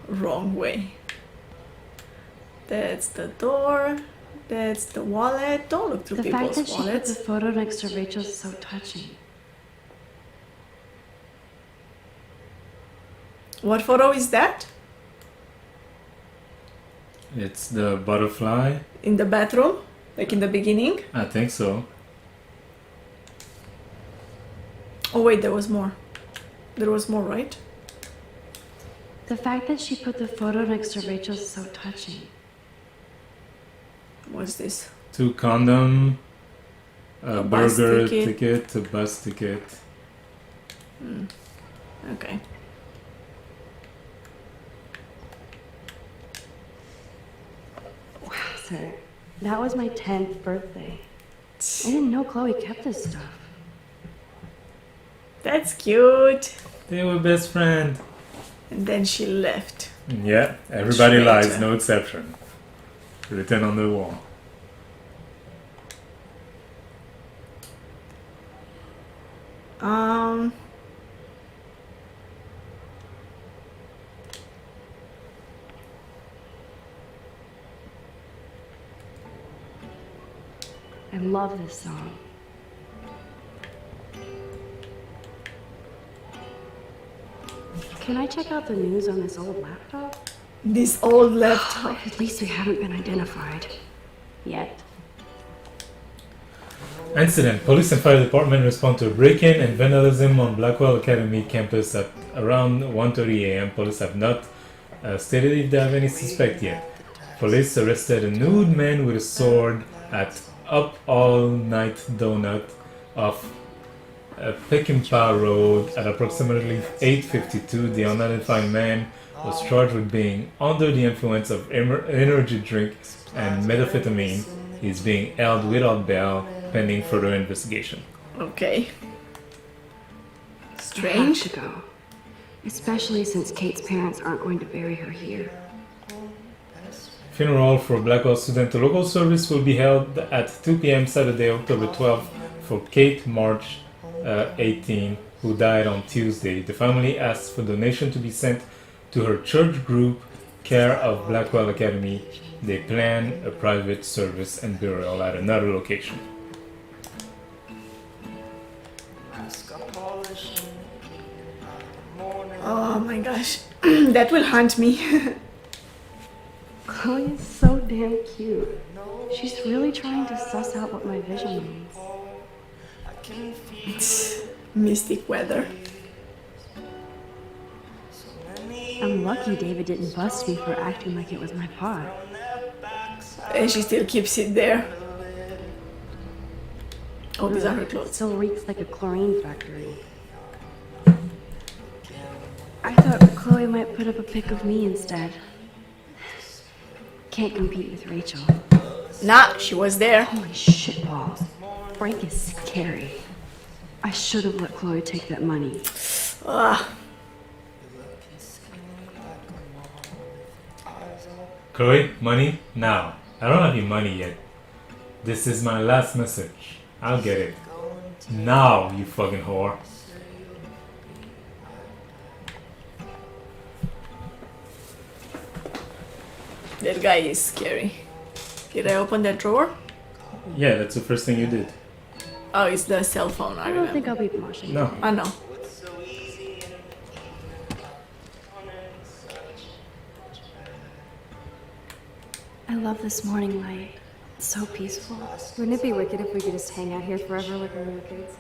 Wrong way. That's the door. That's the wallet. Don't look through The fact people's that she put wallets. the photo next to Rachel is so touching. What photo is that? It's the butterfly. In the bathroom? Like in the beginning? I think so. Oh wait, there was more. There was more, right? The fact that she put the photo next to Rachel is so touching. What's this? 2 condom, a bus burger ticket. ticket, a bus ticket. Okay. Wow, sir. That was my 10th birthday. I didn't know Chloe kept this stuff. That's cute. They were best friend. And then she left. Yeah, everybody Traitor. lies, no exception. Written on the wall. Um. I love this song. Can I check out the news on this old laptop? This old laptop. At least we haven't been identified. Yet. Incident. Police and fire department respond to a break-in and vandalism on Blackwell Academy campus at around 1:30 a.m. Police have not stated if they have any suspect yet. Police arrested a nude man with a sword at Up All Night Donut off Peckinpah Road at approximately 8:52. The unidentified man was charged with being under the influence of energy drink and methamphetamine. He's being held without bail pending further investigation. Okay. I Strange. have to go. Especially since Kate's parents aren't going to bury her here. Funeral for Blackwell student to local service will be held at 2 p.m. Saturday, October 12th for Kate March 18, who died on Tuesday. The family asked for donation to be sent to her church group, Care of Blackwell Academy. They plan a private service and burial at another location. Oh my gosh. That will haunt me. Chloe is so damn cute. She's really trying to suss out what my vision means. It's mystic weather. I'm lucky David didn't bust me for acting like it was my pot. And she still keeps it there. Oh, these are her It clothes. still reeks like a chlorine factory. I thought Chloe might put up a pic of me instead. Can't compete with Rachel. Nah, she was there. Holy shitballs. Frank is scary. I should have let Chloe take that money. Ah, Chloe, money? Now. I don't have your money yet. This is my last message. I'll get it. Now, you fucking whore. that guy is scary. Did I open that drawer? Yeah, that's the first thing you did. Oh, it's the cell phone, I I don't remember. think I'll be washing No. today. I know. I love this morning light. It's so peaceful. Wouldn't it be wicked if we could just hang out here forever like when we were kids?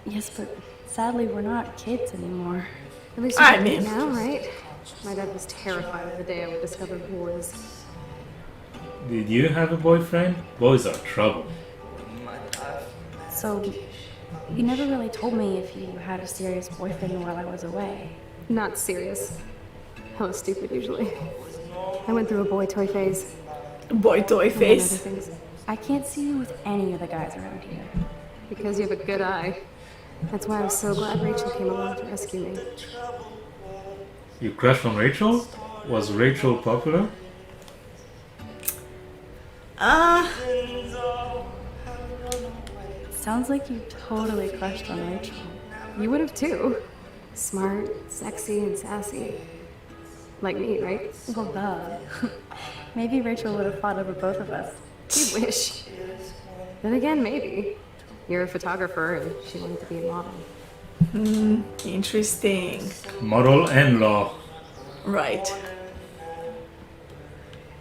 Yes, but sadly we're not kids anymore. At least I you're mean- now, right? My dad was terrified of the day I would discover boys. Did you have a boyfriend? Boys are trouble. So, you never really told me if you had a serious boyfriend while I was away. Not serious. I was stupid usually. I went through a boy toy phase. Boy toy among other face. things. I can't see you with any of the guys around here. Because you have a good eye. That's why I was so glad Rachel came along to rescue me. You crushed on Rachel? Was Rachel popular? Sounds like you totally crushed on Rachel. You would have too. Smart, sexy, and sassy. Like me, right? Well, duh. Maybe Rachel would have fought over both of us. You wish. Then again, maybe. You're a photographer and she wanted to be a model. Interesting. Model and law. Right.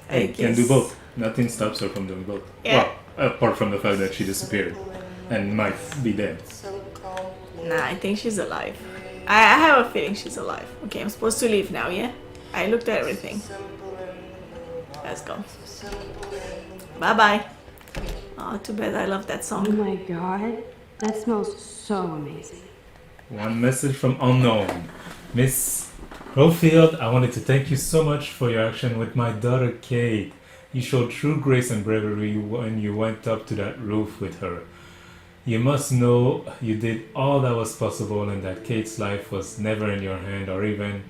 Hey, can do both. Nothing stops her from doing both. Yeah. Well, apart from the fact that she disappeared and might be dead. Nah, I think she's alive. I have a feeling she's alive. Okay, I'm supposed to leave now, yeah? I looked at everything. Let's go. Bye-bye. Oh, too bad. I love that Oh song. my god. That smells so amazing. One message from unknown. Miss Rofield, I wanted to thank you so much for your action with my daughter Kate. You showed true grace and bravery when you went up to that roof with her. You must know you did all that was possible and that Kate's life was never in your hand or even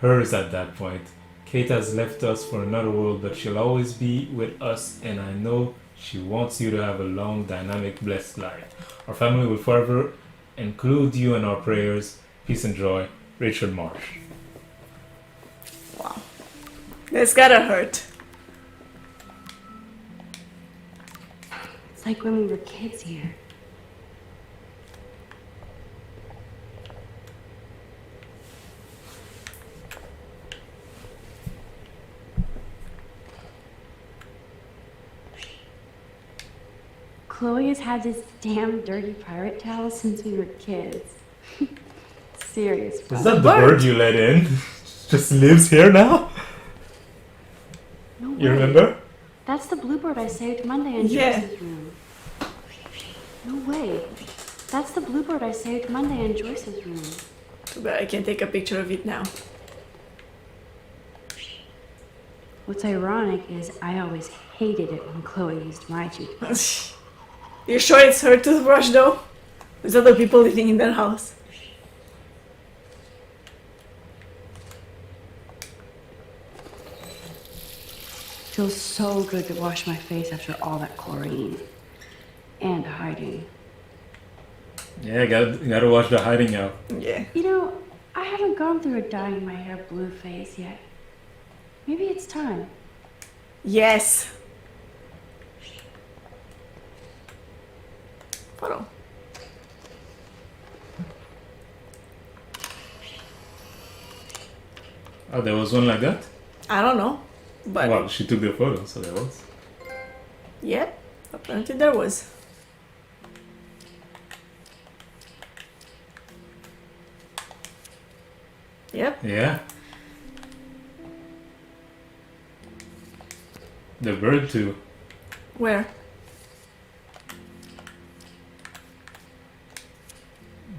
hers at that point. Kate has left us for another world, but she'll always be with us, and I know she wants you to have a long, dynamic, blessed life. Our family will forever include you in our prayers. Peace and joy. Rachel Marsh. Wow. That's gotta hurt. It's like when we were kids here. Chloe has had this damn dirty pirate towel since we were kids. Serious. Is that the bird you let in? Just lives here now? No You way. remember? That's the bluebird I saved Monday in Yeah. Joyce's room. No way. That's the bluebird I saved Monday in Joyce's room. But I can take a picture of it now. What's ironic is I always hated it when Chloe used my toothbrush. You sure it's her toothbrush though? There's other people living in their house. Feels so good to wash my face after all that chlorine. And hiding. Yeah, gotta watch the hiding out. Yeah. You know, I haven't gone through a dyeing my hair blue phase yet. Maybe it's time. Yes. Photo. Oh, there was one like that? I don't know. But Well, she took the photo, so there was. yeah, apparently there was. Yep. Yeah. The bird too. Where?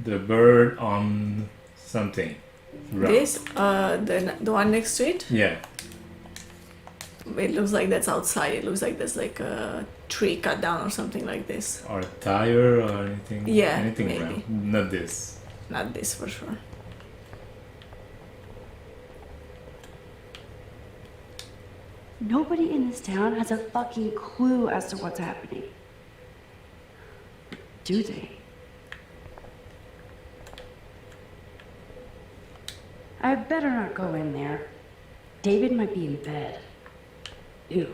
The bird on something. Round. This? The one next to it? Yeah. It looks like that's outside. It looks like there's like a tree cut down or something like this. Or a tire or anything. Yeah, Anything maybe. round. Not this. Not this for sure. Nobody in this town has a fucking clue as to what's happening. Do they? I better not go in there. David might be in bed. Ew.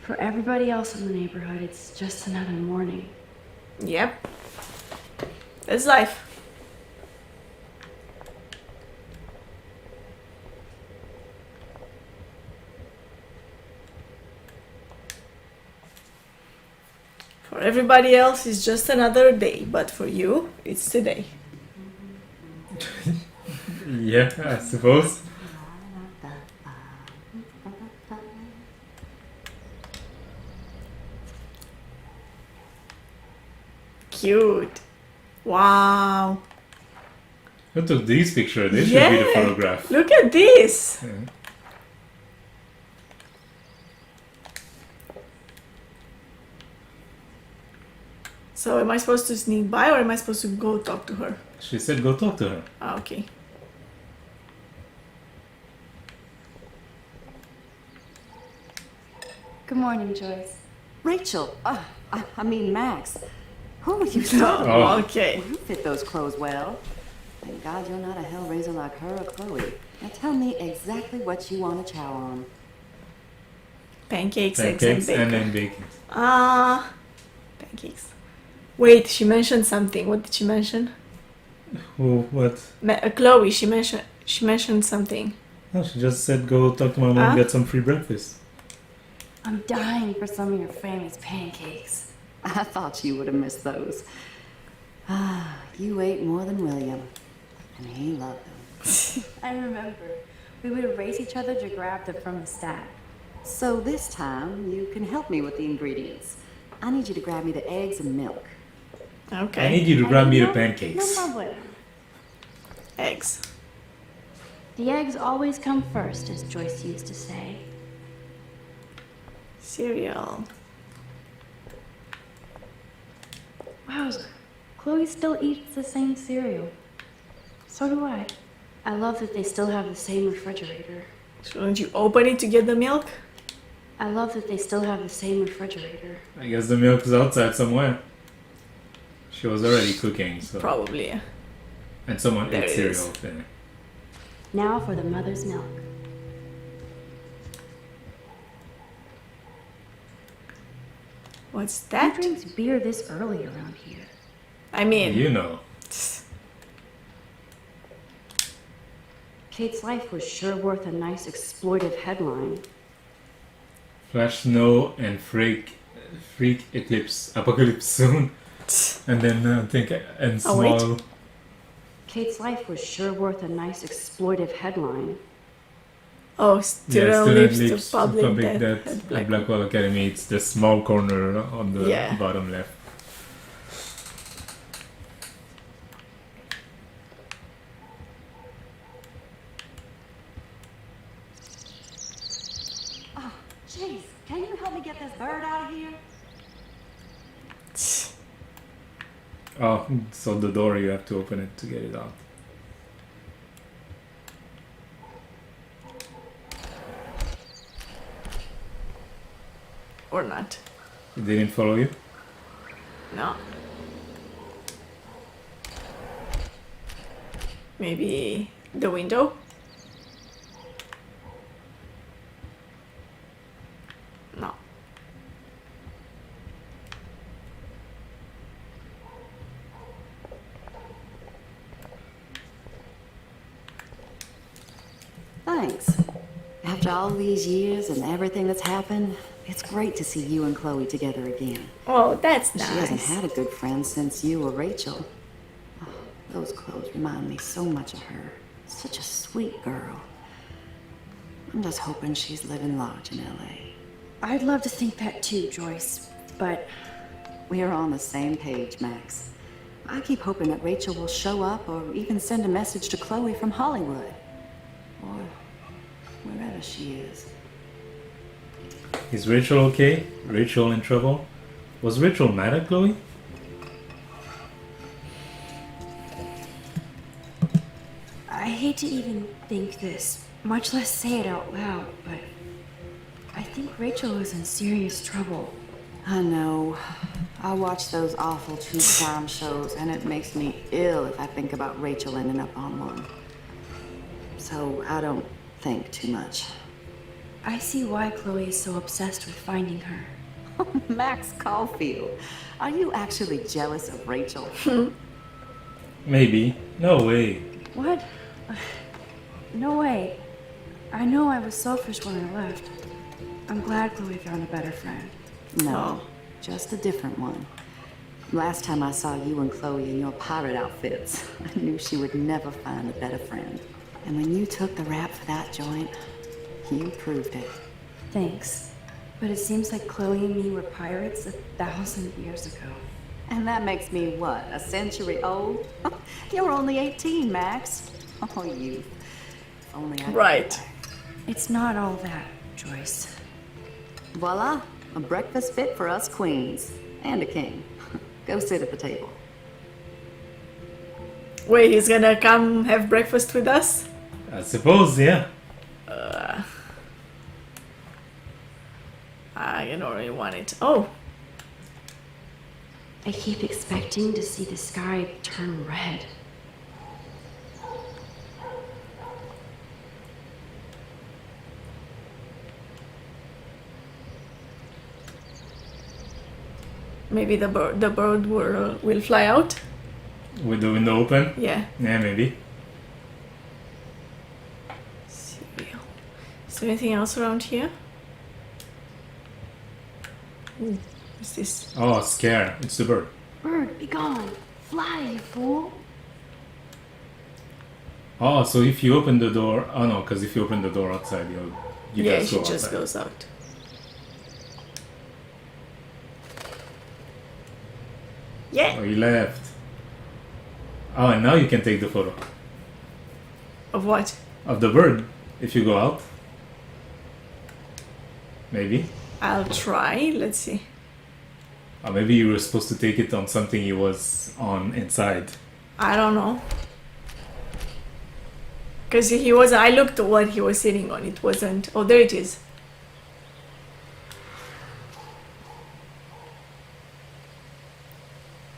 For everybody else in the neighborhood, it's just another morning. Yep. That's life. For everybody else, it's just another day, but for you, it's today. Yeah, I suppose. Cute. Wow. Who took these pictures? They should be the photograph. Look at this. Yeah. So am I supposed to sneak by or am I supposed to go talk to her? She said go talk to her. Ah, okay. Good morning, Joyce. Rachel, I mean Max. Who are you? Oh. Okay. You fit those clothes well. Thank God you're not a hellraiser like her or Chloe. Now tell me exactly what you want to chow on. Pancakes, eggs, Pancakes and and bacon. then bacon. Pancakes. Wait, she mentioned something. What did she mention? Who? What? Chloe. She mentioned something. No, she just said go talk to my mom Huh? and get some free breakfast. I'm dying for some of your famous pancakes. I thought you would have missed those. Ah, you ate more than William. And he loved them. I remember. We would race each other to grab them from the stack. So this time, you can help me with the ingredients. I need you to grab me the eggs and milk. Okay. I need you to grab me the No pancakes. problem. Eggs. The eggs always come first, as Joyce used to say. Cereal. Wow, Chloe still eats the same cereal. So do I. I love that they still have the same refrigerator. Shouldn't you open it to get the milk? I love that they still have the same refrigerator. I guess the milk is outside somewhere. She was already cooking, so. Probably. Yeah. And someone There ate it cereal is. up there. Now for the mother's milk. What's Who that? drinks beer this early around here? I mean, You know. Kate's life was sure worth a nice exploitive headline. Flash Snow and Freak Eclipse Apocalypse soon. And then I think and Oh, wait. small. Kate's life was sure worth a nice exploitive headline. Oh, student leaves to public death death at at Blackwell. Blackwell Academy. It's the small corner on the Yeah. bottom left. Oh, jeez, can you help me get this bird out of here? Oh, so the door you have to open it to get it out. Or not. It didn't follow you? No. Maybe the window? No. Thanks. After all these years and everything that's happened, it's great to see you and Chloe together again. Oh, that's She hasn't nice. had a good friend since you or Rachel. Oh, those clothes remind me so much of her. Such a sweet girl. I'm just hoping she's living large in L.A. I'd love to think that too, Joyce, but We're on the same page, Max. I keep hoping that Rachel will show up or even send a message to Chloe from Hollywood. Or wherever she is. Is Rachel okay? Rachel in trouble? Was Rachel mad at Chloe? I hate to even think this, much less say it out loud, but I think Rachel is in serious trouble. I know. I watch those awful true crime shows, and it makes me ill if I think about Rachel ending up on one. So I don't think too much. I see why Chloe is so obsessed with finding her. Max Caulfield, are you actually jealous of Rachel? Maybe. No way. What? No way. I know I was selfish when I left. I'm glad Chloe found a better friend. No, just a different one. Last time I saw you and Chloe in your pirate outfits, I knew she would never find a better friend. And when you took the rap for that joint, you proved it. Thanks. But it seems like Chloe and me were pirates 1,000 years ago. And that makes me what, a century old? You're only 18, Max. Oh, youth. If only I could Right. go back. It's not all that, Joyce. Voila, a breakfast fit for us queens. And a king. Go sit at the table. Wait, he's gonna come have breakfast with us? I suppose, yeah. I don't really want it. Oh, I keep expecting to see the sky turn red. maybe the bird will fly out? With the window open? Yeah. Yeah, maybe. Cereal. Is there anything else around here? Ooh, what's this? Oh, scare. It's the bird. Bird, be gone! Fly, you fool! Oh, so if you open the door... Oh no, because if you open the door outside, you Yeah, guys he go just outside. goes out. Yeah. Oh, he left. Oh, and now you can take the photo. Of what? Of the bird, if you go out. Maybe. I'll try. Let's see. Or maybe you were supposed to take it on something he was on inside. I don't know. Because he was, I looked at what he was sitting on. It wasn't. Oh, there it is.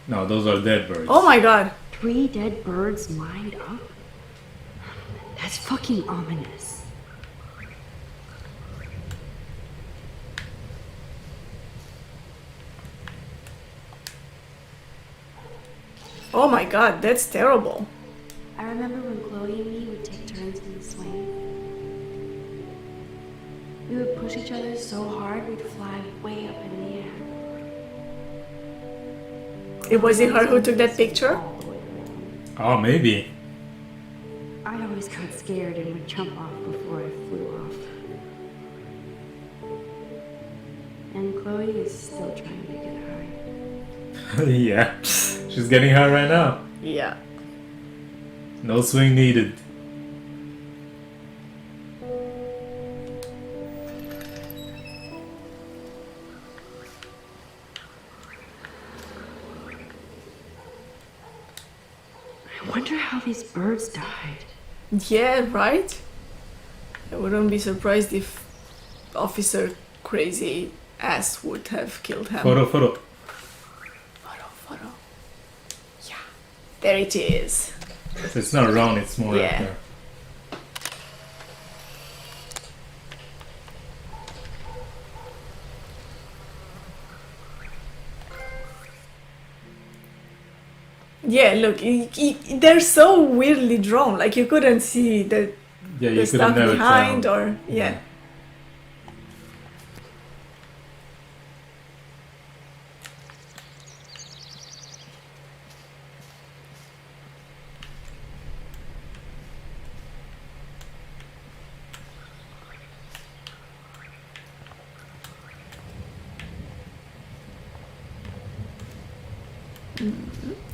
No, those are dead birds. Oh my god. 3 dead birds lined up? That's fucking ominous. Oh my god, that's terrible. I remember when Chloe and me would take turns in the swamp. push each other so hard we'd fly way up in the air. It was it her who took that picture? All the way around. Oh, maybe. I always got scared and would jump off before I flew off. And Chloe is still trying to get high. Yeah, she's getting high right now. Yeah. No swing needed. I wonder how these birds died. Yeah, right? I wouldn't be surprised if Officer Crazy Ass would have killed him. Photo. Photo. Yeah. There it is. So it's not round, it's more Yeah. like Yeah, look, they're so weirdly drawn. Like you couldn't see the yeah, you could stuff never behind, tell. or yeah.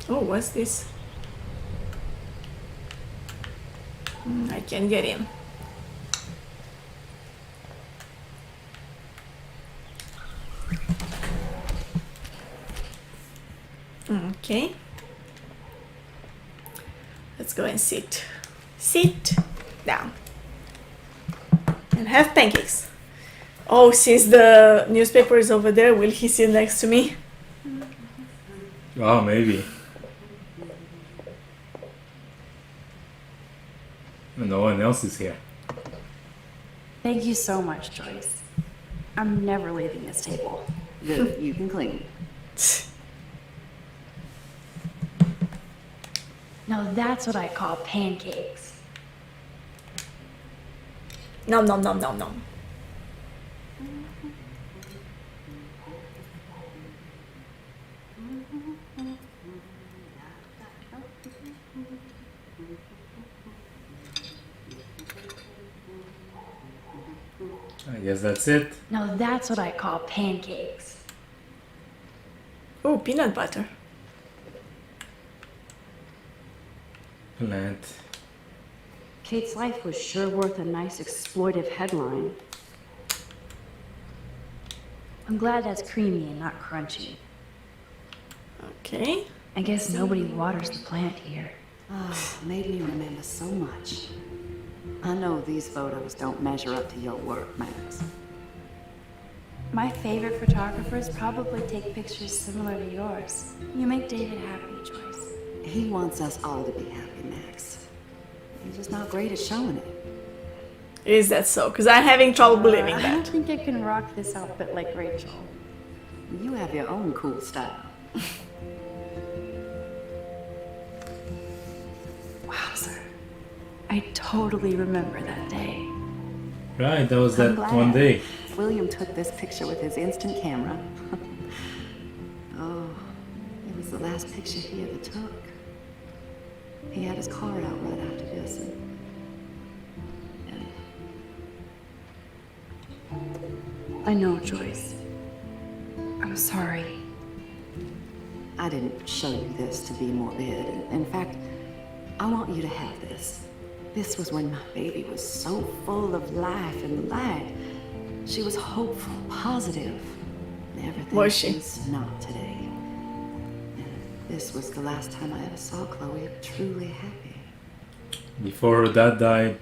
Oh, what's this? I can get in. Okay. Let's go and sit. Sit down. And have pancakes. Oh, since the newspaper is over there, will he sit next to me? Oh, maybe. No one else is here. Thank you so much, Joyce. I'm never leaving this table. Good, you can clean. Now that's what I call pancakes. Nom nom nom nom nom. I guess that's it. Now that's what I call pancakes. Oh, peanut butter. Plant. Kate's life was sure worth a nice exploitive headline. I'm glad that's creamy and not crunchy. Okay. I guess nobody waters the plant here. Oh, made me remember so much. I know these photos don't measure up to your work, Max. My favorite photographers probably take pictures similar to yours. You make David happy, Joyce. He wants us all to be happy, Max. He's just not great at showing it. Is that so? Because I'm having trouble believing I don't that. think I can rock this outfit like Rachel. You have your own cool style. Wowzer. I totally remember that day. Right, that was I'm that glad. one day. William took this picture with his instant camera. Oh, it was the last picture he ever took. He had his card out right after this, and I know, Joyce. I'm sorry. I didn't show you this to be morbid. In fact, I want you to have this. This was when my baby was so full of life and light. She was hopeful, positive. Everything Was she? is not today. And this was the last time I ever saw Chloe truly happy. Before her dad died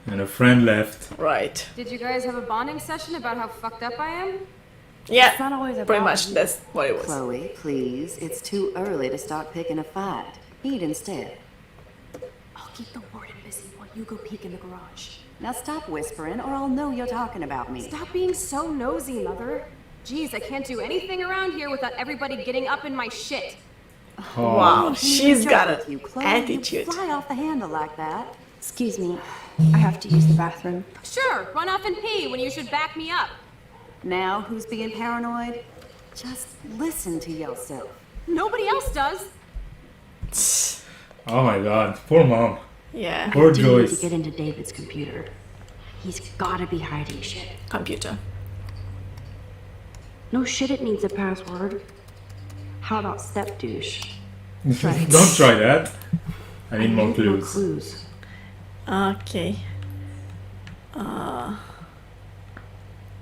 and a friend left. Right. Did you guys have a bonding session about how fucked up I am? Yeah. It's not always about Pretty much you. that's what it was. Chloe, please. It's too early to start picking a fight. Eat instead. I'll keep the warden busy while you go peek in the garage. Now stop whispering, or I'll know you're talking about me. Stop being so nosy, Mother. Jeez, I can't do anything around here without everybody getting up in my shit. Oh, Wow, she's got With an you, Chloe, attitude. You fly off the handle like that. Excuse me. I have to use the bathroom. Sure, run off and pee when you should back me up. Now who's being paranoid? Just listen to yourself. Nobody else does. Oh my god, poor mom. Yeah. Poor I do need Joyce. to get into David's computer. He's gotta be hiding shit. Computer. No shit, it needs a password. How about step douche? Don't try that. I need more clues. clues. Okay.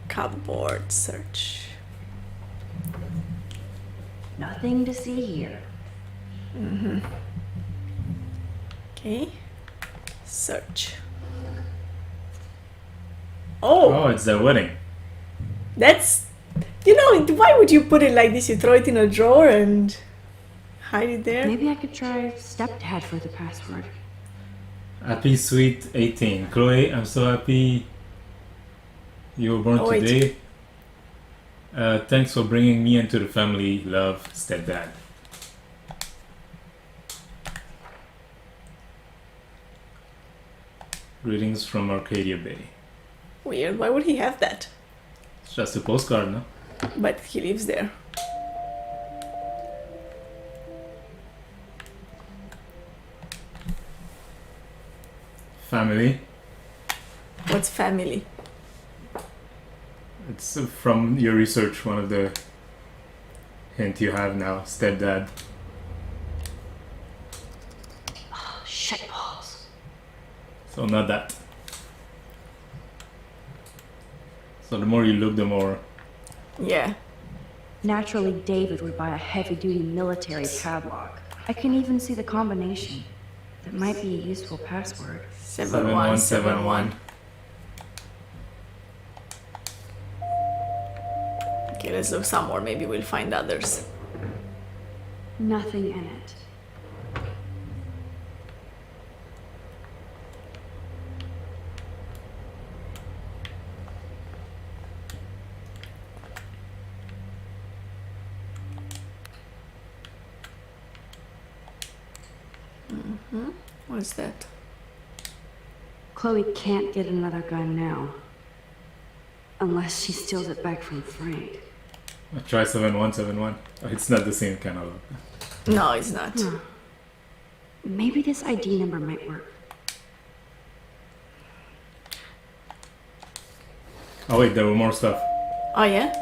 Cupboard search. Nothing to see here. Okay. Search. Oh, Oh, it's their wedding. that's. You know, why would you put it like this? You throw it in a drawer and hide it there? Maybe I could try stepdad for the password. Happy Sweet 18. Chloe, I'm so happy you were born Oh, wait. today. Thanks for bringing me into the family. Love, stepdad. Greetings from Arcadia Bay. Weird. Why would he have that? It's just a postcard, no? But he lives there. Family. What's family? It's from your research, one of the hint you have now. Stepdad. Shit balls. So not that. So the more you look, the more... Yeah. Naturally, David would buy a heavy-duty military padlock. I can even see the combination. That might be a useful password. 7171. Okay, let's look some more. Maybe we'll find others. Nothing in it. What's that? Chloe can't get another gun now. Unless she steals it back from Frank. Try 7171. Oh, it's not the same kind of look. No, it's not. Maybe this ID number might work. Oh wait, there were more stuff. Oh, yeah?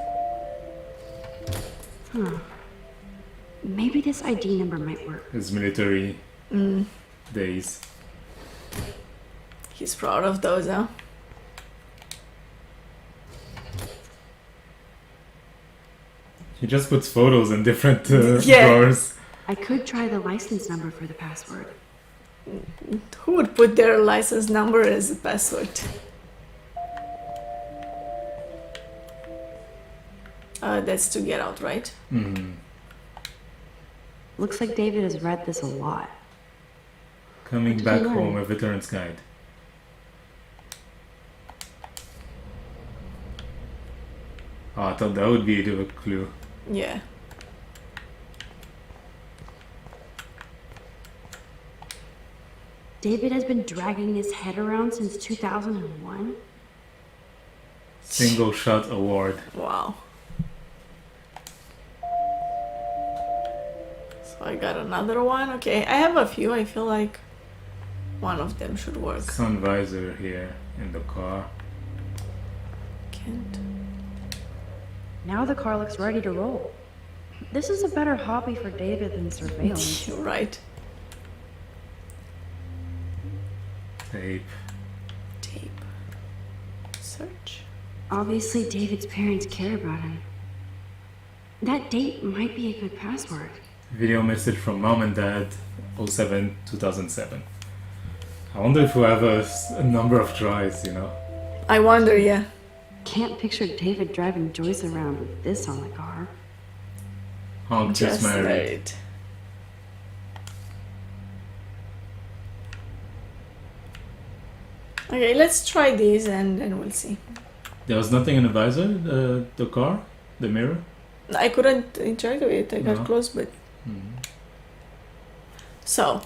Maybe this ID number might work. His military days. He's proud of those, huh? He just puts photos in different Yeah. drawers. I could try the license number for the password. Who would put their license number as a password? That's to get out, right? Looks like David has read this a lot. Coming did back you learn? home, a veteran's guide. Oh, I thought that would be a clue. Yeah. David has been dragging his head around since 2001? Single shot award. Wow. So I got another one. Okay, I have a few. I feel like one of them should work. Sun visor here in the car. Can't. Now the car looks ready to roll. This is a better hobby for David than surveillance. You're right. Tape. Tape. Search. Obviously, David's parents care about him. That date might be a good password. Video message from mom and dad, 07/2007. I wonder if we have a number of tries, you know? I wonder, yeah. Can't picture David driving Joyce around with this on the car. Honk just married. Okay, let's try these and then we'll see. There was nothing in the visor, the car, the mirror? I couldn't interact with it. I got No. close, but so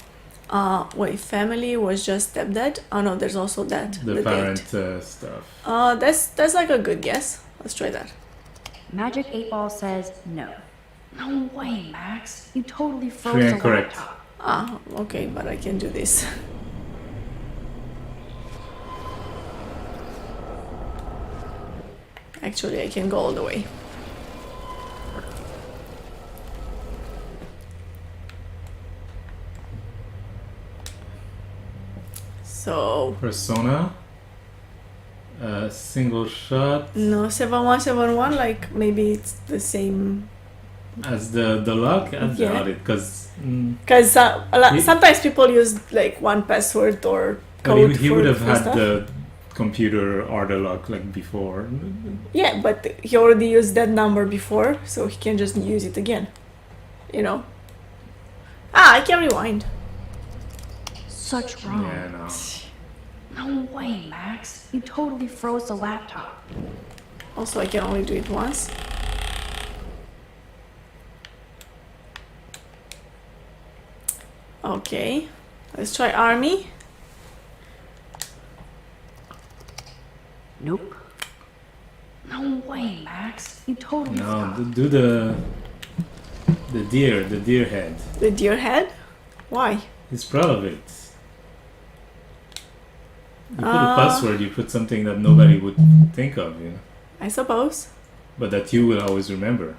Wait, family was just stepdad? Oh no, there's also that. The date. parent stuff. That's like a good guess. Let's try that. Magic 8 Ball says no. No way, Max. You totally froze True the and correct. laptop. Ah, okay, but I can do this. Actually, I can go all the way. So, Persona. Single shot no, 7171, like maybe it's the same. as the lock. I Yeah. doubt it because Because sometimes people use like one password or code he for, would have for had stuff. the computer or the lock like before. Yeah, but he already used that number before, so he can just use it again. You know? Ah, I can rewind. Such wrong. Yeah, no. No way, Max. You totally froze the laptop. Also, I can only do it once. Okay, let's try army. Nope. No way, Max. You totally No, forgot. do the deer head. The deer head? Why? He's proud of it. You put a password, you put something that nobody would think of, you know, I suppose. but that you will always remember.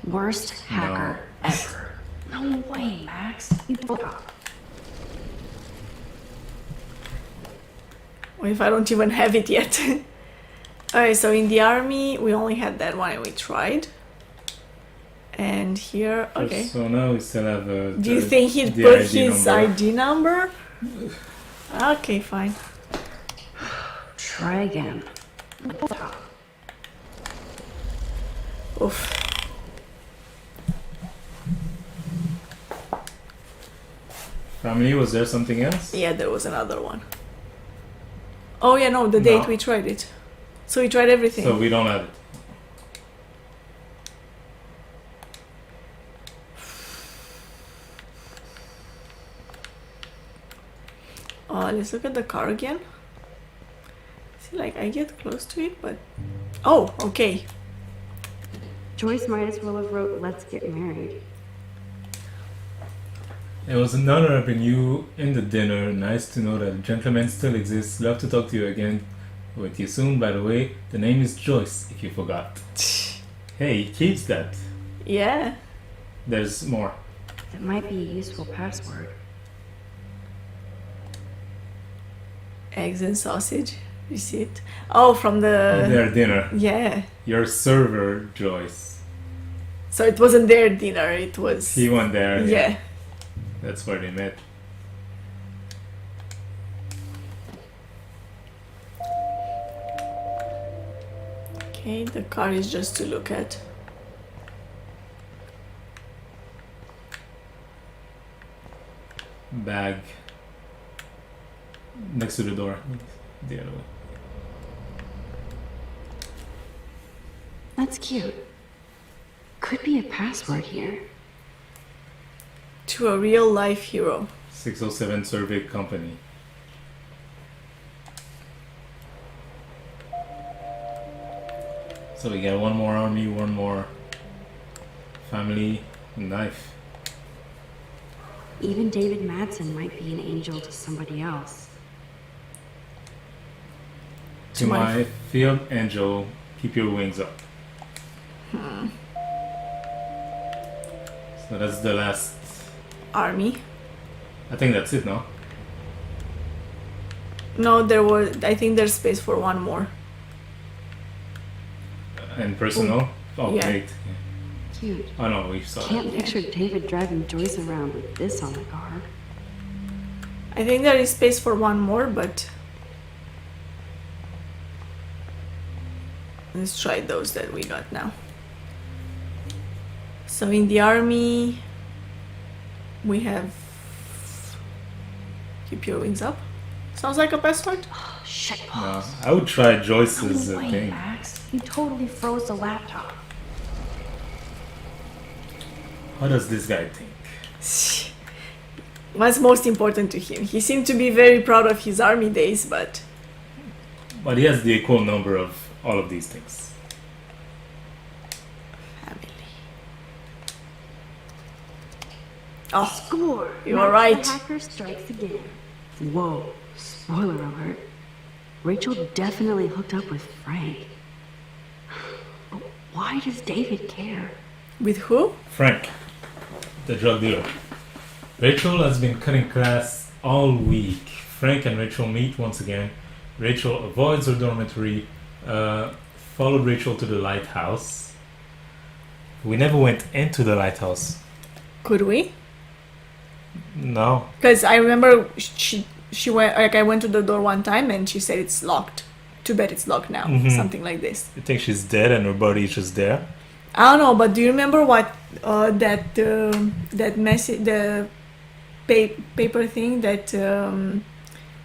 Worst hacker ever. No way, Max. You forgot. What if I don't even have it yet? Alright, so in the army, we only had that one and we tried. And here, okay. So now we still have Do you think he'd the put ID his number. ID number? Okay, fine. Try again. Oof. Family, was there something else? Yeah, there was another one. Oh yeah, no, the date No. we tried it. So we tried everything. So we don't have it. Let's look at the car again. See, like, I get close to it, but... Oh, okay. Joyce might as well have wrote, "Let's get married." It was an honor having you in the dinner. Nice to know that gentlemen still exist. Love to talk to you again. With you soon. By the way, the name is Joyce, if you forgot. Hey, he keeps that. Yeah. There's more. That might be a useful password. Eggs and sausage receipt. Oh, from the... Their dinner. Yeah. Your server, Joyce. So it wasn't their dinner, it was... He went there. Yeah. That's where they met. Okay, the car is just to look at. Bag. Next to the door. The other way. That's cute. Could be a password here. To a real life hero. 607 Survey Company. So we got one more army, one more family, knife. Even David Madsen might be an angel to somebody else. To my field angel, keep your wings up. So that's the last. Army. I think that's it, no? No, there was... I think there's space for one more. And personal? Oh, Yeah. wait. Cute. Oh no, we saw Can't that. picture David driving Joyce around with this on the car. I think there is space for one more, but... Let's try those that we got now. So in the army, we have... Keep your wings up. Sounds like a password? Shit No, balls. I would try Joyce's No way, thing. Max. You totally froze the laptop. What does this guy think? What's most important to him? He seemed to be very proud of his army days, but he has the equal number of all of these things. family. Oh, Score! you were Max right. The hacker strikes again. Whoa, spoiler alert. Rachel definitely hooked up with Frank. But why does David care? With who? Frank, the drug dealer. Rachel has been cutting class all week. Frank and Rachel meet once again. Rachel avoids her dormitory, followed Rachel to the lighthouse. We never went into the lighthouse. Could we? No. Because I remember she went, like, I went to the door one time and she said it's locked. Too bad it's locked now. Something like this. I think she's dead and her body is just there. I don't know, but do you remember what that message, the paper thing that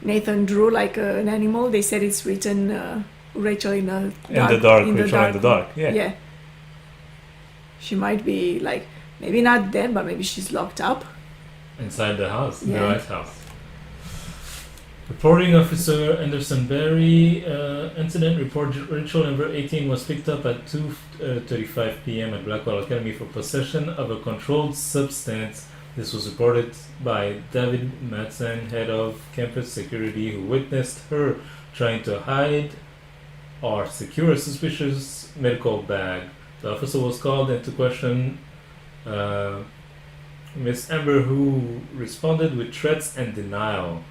Nathan drew like an animal? They said it's written Rachel in the dark. Rachel in the dark. Yeah. Yeah. She might be like, maybe not dead, but maybe she's locked up. Inside the house, Yeah. the lighthouse. Reporting Officer Anderson Berry, incident report Rachel number 18 was picked up at 2:35 p.m. at Blackwell Academy for possession of a controlled substance. This was reported by David Madsen, head of campus security, who witnessed her trying to hide or secure a suspicious medical bag. The officer was called into question. Miss Amber, who responded with threats and denial.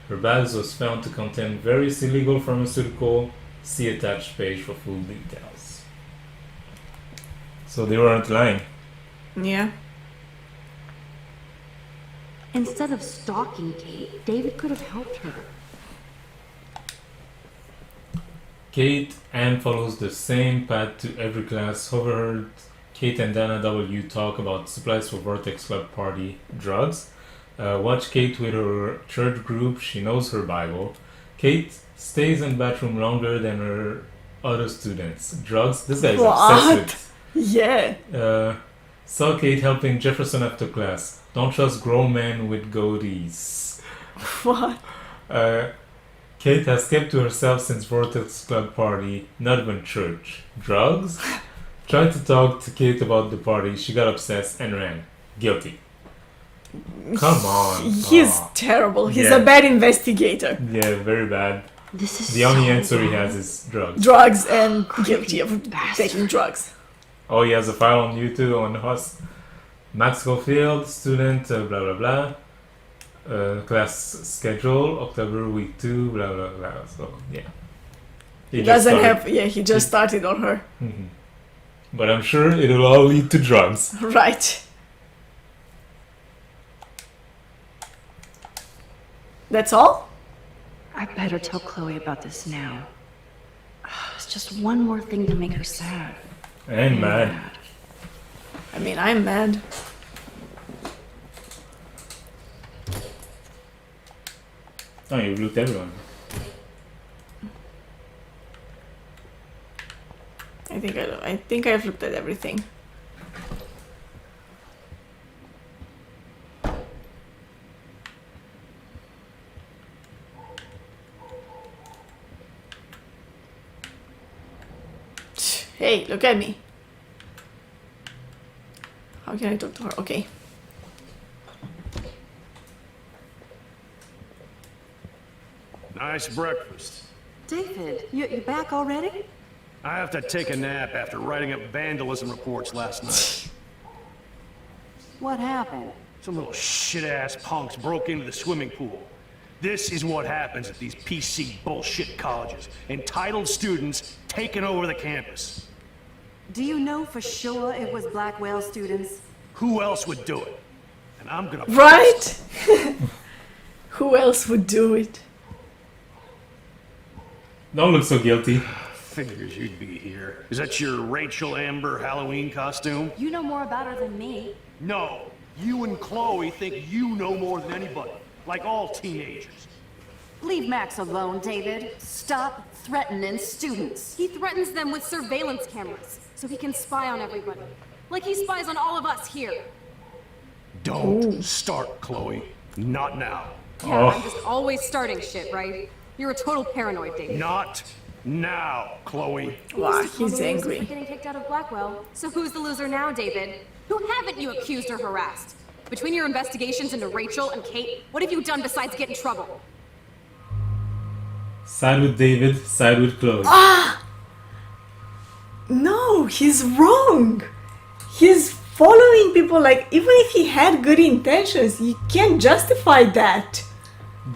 Her bags was found to contain various illegal pharmaceutical. See attached page for full details. So they weren't lying. Yeah. Instead of stalking Kate, David could have helped her. Kate Ann follows the same path to every class. Overheard Kate and Dana W. talk about supplies for Vortex Club party, drugs. Watch Kate with her church group. She knows her Bible. Kate stays in bathroom longer than her other students. Drugs. This guy is obsessed with. Yeah. Saw Kate helping Jefferson after class. Don't trust grown men with goatees. What? Kate has kept to herself since Vortex Club party, not even church. Drugs? Tried to talk to Kate about the party. She got obsessed and ran. Guilty. Come on. He's terrible. He's Yeah. a bad investigator. Yeah, very bad. This is The only so answer he bad. has is drugs. Drugs and guilty of bastard. taking drugs. Oh, he has a file on you too, on us. Max Schofield, student, blah blah blah. Class schedule, October week 2, blah blah blah. So, yeah. He just doesn't started. have, yeah, he just started on her. Mhm. But I'm sure it'll all lead to drugs. Right. That's all? I better tell Chloe about this now. It's just one more thing to make her sad. And mad. I mean, I'm mad. Oh, you've looked everyone. I think I've looked at everything. Hey, look at me. How can I talk to her? Okay. Nice breakfast. David, you back already? I have to take a nap after writing up vandalism reports last night. What happened? Some little shit-ass punks broke into the swimming pool. This is what happens at these PC bullshit colleges. Entitled students taking over the campus. Do you know for sure it was Black Whale students? Who else would do it? And I'm gonna... Right? Who else would do it? Don't look so guilty. Figures you'd be here. Is that your Rachel Amber Halloween costume? You know more about her than me. No. You and Chloe think you know more than anybody. Like all teenagers. Leave Max alone, David. Stop threatening students. He threatens them with surveillance cameras, so he can spy on everybody. Like he spies on all of us here. Don't start, Chloe. Not now. Yeah, Oh. I'm just always starting shit, right? You're a total paranoid, David. Not now, Chloe. Wow, You used to call he's me a loser angry. for getting kicked out of Blackwell. So who's the loser now, David? Who haven't you accused or harassed? Between your investigations into Rachel and Kate, what have you done besides get in trouble? Side with David, side with Chloe. No, he's wrong. He's following people, like, even if he had good intentions, you can't justify that.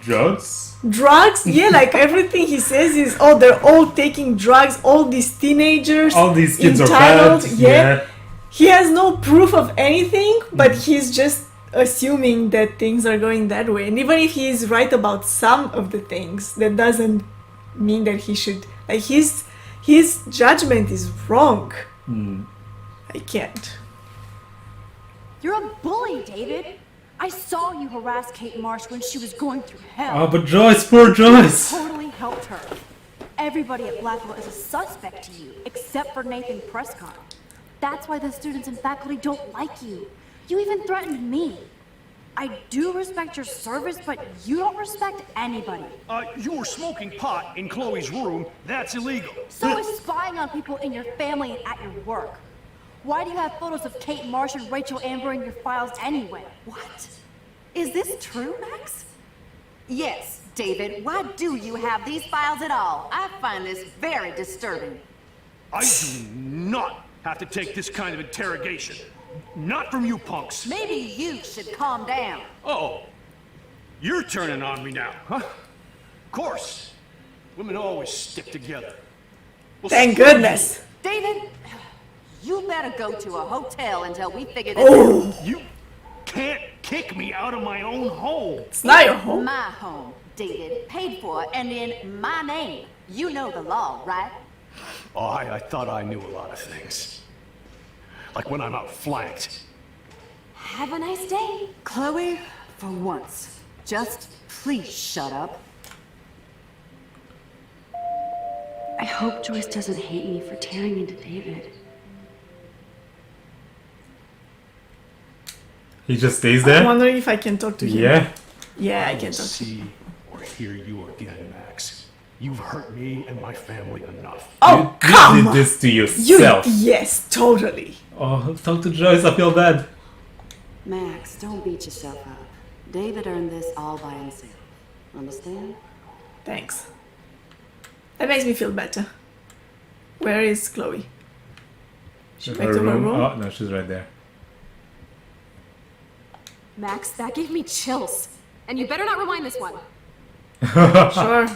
Drugs? Drugs? Yeah, like everything he says is, oh, they're all taking drugs, all these teenagers. All these kids are entitled. bad. Yeah. He has no proof of anything, but he's just assuming that things are going that way. And even if he is right about some of the things, that doesn't mean that he should, like, his judgment is wrong. I can't. You're a bully, David. I saw you harass Kate Marsh when she was going through hell. Oh, but Joyce, poor Joyce. Totally helped her. Everybody at Blackwell is a suspect to you, except for Nathan Prescott. That's why the students and faculty don't like you. You even threatened me. I do respect your service, but you don't respect anybody. You were smoking pot in Chloe's room. That's illegal. So is spying on people in your family and at your work. Why do you have photos of Kate Marsh and Rachel Amber in your files anyway? What? Is this true, Max? Yes, David. Why do you have these files at all? I find this very disturbing. I do not have to take this kind of interrogation. Not from you punks. Maybe you should calm down. Oh, you're turning on me now, huh? Of course. Women always stick together. Well, Thank screw goodness. David, you better go to a hotel until we figure this out. You can't kick me out of my own home. It's not your home. My home, David, paid for and in my name. You know the law, right? Oh, I thought I knew a lot of things. Like when I'm outflanked. Have a nice day. Chloe, for once, just please shut up. I hope Joyce doesn't hate me for tearing into David. He just stays I'm there? wondering if I can talk to him. Yeah. Yeah, I can won't talk to him. see or hear you again, Max. You've hurt me and my family enough. Oh, You come did on. this to You, yourself. yes, totally. Oh, talk to Joyce, I feel bad. Max, don't beat yourself up. David earned this all by himself. Understand? Thanks. That makes me feel better. Where is Chloe? She In back her to her room? room? Oh, no, she's right there. Max, that gave me chills. And you better not rewind this one. Sure.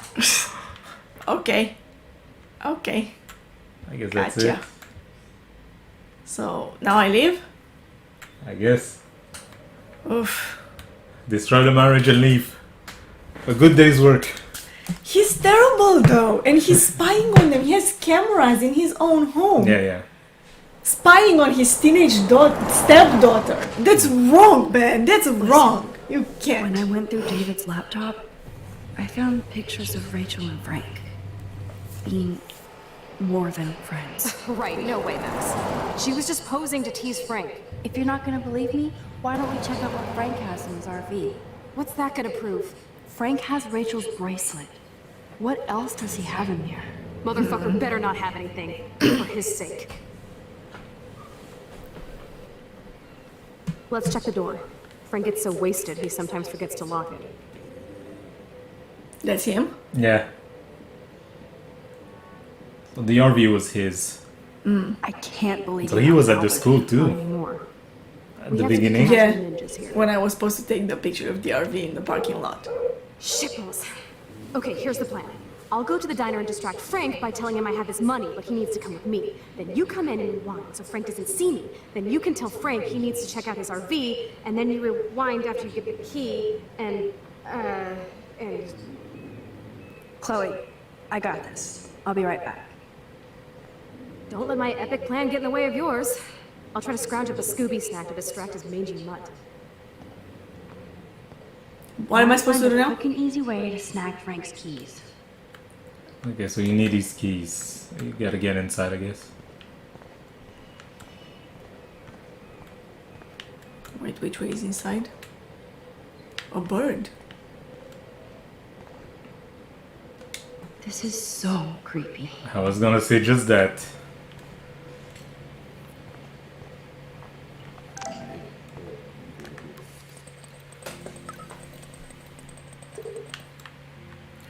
Okay. Okay. I guess that's Gotcha. it. So now I leave? I guess. Oof. Destroy the marriage and leave. A good day's work. He's terrible though, and he's spying on them. He has cameras in his own home. Yeah, yeah. Spying on his teenage stepdaughter. That's wrong, man. That's wrong. You can't. When I went through David's laptop, I found pictures of Rachel and Frank being more than friends. Right, no way, Max. She was just posing to tease Frank. If you're not gonna believe me, why don't we check out what Frank has in his RV? What's that gonna prove? Frank has Rachel's bracelet. What else does he have in there? Motherfucker better not have anything. For his sake. Let's check the door. Frank gets so wasted, he sometimes forgets to lock it. That's him? Yeah. So the RV was his. I can't believe So it. he was at the school too. Anymore. At the beginning. Yeah. Ninjas here. When I was supposed to take the picture of the RV in the parking lot. Shitballs. Okay, here's the plan. I'll go to the diner and distract Frank by telling him I have his money, but he needs to come with me. Then you come in and rewind, so Frank doesn't see me. Then you can tell Frank he needs to check out his RV, and then you rewind after you get the key, and... Chloe, I got this. I'll be right back. Don't let my epic plan get in the way of yours. I'll try to scrounge up a Scooby snack to distract his mangy mutt. What am I supposed to do now? Quick and easy way to snag Frank's keys. Okay, so you need these keys. You gotta get inside, I guess. Wait, which way is inside? A bird. This is so creepy. I was gonna say just that.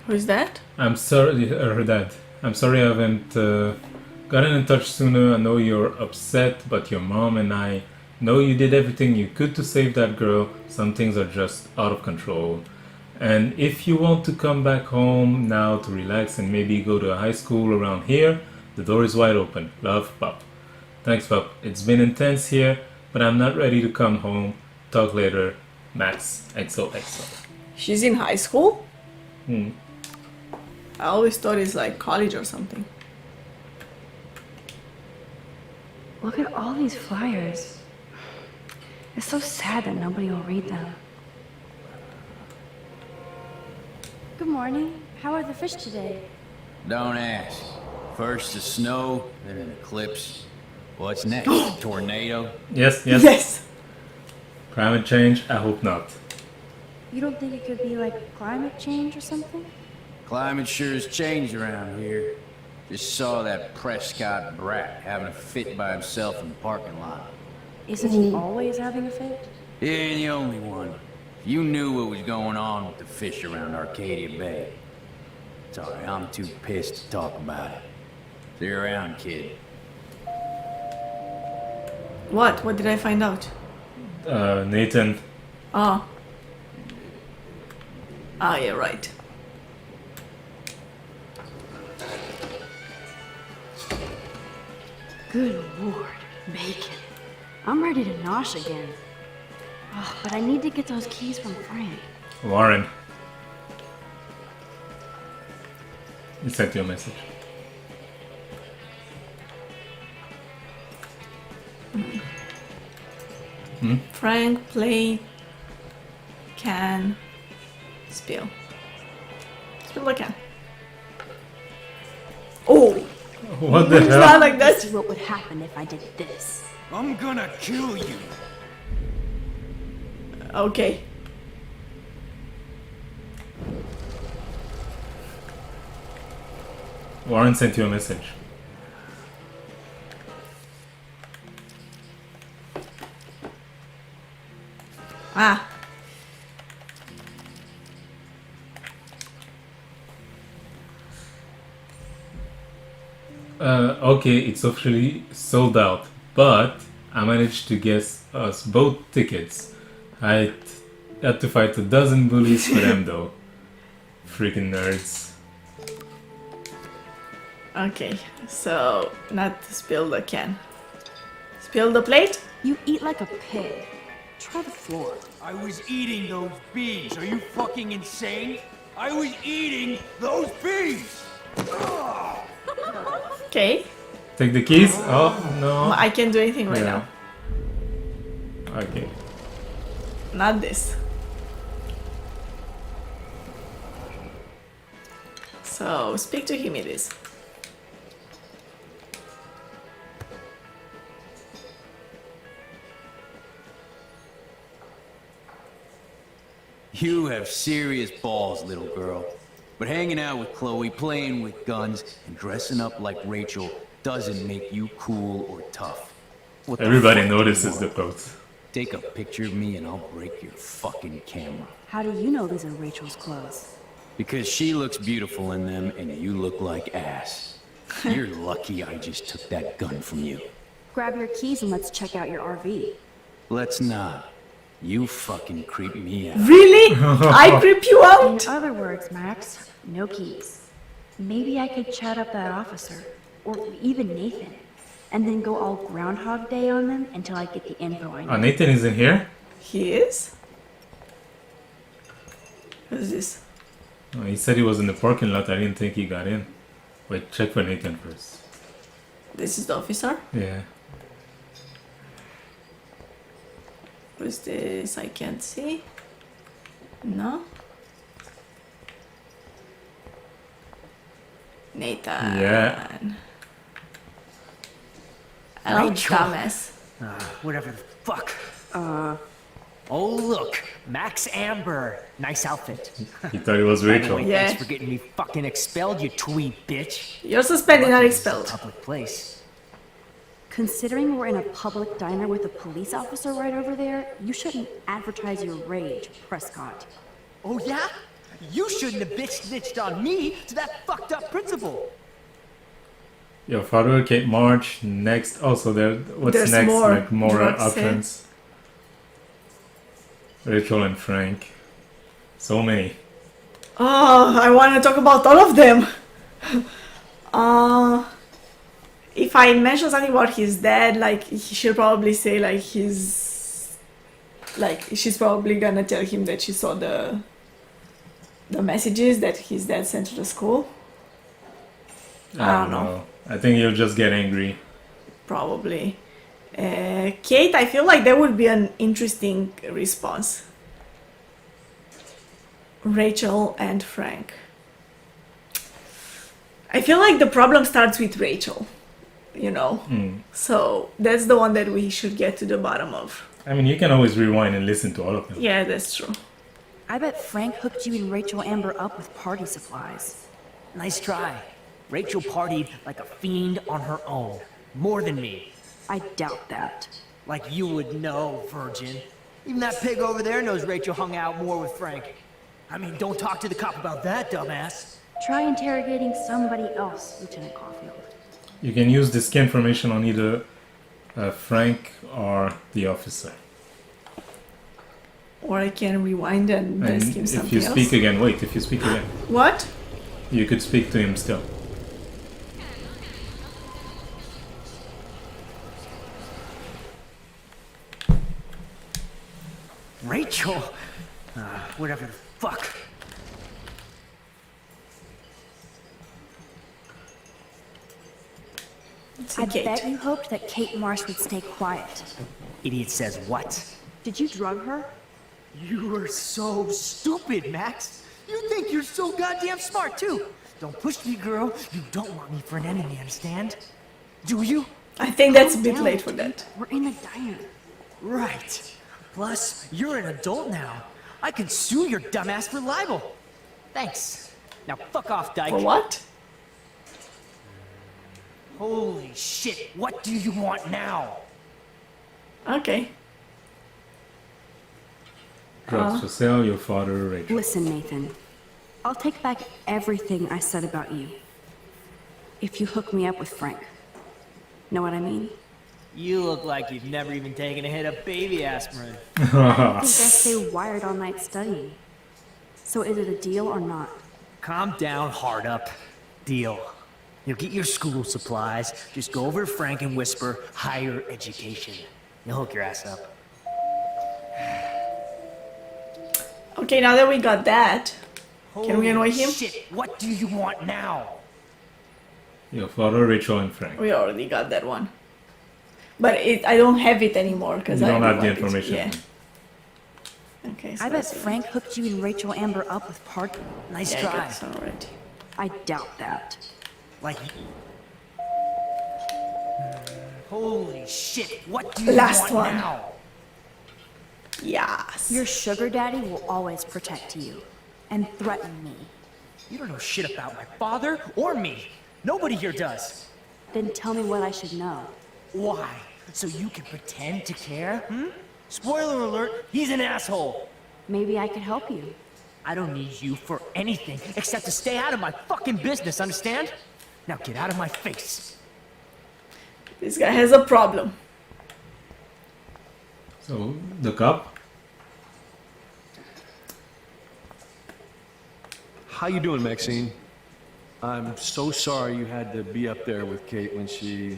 Who's that? I'm sorry, her dad. I'm sorry I haven't gotten in touch sooner. I know you're upset, but your mom and I know you did everything you could to save that girl. Some things are just out of control. And if you want to come back home now to relax and maybe go to a high school around here, the door is wide open. Love, Pup. Thanks, Pup. It's been intense here, but I'm not ready to come home. Talk later. Max. XOXO. She's in high school? Hmm. I always thought it's like college or something. Look at all these flyers. It's so sad that nobody will read them. Good morning. How are the fish today? Don't ask. First the snow, then an eclipse. What's next? Tornado? Yes, yes. Yes! Climate change? I hope not. You don't think it could be like climate change or something? Climate sure has changed around here. Just saw that Prescott brat having a fit by himself in the parking lot. Isn't he always having a fit? He ain't the only one. If you knew what was going on with the fish around Arcadia Bay. Sorry, I'm too pissed to talk about it. See you around, kid. What? What did I find out? Nathan. Oh. Ah, yeah, right. Good lord, bacon. I'm ready to nosh again. Oh, but I need to get those keys from Frank. Warren. He sent you a message. Frank, play, can, spill. Spill the can. Oh! What the It's hell? not like that. This is what would happen if I did this. I'm gonna kill you. Okay. Warren sent you a message. Ah. Okay, it's officially sold out, but I managed to guess us both tickets. I had to fight a dozen bullies for them though. Freaking nerds. Okay, so not to spill the can. Spill the plate? You eat like a pig. Try the floor. I was eating those bees. Are you fucking insane? I was eating those bees! Okay. Take the keys? Oh no. I can't do anything right now. Okay. Not this. So speak to him it is. You have serious balls, little girl. But hanging out with Chloe, playing with guns, and dressing up like Rachel doesn't make you cool or tough. What the Everybody fuck do you notices want? the pose. Take a picture of me and I'll break your fucking camera. How do you know these are Rachel's clothes? Because she looks beautiful in them and you look like ass. You're lucky I just took that gun from you. Grab your keys and let's check out your RV. Let's not. You fucking creep me out. Really? I creep you out? In other words, Max, no keys. Maybe I could chat up that officer, or even Nathan, and then go all Groundhog Day on them until I get the info I need. Nathan isn't here? He is? Who's this? Oh, he said he was in the parking lot. I didn't think he got in. Wait, check for Nathan first. This is the officer? Yeah. Who's this? I can't see. No? Nathan. Yeah. Hello, Rachel. Thomas. Whatever the fuck. Oh, look, Max Amber. Nice outfit. He thought it was By the Rachel. way, Yeah. Thanks for getting me fucking expelled, you twee bitch. You're suspended, not Lucky this is a expelled. Public place. Considering we're in a public diner with a police officer right over there, you shouldn't advertise your rage, Prescott. Oh, yeah? You shouldn't have bitch snitched on me to that fucked up principal. Your father, Kate March. Next, also there. What's There's next? more Like more drugs, options. Rachel and Frank. So many. Oh, I want to talk about all of them. If I mention something about his dad, like she'll probably say like she's probably gonna tell him that she saw the messages that his dad sent to the school. I don't know. I think you'll just get angry. Probably. Kate, I feel like that would be an interesting response. Rachel and Frank. I feel like the problem starts with Rachel, you know? So that's the one that we should get to the bottom of. I mean, you can always rewind and listen to all of them. Yeah, that's true. I bet Frank hooked you and Rachel Amber up with party supplies. Nice try. Rachel partied like a fiend on her own. More than me. I doubt that. Like you would know, virgin. Even that pig over there knows Rachel hung out more with Frank. I mean, don't talk to the cop about that, dumbass. Try interrogating somebody else, Lieutenant Caulfield. You can use this information on either Frank or the officer. Or I can rewind and And ask him if something you else. speak again, wait, if you speak again, What? you could speak to him still. Rachel? Whatever the fuck. I bet you hoped that Kate Marsh would stay quiet. Idiot says what? Did you drug her? You are so stupid, Max. You think you're so goddamn smart, too. Don't push me, girl. You don't want me for an enemy, understand? Do you? I think that's a Calm bit down, late for dude. that. We're in a diner. Right. Plus, you're an adult now. I can sue your dumbass for libel. Thanks. Now fuck off, Dyke. For what? Holy shit, what do you want now? Okay. Drugs for sale, your father, Rachel. Listen, Nathan. I'll take back everything I said about you. If you hook me up with Frank. Know what I mean? You look like you've never even taken a hit of baby aspirin. I think I stay wired all night studying. So is it a deal or not? Calm down, hard up. Deal. You'll get your school supplies. Just go over to Frank and whisper higher education. You'll hook your ass up. Okay, now that we got that, can we annoy Holy him? Shit, what do you want now? Your father, Rachel, and Frank. We already got that one. But I don't have it anymore because You I don't have the rewiped it. information. Yeah. Okay, so I bet let's see. Frank hooked you and Rachel Amber up with party. Nice Yeah, I try. got this already. I doubt that. Like. Holy shit, what do you Last want one. now? Yes. Your sugar daddy will always protect you and threaten me. You don't know shit about my father or me. Nobody here does. Then tell me what I should know. Why? So you can pretend to care? Spoiler alert, he's an asshole. Maybe I could help you. I don't need you for anything except to stay out of my fucking business, understand? Now get out of my face. This guy has a problem. So, the cop? How you doing, Maxine? I'm so sorry you had to be up there with Kate when she,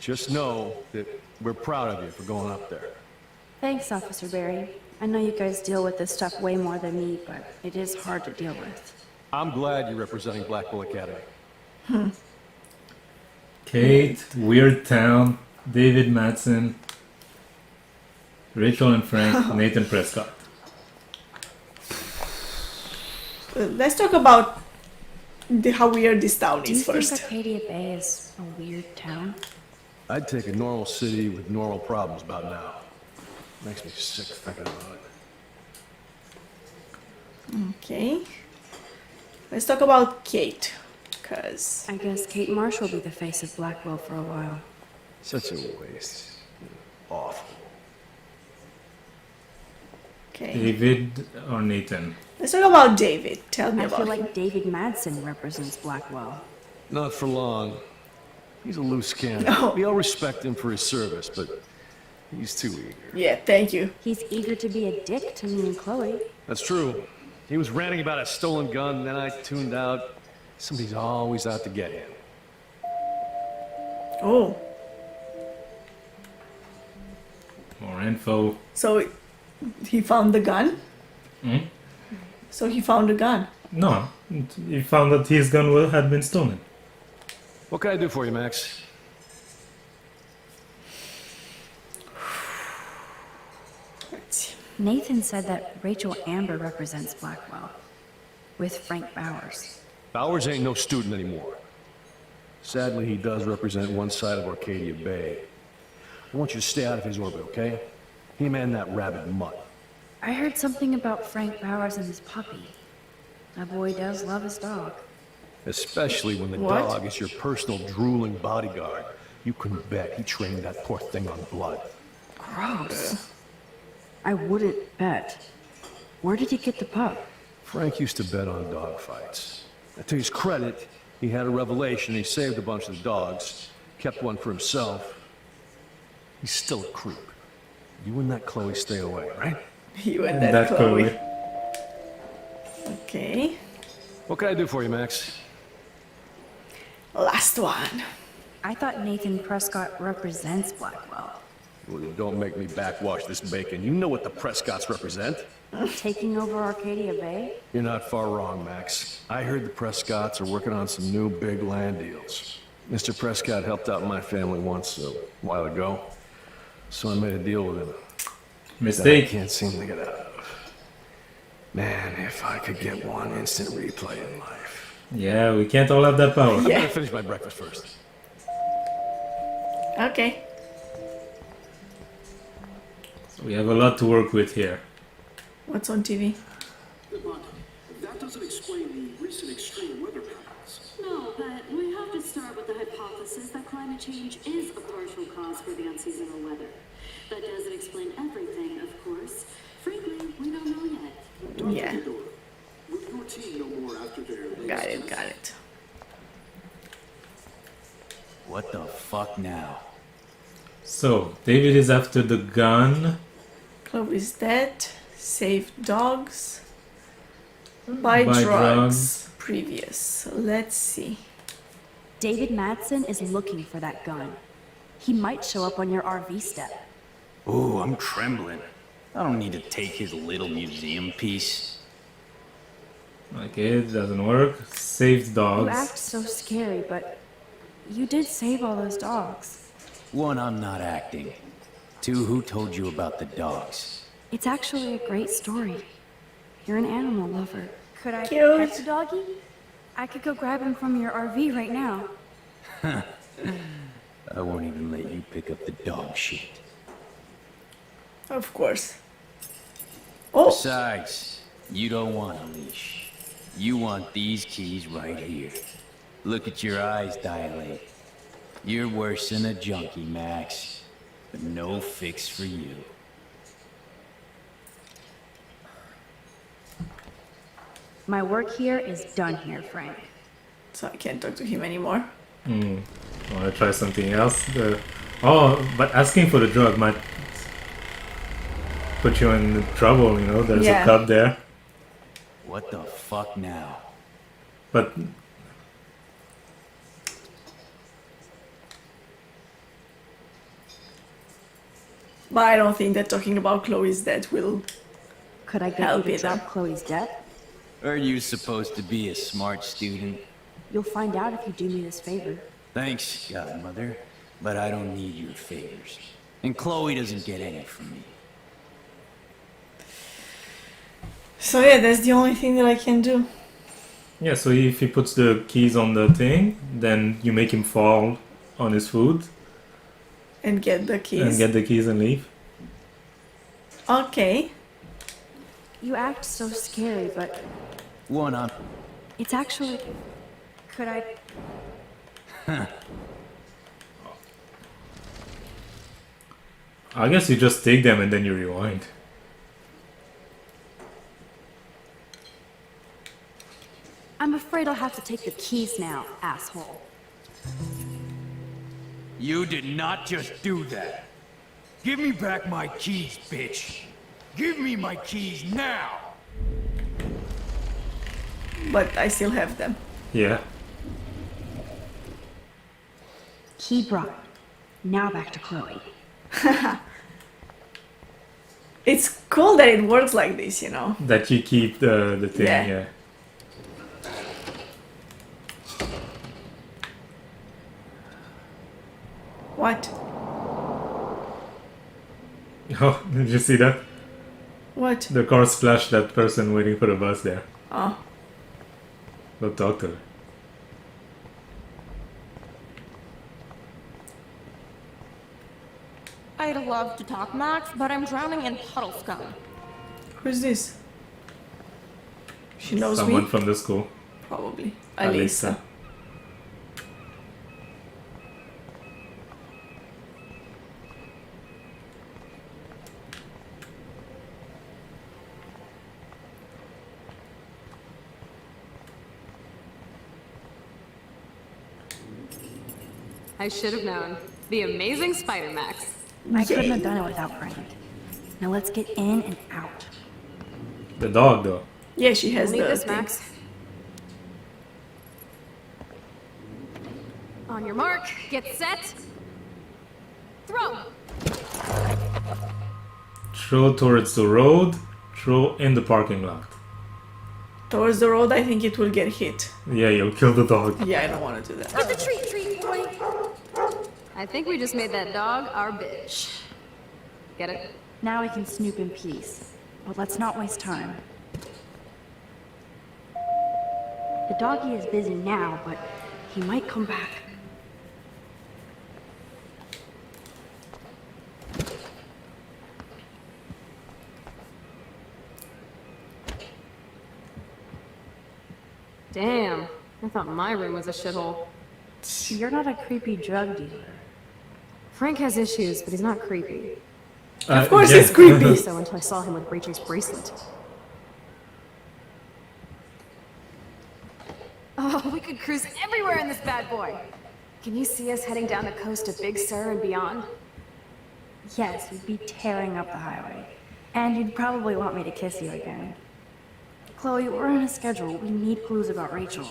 just know that we're proud of you for going up there. Thanks, Officer Barry. I know you guys deal with this stuff way more than me, but it is hard to deal with. I'm glad you're representing Blackwell Academy. Kate, Weird Town, David Madsen, Rachel and Frank, Nathan Prescott. Let's talk about how weird this town Do you is think first. Arcadia Bay is a weird town? I'd take a normal city with normal problems about now. Makes me sick thinking about it. Okay. Let's talk about Kate. Because I guess Kate Marsh will be the face of Blackwell for a while. Such a waste. Awful. Okay. David or Nathan? Let's talk about David. Tell me I about feel him. like David Madsen represents Blackwell. Not for long. He's a loose cannon. No. We all respect him for his service, but he's too eager. Yeah, thank you. He's eager to be a dick to me and Chloe. That's true. He was ranting about a stolen gun, then I tuned out. Somebody's always out to get him. Oh, More info. so he found the gun? Hmm? So he found a gun. No, he found that his gun had been stolen. What can I do for you, Max? Let's see. Nathan said that Rachel Amber represents Blackwell with Frank Bowers. Bowers ain't no student anymore. Sadly, he does represent one side of Arcadia Bay. I want you to stay out of his orbit, okay? Him and that rabid mutt. I heard something about Frank Bowers and his puppy. That boy does love his dog. Especially when the What? dog is your personal drooling bodyguard. You can bet he trained that poor thing on blood. Gross. I wouldn't bet. Where did he get the pup? Frank used to bet on dog fights. To his credit, he had a revelation. He saved a bunch of the dogs, kept one for himself. He's still a creep. You and that Chloe stay away, right? You and that Chloe. Okay. What can I do for you, Max? Last one. I thought Nathan Prescott represents Blackwell. Well, don't make me backwash this bacon. You know what the Prescotts represent. Taking over Arcadia Bay? You're not far wrong, Max. I heard the Prescotts are working on some new big land deals. Mr. Prescott helped out my family once a while ago, so I made a deal with him. Mistake. That I can't seem to get out of. Man, if I could get one instant replay in life. Yeah, we can't all have that power. I'm gonna finish my breakfast first. Okay. So we have a lot to work with here. What's on TV? But that doesn't explain the recent extreme weather patterns. No, but we have to start with the hypothesis that climate change is a partial cause for the unseasonal weather. That doesn't explain everything, of course. Frankly, we don't know yet. Yeah. Will your team know more after their Got it. What the fuck now? So, David is after the gun. Chloe's dead. Save dogs. Buy Buy drugs. drugs. Previous. Let's see. David Madsen is looking for that gun. He might show up on your RV step. Ooh, I'm trembling. I don't need to take his little museum piece. Okay, it doesn't work. Saved You dogs. act so scary, but you did save all those dogs. One, I'm not acting. Two, who told you about the dogs? It's actually a great story. You're an animal lover. Could I Cute. pet the doggy? I could go grab him from your RV right now. I won't even let you pick up the dog shit. Of course. Oh, Besides, you don't want a leash. You want these keys right here. Look at your eyes dilate. You're worse than a junkie, Max. But no fix for you. My work here is done here, Frank. so I can't talk to him anymore. Want to try something else? But asking for the drug might put you in trouble, you know? There's Yeah. a cup there. What the fuck now? But But I don't think that talking about Chloe's death will Could I get help you to either. drop Chloe's death? Are you supposed to be a smart student? You'll find out if you do me this favor. Thanks, Godmother, but I don't need your favors. And Chloe doesn't get any from me. So yeah, that's the only thing that I can do. yeah, so if he puts the keys on the thing, then you make him fall on his food And get the keys. and get the keys and leave. Okay. You act so scary, but One on. it's actually... Could I... I guess you just take them and then you rewind. I'm afraid I'll have to take the keys now, asshole. You did not just do that. Give me back my keys, bitch. Give me my keys now. But I still have them. Yeah. Key brought. Now back to Chloe. It's cool that it works like this, you know. That you keep the thing, Yeah. yeah. What? Oh, did you see that? What? The car splashed that person waiting for the bus there. Oh. Go talk to her. I'd love to talk, Max, but I'm drowning in puddle scum. Who's this? She knows Someone me? from the school. Probably. Alisa. Alisa. I should have known. The amazing Spider-Max. I couldn't have done it without Frank. Now let's get in and out. The dog, though. Yeah, she has Need the this, thing. Max. On your mark, get set, throw. Throw towards the road, throw in the parking lot. Towards the road, I think it will get hit. Yeah, you'll kill the dog. Yeah, I don't want to do that. Get the treat, boy. I think we just made that dog our bitch. Get it? Now we can snoop in peace. But let's not waste time. The doggy is busy now, but he might come back. Damn, I thought my room was a shithole. You're not a creepy drug dealer. Frank has issues, but he's not creepy. Of course he's creepy. So until I saw him with Rachel's bracelet. Oh, we could cruise everywhere in this bad boy. Can you see us heading down the coast to Big Sur and beyond? Yes, you'd be tearing up the highway. And you'd probably want me to kiss you again. Chloe, we're on a schedule. We need clues about Rachel.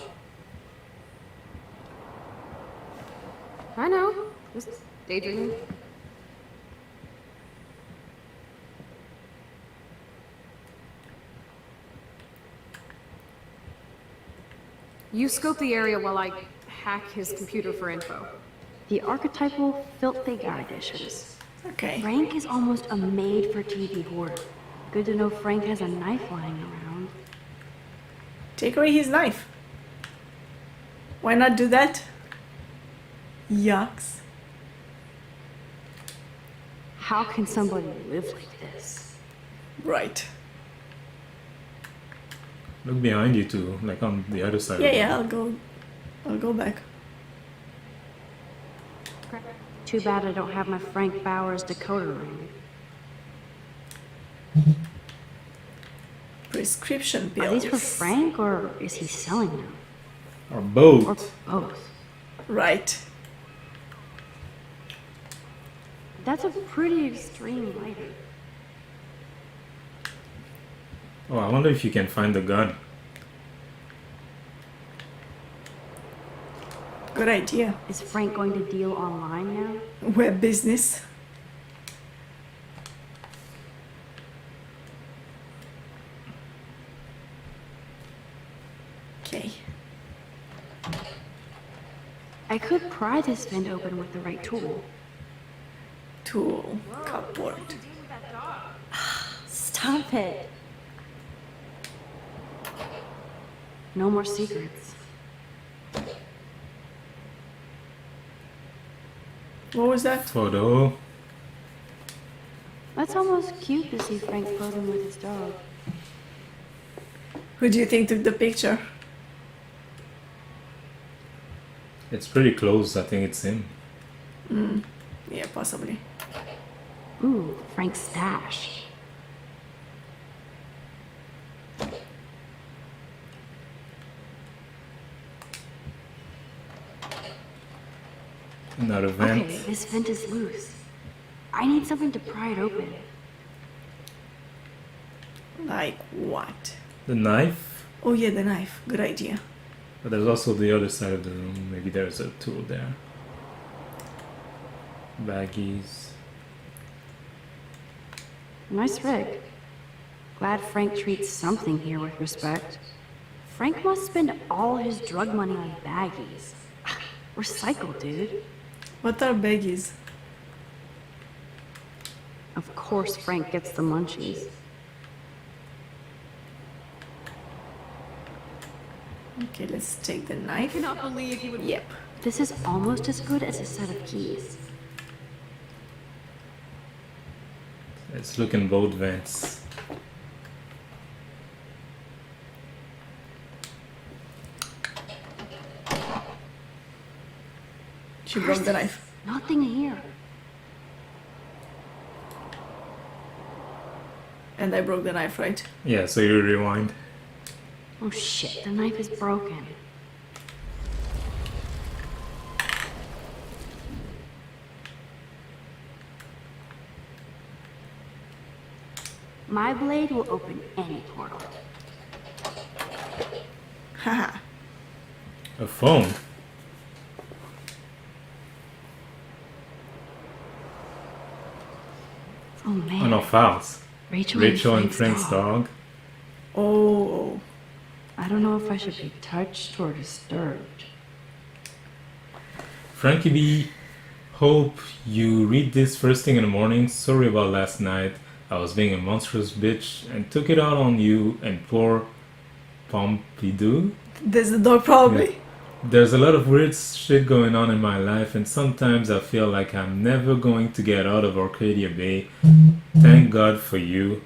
I know. Just daydreaming. You scope the area while I hack his computer for info. The archetypal filthy guy dishes. Okay. Frank is almost a made-for-TV hoarder. Good to know Frank has a knife lying around. Take away his knife. Why not do that? Yucks. How can somebody live like this? Right. Look behind you too, like on the other side. Yeah, of the yeah, I'll go back. Too bad I don't have my Frank Bowers decoder ring. Prescription pills. Are these for Frank, or is he selling them? Or both. Or both. Right. That's a pretty extreme lighting. Oh, I wonder if you can find the gun. Good idea. Is Frank going to deal online now? Web business. Okay. I could pry this vent open with the right tool. Tool. Cupboard. Stop it. No more secrets. What was that? Photo. Let's That's almost cute to see Frank posing with his dog. Who do you think took the picture? It's pretty close. I think it's him. Yeah, possibly. Ooh, Frank's stash. Another vent. Okay, this vent is loose. I need something to pry it open. Like what? The knife. Oh yeah, the knife. Good idea. But there's also the other side of the room. Maybe there's a tool there. Baggies. Nice rig. Glad Frank treats something here with respect. Frank must spend all his drug money on baggies. Recycle, dude. What are baggies? Of course Frank gets the munchies. Okay, let's take the knife. I cannot believe you would. Yep. This is almost as good as a set of keys. Let's look in both vents. She broke the knife. Nothing here. And I broke the knife, right? Yeah, so you rewind. Oh shit, the knife is broken. My blade will open any portal. Haha. A phone. Oh man. Oh no, files. Rachel and Frank's dog. Oh. I don't know if I should be touched or disturbed. Frankie B, hope you read this first thing in the morning. Sorry about last night. I was being a monstrous bitch and took it out on you and poor Pompidou. There's the dog, probably. Yeah. There's a lot of weird shit going on in my life, and sometimes I feel like I'm never going to get out of Arcadia Bay. Thank God for you.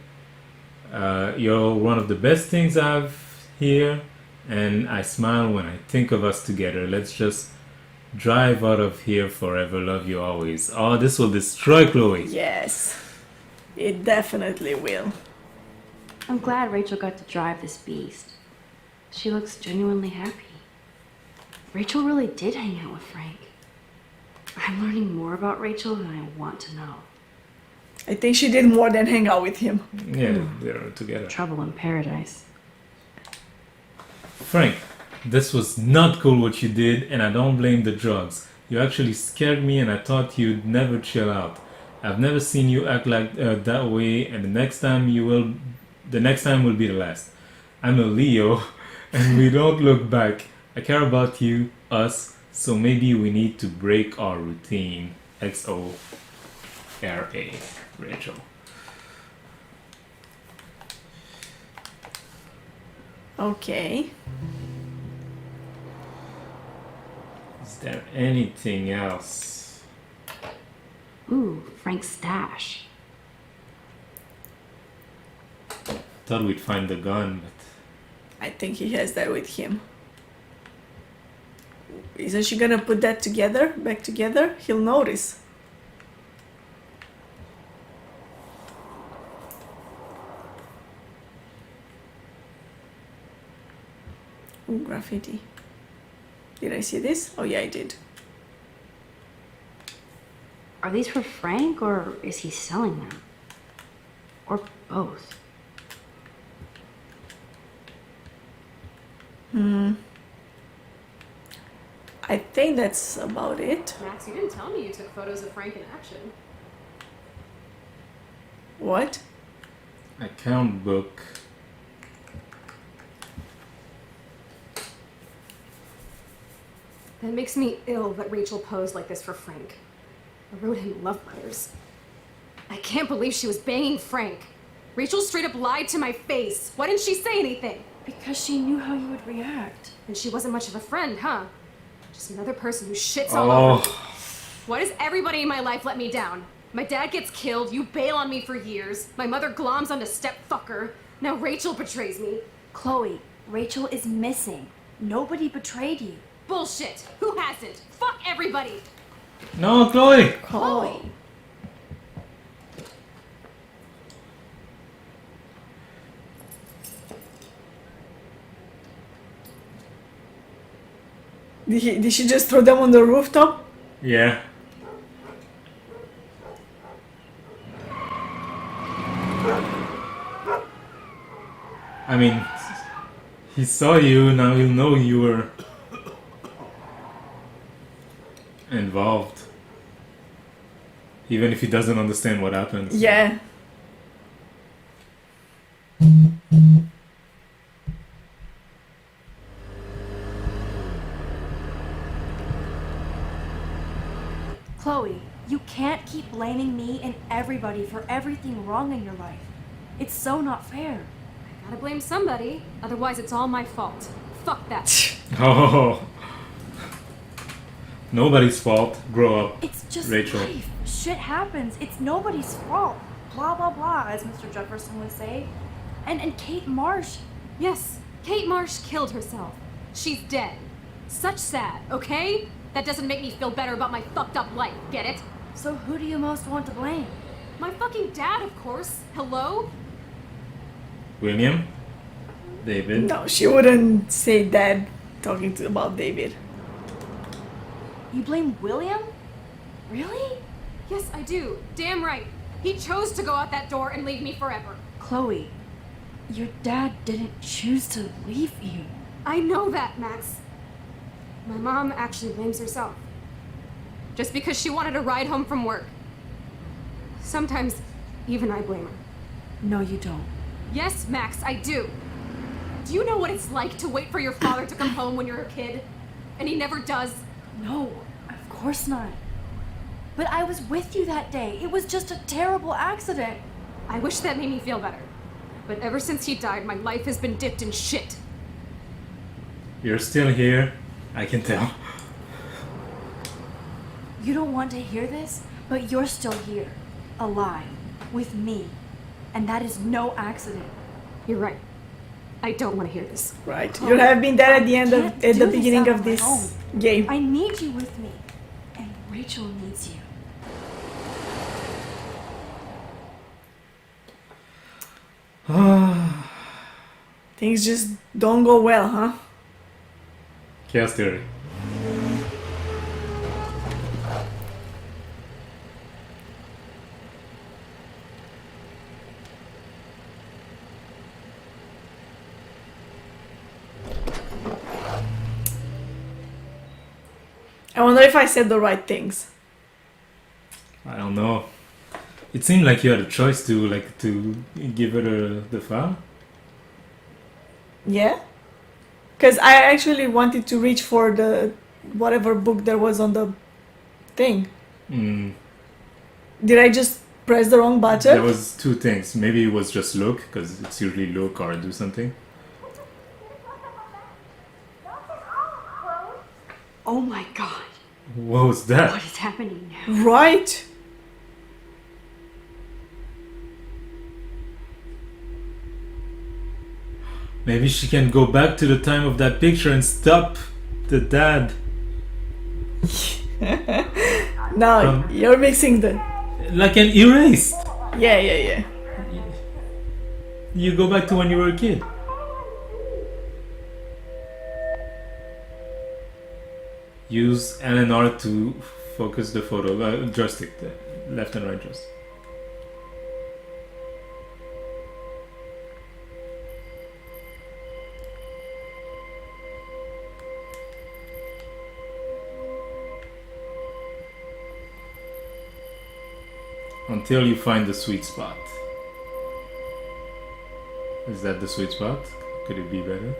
You're one of the best things I've here, and I smile when I think of us together. Let's just drive out of here forever. Love you always. Oh, this will destroy Chloe. Yes. It definitely will. I'm glad Rachel got to drive this beast. She looks genuinely happy. Rachel really did hang out with Frank. I'm learning more about Rachel than I want to know. I think she did more than hang out with him. Yeah, they're together. Trouble in paradise. Frank, this was not cool what you did, and I don't blame the drugs. You actually scared me, and I thought you'd never chill out. I've never seen you act like that way, and the next time will be the last. I'm a Leo, and we don't look back. I care about you, us, so maybe we need to break our routine. XORA, Rachel. Okay. Is there anything else? Ooh, Frank's stash. Thought we'd find the gun, but I think he has that with him. Isn't she gonna put that back together? He'll notice. Ooh, graffiti. Did I see this? Oh yeah, I did. Are these for Frank, or is he selling them? Or both? I think that's about it. Max, you didn't tell me you took photos of Frank in action. What? account book. That makes me ill that Rachel posed like this for Frank. I wrote him love letters. I can't believe she was banging Frank. Rachel straight up lied to my face. Why didn't she say anything? Because she knew how you would react. And she wasn't much of a friend, huh? Just another person who shits all over me. Why does everybody in my life let me down? My dad gets killed, you bail on me for years, my mother gloms onto stepfucker, now Rachel betrays me. Chloe, Rachel is missing. Nobody betrayed you. Bullshit! Who hasn't? Fuck everybody! No, Chloe! Chloe! Did she just throw them on the rooftop? Yeah. I mean, he saw you, now he'll know you were involved. Even if he doesn't understand what happened. Yeah. Chloe, you can't keep blaming me and everybody for everything wrong in your life. It's so not fair. Gotta blame somebody, otherwise it's all my fault. Fuck that. Oh. Nobody's fault. Grow up. It's just Rachel. life. Shit happens. It's nobody's fault. Blah, blah, blah, as Mr. Jefferson would say. And Kate Marsh. Yes, Kate Marsh killed herself. She's dead. Such sad, okay? That doesn't make me feel better about my fucked up life, get it? So who do you most want to blame? My fucking dad, of course. Hello? William? David? No, she wouldn't say that talking about David. You blame William? Really? Yes, I do. Damn right. He chose to go out that door and leave me forever. Chloe, your dad didn't choose to leave you. I know that, Max. My mom actually blames herself. Just because she wanted a ride home from work. Sometimes, even I blame her. No, you don't. Yes, Max, I do. Do you know what it's like to wait for your father to come home when you're a kid? And he never does? No, of course not. But I was with you that day. It was just a terrible accident. I wish that made me feel better. But ever since he died, my life has been dipped in shit. You're still here. I can tell. You don't want to hear this, but you're still here. Alive. With me. And that is no accident. You're right. I don't want to hear this. Right. You have been there at the end of, at the beginning of this game. I need you with me. And Rachel needs you. Things just don't go well, huh? Chaos Theory. I wonder if I said the right things. I don't know. It seemed like you had a choice to give her the file. Yeah? Because I actually wanted to reach for the whatever book there was on the thing. Did I just press the wrong button? There was two things. Maybe it was just look, because it's usually look or do something. Oh my god. What was that? What is happening now? Right? Maybe she can go back to the time of that picture and stop the dad. No, you're mixing the... Like an erased. Yeah. You go back to when you were a kid. Use LNR to focus the photo. Joystick, left and right joystick. Until you find the sweet spot. Is that the sweet spot? Could it be better?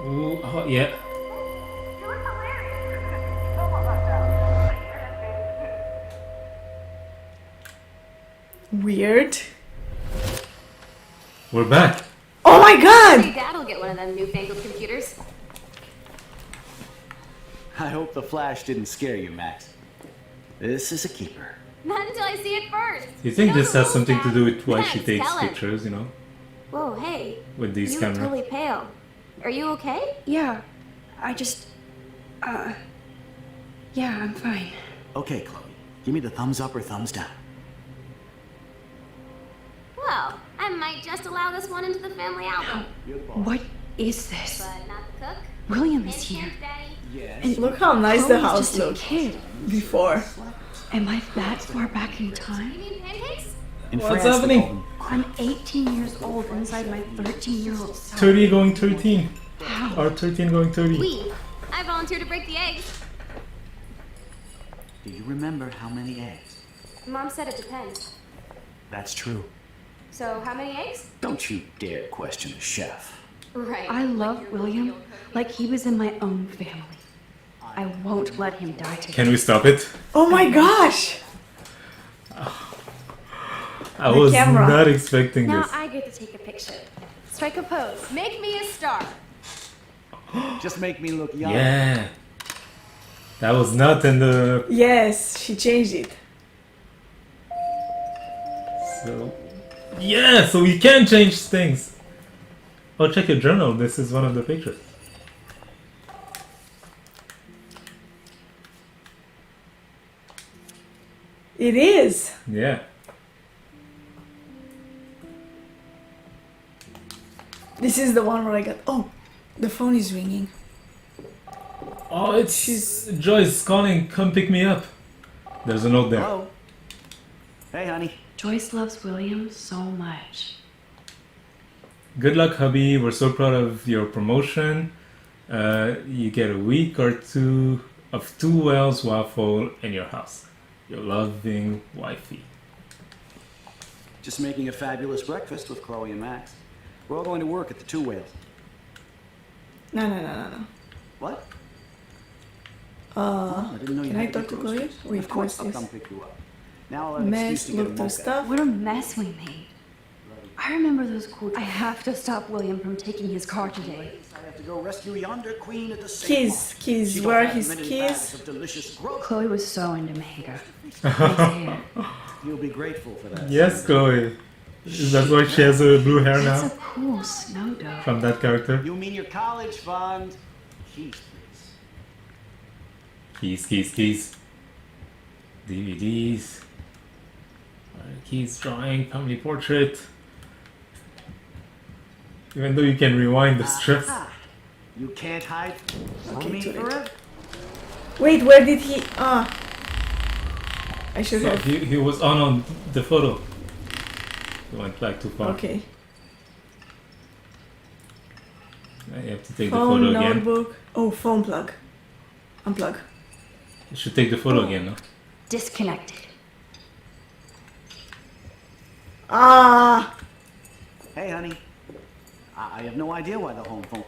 Ooh, oh, yeah. Weird. We're back. Oh my god! Maybe Dad'll get one of them newfangled computers. I hope the flash didn't scare you, Max. This is a keeper. Not until I see it first. Do you think You know this the has rules, something to Dad. do with why Max, she takes tell him. pictures, you know, Whoa, hey. with these You cameras? look totally pale. Are you okay? Yeah, I just, yeah, I'm fine. Okay, Chloe. Give me the thumbs up or thumbs down. Well, I might just allow this one into the family album. What is this? But not the cook. William is here. And Look how nice the Chloe's house just a looked kid. before. Am I that far back in time? You need pancakes? In What's France, they happening? call them- I'm 18 years old inside my 13-year-old self. 30 going 13. How? Or 13 going 30. We. I volunteered to break the eggs. Do you remember how many eggs? Mom said it depends. That's true. So, how many eggs? Don't you dare question the chef. Right. I love William like he was in my own family. I won't let him die today. Can we stop it? Oh my gosh! I The was camera. not expecting Now this. I get to take a picture. Strike a pose. Make me a star. Just make me look young. Yeah. That was not in the... Yes, she changed it. So... Yeah, so we can change things. Oh, check your journal. This is one of the pictures. It is. Yeah. This is the one where I got. Oh, the phone is ringing. Oh, it's Joyce calling. Come pick me up. There's a note there. Hello? Hey, honey. Joyce loves William so much. Good luck, hubby. We're so proud of your promotion. You get a week or two of 2 Wells waffle in your house. Your loving wifey. Just making a fabulous breakfast with Chloe and Max. We're all going to work at the Two Whales. No. What? Uh, I didn't know you can had I to talk get to Chloe? groceries. Wait, Of course, I'll what's come this? pick you up. Now I'll have an excuse Mess, to get a look through mocha. stuff. What a mess we made. I remember those quotes. I have to stop William from taking his car today. I have to go rescue yonder queen at the Keys. Where are his keys? Chloe was so into manga. Nice hair. You'll be grateful for that. Yes, Chloe. Is that why she has a blue hair That's now? a cool snow dove. From that character? You mean your college fund? Keys, please. Keys. DVDs. Keys drawing, family portrait. Even though you can rewind the stress. You can't hide from Okay, me too late. forever. Wait, where did he? I should So have. he was on the photo. He went back too far. Okay. Now you have to take Phone, the photo again. notebook. Oh, phone plug. Unplug. You should take the photo again, no? Disconnected. Ah! Hey, honey. I have no idea why the home phone.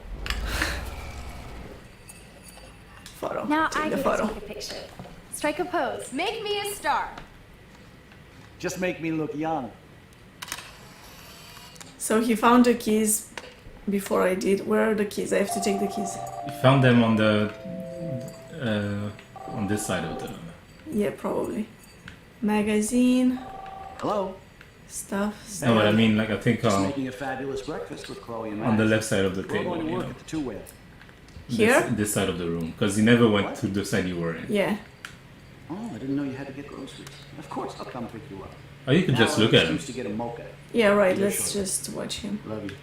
Photo. Now Take I the get photo. to take a picture. Strike a pose. Make me a star. Just make me look young. So he found the keys before I did. Where are the keys? I have to take the keys. You found them on the on this side of the. Yeah, probably. Magazine. Hello. Stuff. No, but I mean, like I think Just making a fabulous breakfast with Chloe and Max. on the left side of the We're table, going to you work know, at the Two Whales. Here? this side of the room, because you never went to the side you were in. Yeah. Oh, I didn't know you had to get groceries. Of course, I'll come pick you up. Oh, you could Now just I'll look have at an him. excuse to get a mocha. Yeah, right. You're Let's sure. just watch him. Love you.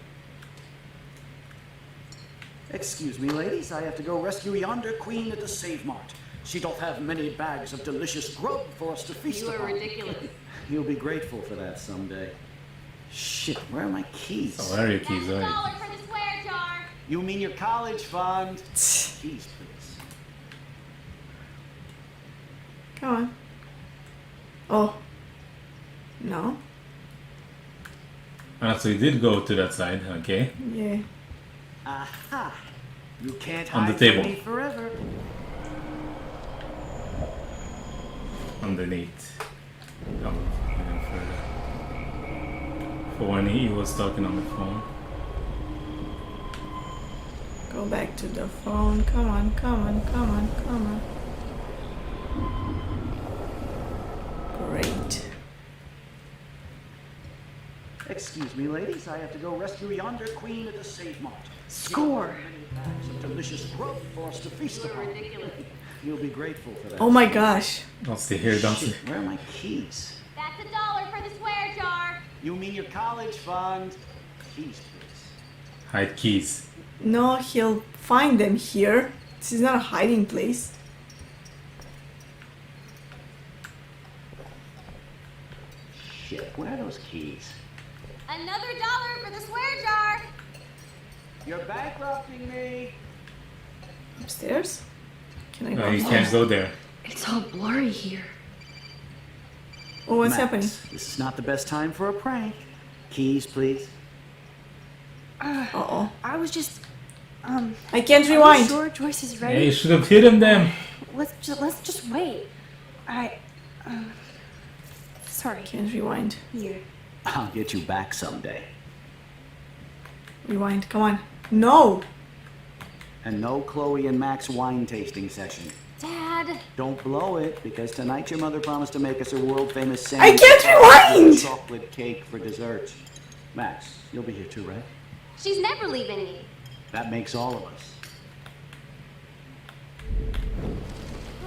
Excuse me, ladies. I have to go rescue yonder queen at the Save Mart. She doth have many bags of delicious grub for us to feast You are upon. ridiculous. You'll be grateful for that someday. Shit, where are my keys? Oh, where are your keys? Oh, yeah. For the swear jar. You mean your college fund? Keys, please. Come on. Oh. No? Ah, so you did go to that side, okay. Yeah. Aha! You can't On the hide table. from me forever. Underneath. Come even further. For when he was talking on the phone. Go. Go back to the phone. Come on, come on, come on, come on. Great. Excuse me, ladies. I have to go rescue yonder queen at the Save Mart. Score. Many bags of delicious grub for us to feast upon. You'll be grateful for that. Oh my gosh. Don't stay here, don't stay. Shit, where are my keys? That's $1 for the swear jar. You mean your college fund? Keys, please. Hide keys. No, he'll find them here. This is not a hiding place. Shit, where are those keys? Another $1 for the swear jar. You're bankrupting me. Upstairs? Can I go No, you upstairs? can't go there. It's all blurry here. Oh, what's Max, happening? This is not the best time for a prank. Keys, please. Uh-oh. I was just, I can't are you rewind. sure Joyce is Yeah, ready? you should have hidden them. Let's just wait. Sorry. Can't rewind. Here. I'll get you back someday. Rewind. Come on. No. And no Chloe and Max wine tasting session. Dad. Don't blow it, because tonight your mother promised to make us a world-famous I can't rewind! chocolate cake for dessert. Max, you'll be here too, right? She's never leaving me. That makes all of us.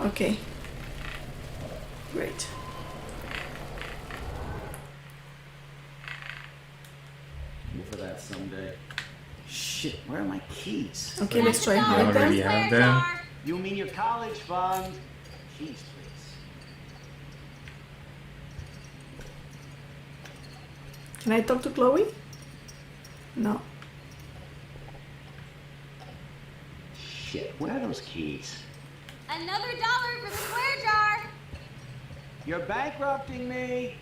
Okay. Great. For that someday. Shit, where are my keys? Okay, let's try You hide already them. have them. You mean your college fund? Keys, please. Can I talk to Chloe? No. Shit, where are those keys? Another $1 for the swear jar. You're bankrupting me.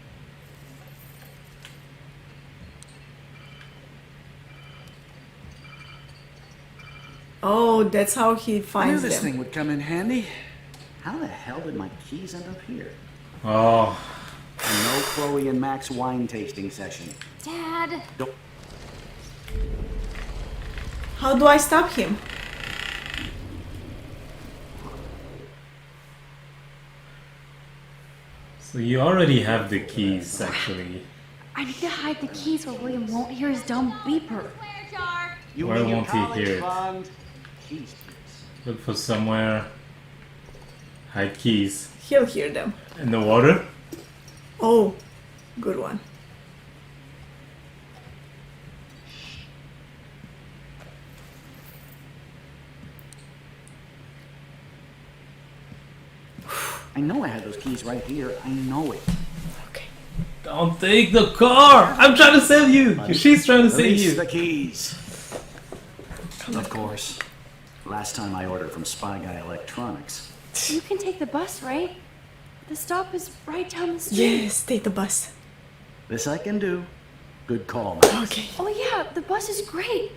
Oh, that's how he I knew finds this them. thing would come in handy. How the hell did my keys end up here? Oh, And no Chloe and Max wine tasting session. Dad. Don't. How do I stop him? so you already have the keys, actually. I need to hide the keys where William won't hear his dumb beeper. Swear jar. You Where mean your won't he college hear it? fund? Keys, please. Look for somewhere. Hide keys. He'll hear them. In the water? Oh, good one. I know I had those keys right here. I know it. Don't take the car! I'm trying to save you! She's trying to save Release you! the keys. Of course. Last time I ordered from Spy Guy Electronics. You can take the bus, right? The stop is right down the street. Yes, take the bus. This I can do. Good call, Max. Okay. Oh yeah, the bus is great.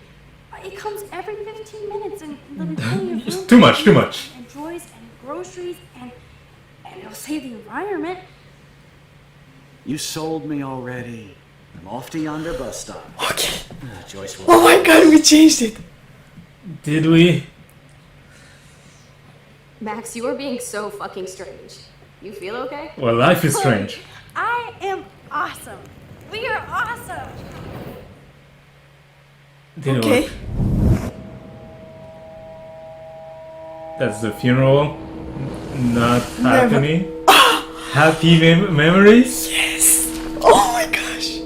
It comes every 15 minutes and there'll be plenty of room. Too much, too much. And toys and groceries and it'll save the environment. You sold me already. I'm off to yonder bus stop. Okay. Joyce will. Oh my god, we changed it. Did we? Max, you are being so fucking strange. You feel okay? Well, life is strange. I am awesome. We are awesome. Didn't Okay. work. That's the funeral. Not Never. happening. Happy memories? Yes. Oh my gosh.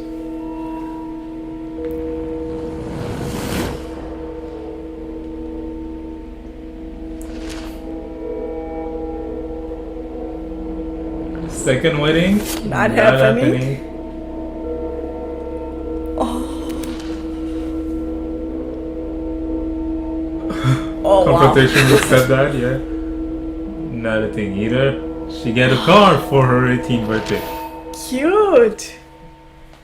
Second wedding? Not happening. happening. Oh wow. Confrontation with stepdad, yeah. Not a thing either. She got a car for her 18th birthday. Cute.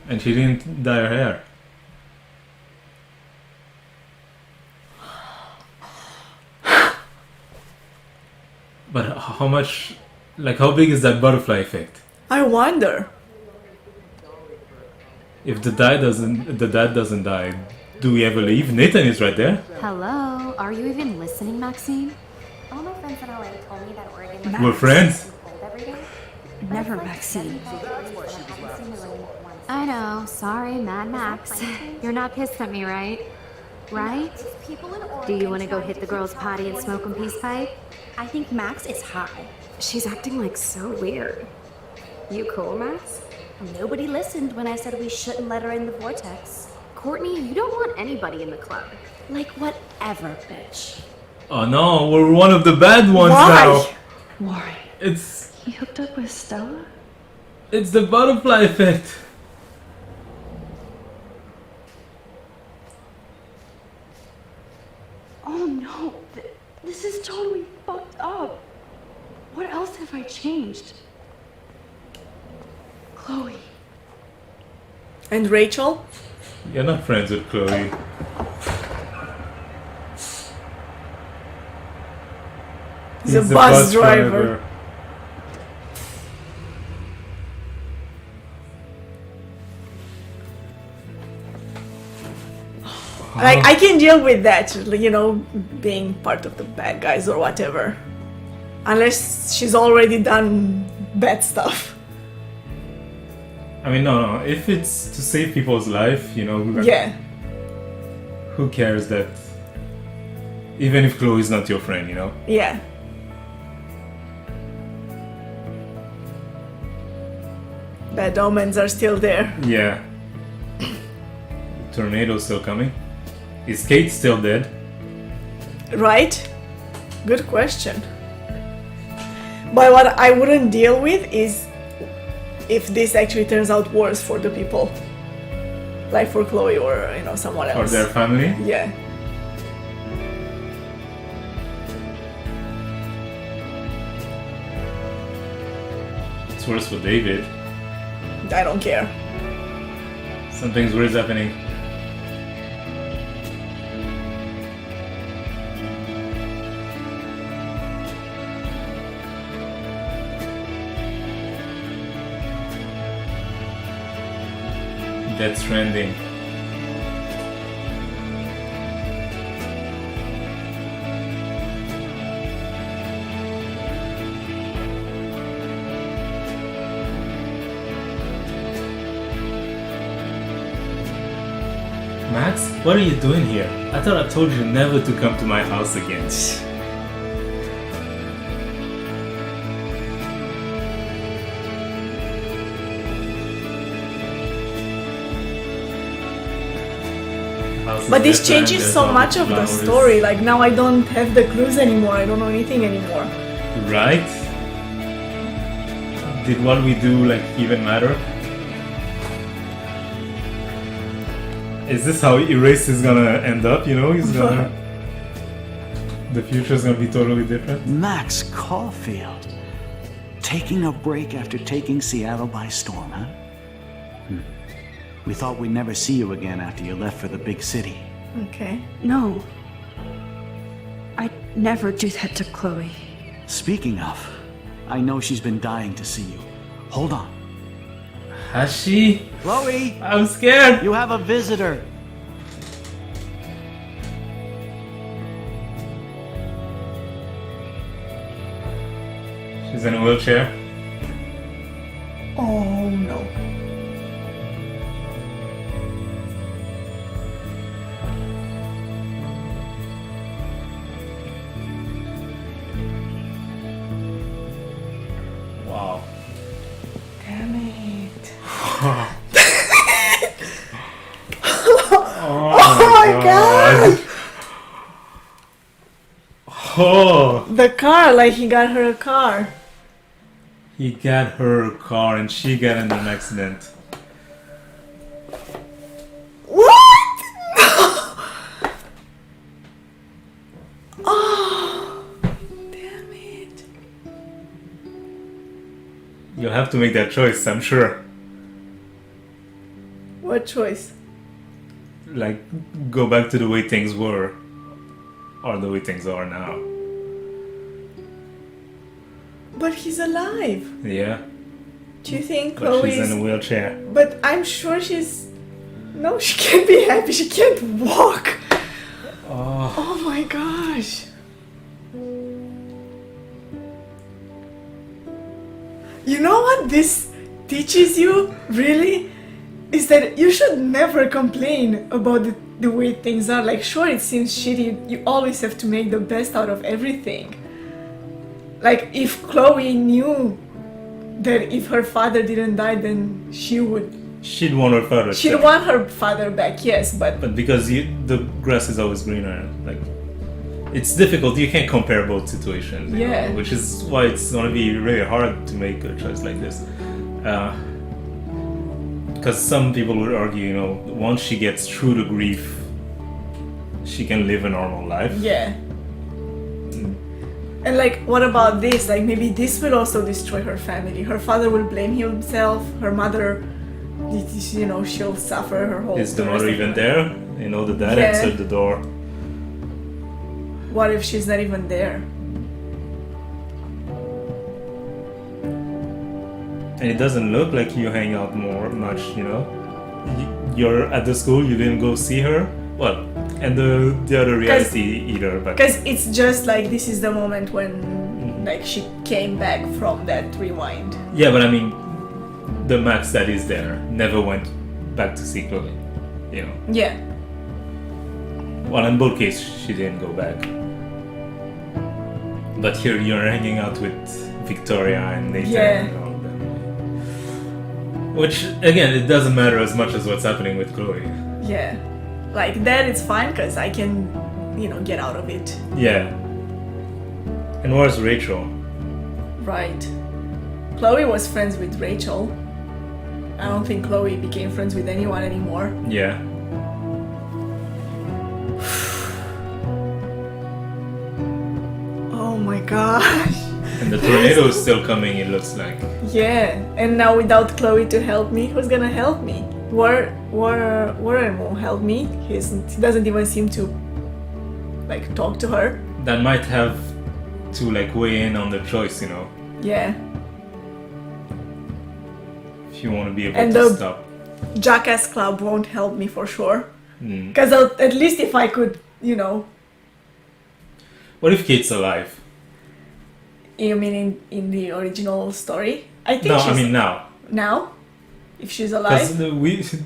And she didn't dye her hair. But how much, like how big is that butterfly effect? I wonder. If the dad doesn't die, Do we ever leave? Nathan is right there. Hello, are you even listening, Maxine? All my friends in LA told me that Oregon was We're friends. cold every day. Never, Maxine. I know, sorry, Mad Max. You're not pissed at me, right? Right? Do you want to go hit the girls' potty and smoke a peace pipe? I think Max is high. She's acting like so weird. You cool, Max? Nobody listened when I said we shouldn't let her in the vortex. Courtney, you don't want anybody in the club. Like, whatever, bitch. Oh no, we're one of the bad ones Why? now. Why? It's You hooked up with Stella? it's the butterfly effect. Oh no, this is totally fucked up. What else have I changed? Chloe. And Rachel? You're not friends with Chloe. He's a bus driver. Like, I can deal with that, you know, being part of the bad guys or whatever. Unless she's already done bad stuff. I mean, no. If it's to save people's life, you know. Yeah. Who cares that? Even if Chloe's not your friend, you know. Yeah. Bad omens are still there. Yeah. Tornado's still coming. Is Kate still dead? Right? Good question. But what I wouldn't deal with is if this actually turns out worse for the people. Like for Chloe or, you know, someone Or else. their family? Yeah. It's worse for David. I don't care. Something's weird happening. That's trending. Max, what are you doing here? I thought I told you never to come to my house again. But this changes so much of the story. Like, now I don't have the clues anymore. I don't know anything anymore. Right? Did what we do, like, even matter? Is this how Erase is gonna end up, you know? He's gonna... The future's gonna be totally different? Max Caulfield. Taking a break after taking Seattle by storm, huh? We thought we'd never see you again after you left for the big city. Okay. No. I'd never do that to Chloe. Speaking of, I know she's been dying to see you. Hold on. Has she? Chloe! I'm scared! You have a visitor. She's in a wheelchair. Oh no. Wow. Damn it. Oh my god! Oh! The car, like he got her a car. He got her a car and she got in an accident. What? Oh, damn it. You'll have to make that choice, I'm sure. What choice? Like, go back to the way things were. Or the way things are now. But he's alive. Yeah. Do you think But she's Chloe's... in a wheelchair. But I'm sure she's No, she can't be happy. She can't walk. Oh. Oh my gosh. You know what this teaches you, really? Is that you should never complain about the way things are. Like, sure, it seems shitty. You always have to make the best out of everything. Like, if Chloe knew that if her father didn't die, then she'd want her father. She'd back. want her father back, yes, but because the grass is always greener, like it's difficult. You can't compare both situations. You Yeah. know, which is why it's gonna be really hard to make a choice like this. Because some people would argue, you know, once she gets through the grief, she can live a normal life. yeah. And like, what about this? Like, maybe this will also destroy her family. Her father will blame himself. Her mother, you know, she'll suffer her whole. Is the rest mother of even her- there? You know, the dad Yeah. answered the door. What if she's not even there? And it doesn't look like you hang out much, you know. You're at the school, you didn't go see her. Well, and the other reality either, but Because it's just like this is the moment when like she came back from that rewind. yeah, but I mean, the Max that is there never went back to see Chloe, you know. Yeah. Well, in both cases, she didn't go back. But here you're hanging out with Victoria and Nathan. Yeah. And all of them. Which, again, it doesn't matter as much as what's happening with Chloe. Yeah. Like that it's fine because I can, you know, get out of it. Yeah. And where's Rachel? Right. Chloe was friends with Rachel. I don't think Chloe became friends with anyone anymore. Yeah. Oh my gosh. And the tornado is still coming, it looks like. Yeah. And now without Chloe to help me, who's gonna help me? Warren won't help me. He doesn't even seem to like talk to her. That might have to like weigh in on the choice, you know. Yeah. If you want to be able And to the stop. Jackass Club won't help me for sure. Mm. Because at least if I could, you know. What if Kate's alive? You mean in the original story? I think No, she's I mean now. now. If she's Because alive.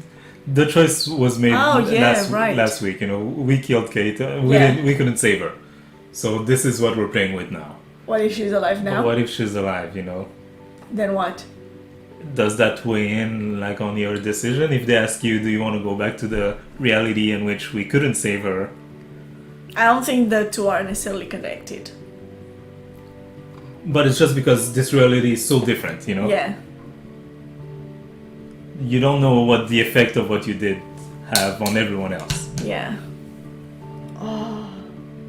the choice was made Oh, yeah, right. last week. You know, we killed Kate. Yeah. We couldn't save her. So this is what we're playing with now. What if she's alive now? But what if she's alive? You know, Then what? does that weigh in like on your decision? If they ask you, do you want to go back to the reality in which we couldn't save her? I don't think the two are necessarily connected. But it's just because this reality is so different. You know. Yeah. You don't know what the effect of what you did have on everyone else. Yeah. Oh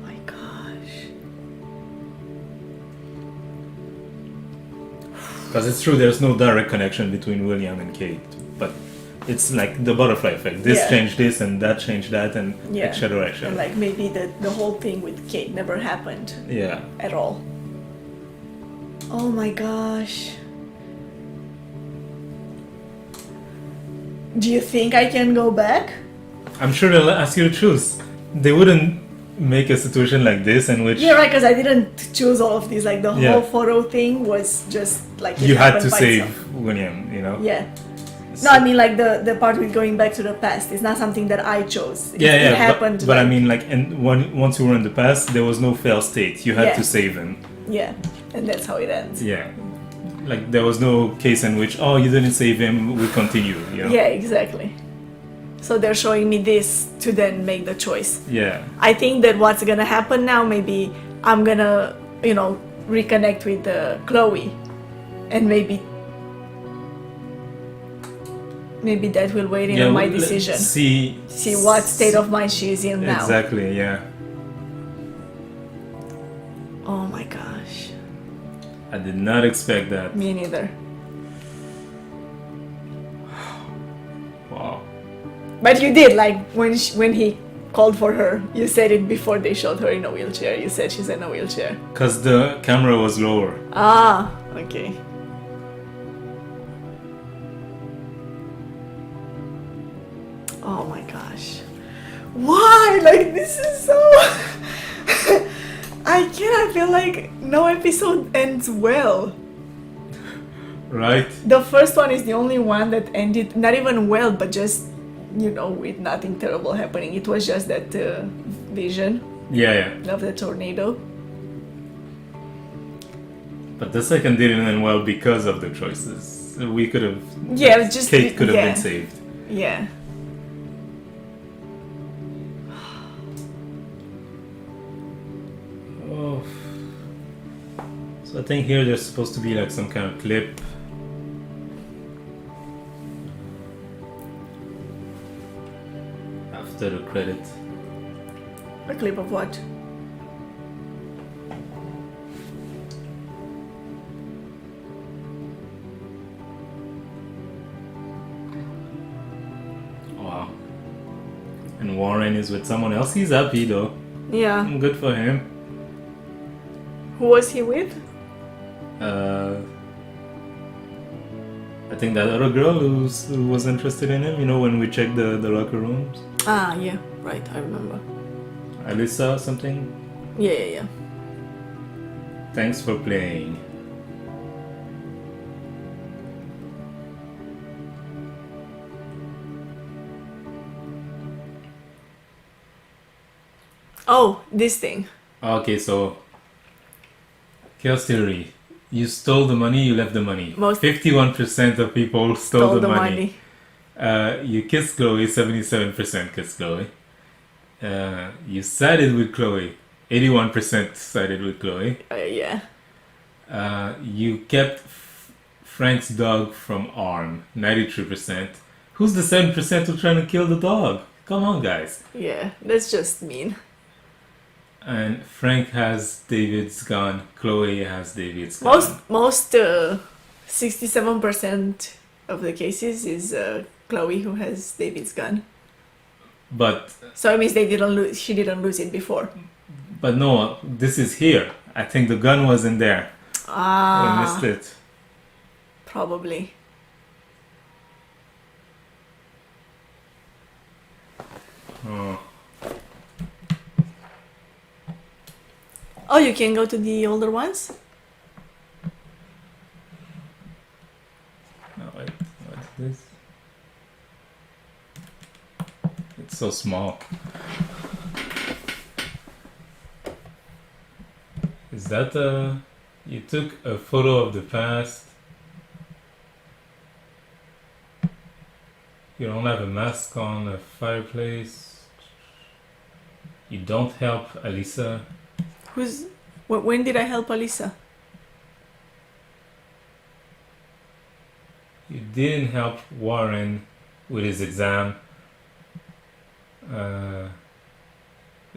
my gosh. Because it's true, there's no direct connection between William and Kate, but it's like the butterfly effect. This Yeah. changed this, and that changed that, and Yeah. etc. And like maybe the whole thing with Kate never happened Yeah. at all. Oh my gosh. Do you think I can go back? I'm sure they'll ask you to choose. They wouldn't make a situation like this in which Yeah, right, because I didn't choose all of these. Like the Yeah. whole photo thing was just like it you had happened to by save itself. William, you know? Yeah. No, I mean like the part with going back to the past is not something that I chose. It happened. But I like- mean, like, and once you were in the past, there was no fail state. You had Yeah. to save him. Yeah, and that's how it ends. Yeah. Like, there was no case in which, oh, you didn't save him, we continue, you know? Yeah, exactly. So they're showing me this to then make the choice. Yeah. I think that what's gonna happen now, maybe I'm gonna, you know, reconnect with Chloe, and maybe that will weigh in Yeah, on my let's decision. see what state of mind she is in now. Exactly, yeah. Oh my gosh, I did not expect that. me neither. Wow. But you did, like when he called for her, you said it before they showed her in a wheelchair. You said she's in a wheelchair. Because the camera was lower. Ah, okay. Oh my gosh. Why? Like, this is so... I feel like no episode ends well. Right? The first one is the only one that ended not even well, but just, you know, with nothing terrible happening. It was just that vision Yeah. of the tornado. But the second didn't end well because of the choices. We could have... Yeah, just... Kate could have yeah. been saved. Yeah. Oh. So I think here there's supposed to be like some kind of clip. After the credit. A clip of what? Wow. And Warren is with someone else. He's happy though. Yeah. Good for him. Who was he with? I think that other girl who was interested in him, you know, when we checked the locker rooms. Ah, yeah. Right, I remember. Alyssa or something? Yeah. Thanks for playing. Oh, this thing. Okay, so chaos theory. You stole the money, you left the money. 51% of people stole the money. You kissed Chloe, 77% kissed Chloe. You sided with Chloe, 81% sided with Chloe. Yeah. You kept Frank's dog from Arm, 93%. Who's the 7% who's trying to kill the dog? Come on, guys. Yeah, that's just mean. And Frank has David's gun. Chloe has David's gun. Most 67% of the cases is Chloe who has David's gun. But So it means she didn't lose it before. but no, this is here. I think the gun wasn't there. Ah. We missed it. Probably. Oh. Oh, you can go to the older ones? No, wait, what's this? It's so small. Is that you took a photo of the past? You don't have a mask on a fireplace. You don't help Alyssa. When did I help Alyssa? You didn't help Warren with his exam.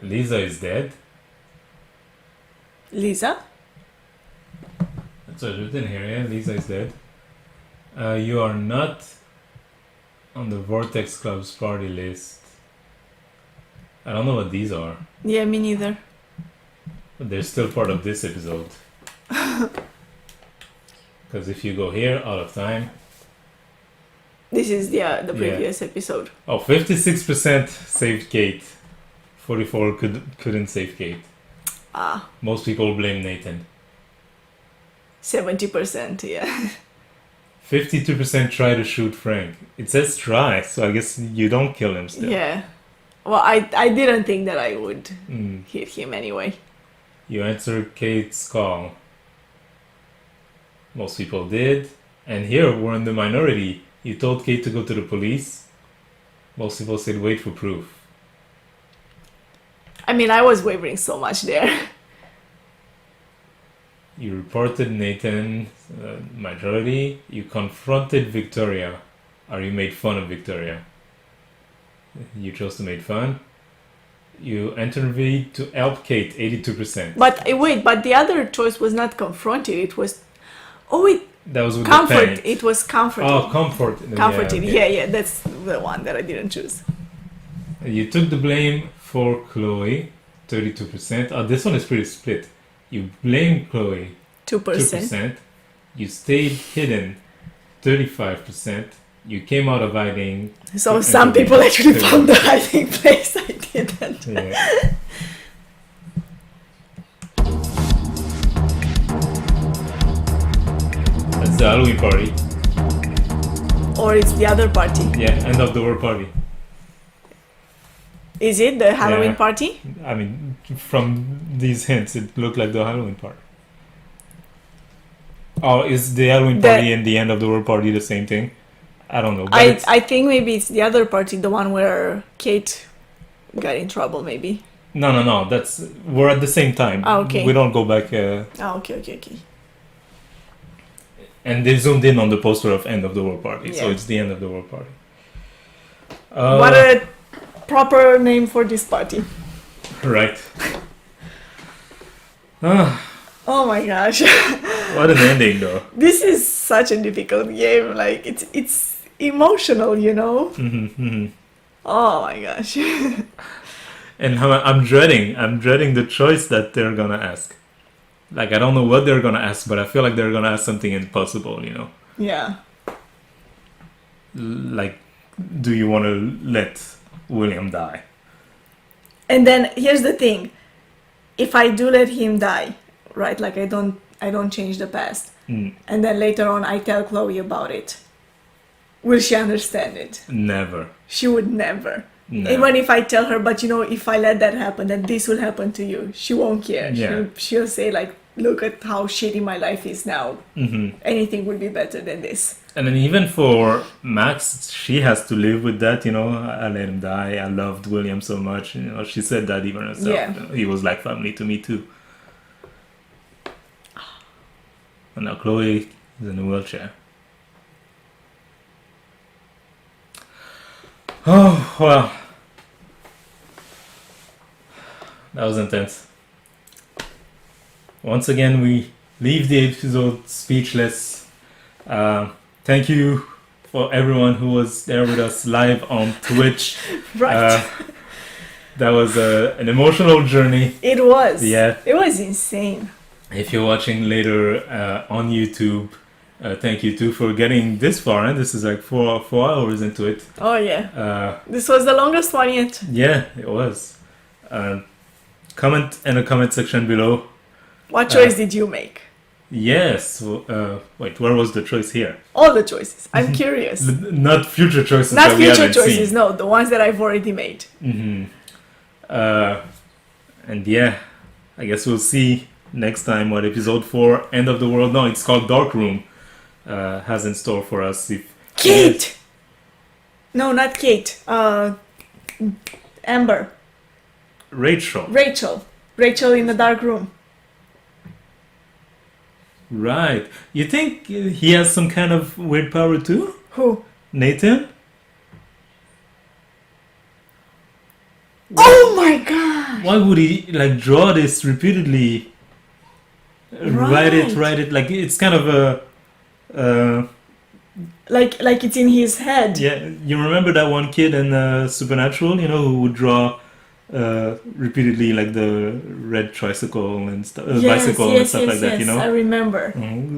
Lisa is dead. Lisa? That's what's written here, yeah? Lisa is dead. You are not on the Vortex Club's party list. I don't know what these are, Yeah, me neither. but they're still part of this episode. Because if you go here, out of time. This is the previous episode. Oh, 56% saved Kate. 44 couldn't save Kate. Ah, Most people blame Nathan. 70%, yeah. 52% try to shoot Frank. It says try, so I guess you don't kill him still. Yeah. Well, I didn't think that I would Mm. hit him anyway. You answered Kate's call. Most people did. And here we're in the minority. You told Kate to go to the police. Most people said wait for proof. I mean, I was wavering so much there. You reported Nathan, majority. You confronted Victoria. Or you made fun of Victoria. You chose to make fun. You intervened to help Kate, 82%. But wait, but the other choice was not confronted. It was, That was with comfort. the paint. It was comforted. Oh, comfort. Comforted. Yeah, okay. Yeah, that's the one that I didn't choose. You took the blame for Chloe, 32%. Oh, this one is pretty split. You blame Chloe, 2%. You stayed hidden, 35%. You came out of hiding. So some people actually found the hiding place. I didn't. Yeah. That's the Halloween party. Or it's the other party. Yeah, end of the world party. Is it the Halloween Yeah. party? I mean, from these hints, it looked like the Halloween party. Or is the Halloween party and the end of the world party the same thing? I don't know. But I think maybe it's the other party, the one where Kate got in trouble, maybe. No. We're at the same time. Ah, okay. We don't go back. Okay. And they zoomed in on the poster of end of the world party, so Yeah. it's the end of the world party. What a proper name for this party. Right. Oh my gosh. What an ending, though. This is such a difficult game. Like it's emotional, you know. Oh my gosh. And I'm dreading the choice that they're gonna ask. Like, I don't know what they're gonna ask, but I feel like they're gonna ask something impossible, you know? Yeah. Like, do you want to let William die? And then here's the thing. If I do let him die, right? Like I don't change the past. And then later on I tell Chloe about it. Will she understand it? Never. She would never. No. Even if I tell her, but you know, if I let that happen, then this will happen to you. She won't care. Yeah. She'll say like, look at how shitty my life is now. Mm-hmm. Anything would be better than this. And then even for Max, she has to live with that, you know. I let him die. I loved William so much. You know, she said that even herself. Yeah. You know, he was like family to me too. And now Chloe is in a wheelchair. Oh, well. That was intense. Once again, we leave the episode speechless. Thank you for everyone who was there with us live on Twitch. Right. That was an emotional journey. It was. Yeah. It was insane. If you're watching later on YouTube, thank you too for getting this far. And this is like 4 hours into it. Oh yeah. This was the longest one yet. Yeah, it was. Comment in the comment section below. What choice did you make? Yes. Wait, where was the choice here? All the choices. I'm curious. Not future choices. Not that we future haven't choices, seen. no, the ones that I've already made. And yeah, I guess we'll see next time what episode 4, End of the World. No, it's called Dark Room. Has in store for us. If Kate! No, not Kate. Amber. Rachel. Rachel in the dark room. Right. You think he has some kind of weird power too? Who? Nathan? Oh my god! Why would he like draw this repeatedly? Write it like it's kind of a like it's in his head. yeah. You remember that one kid in Supernatural, you know, who would draw repeatedly like the red tricycle and stuff, bicycle and stuff like that, you know? I remember.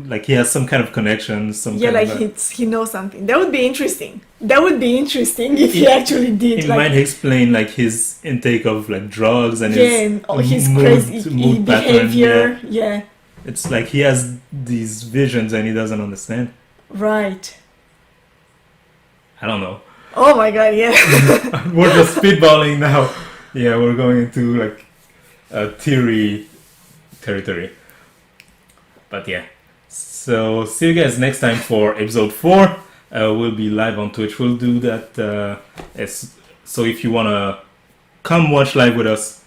Like he has some kind of connection, Yeah, like he knows something. That would be interesting. That would be interesting if he actually did. It like, might explain like his intake of like drugs and and his mood, crazy mood pattern. behavior. Yeah. It's like he has these visions and he doesn't understand. Right. I don't know. Oh my god, yeah. We're just spitballing now. Yeah, we're going into like a theory territory. But yeah. So see you guys next time for episode 4. We'll be live on Twitch. We'll do that so if you wanna come watch live with us,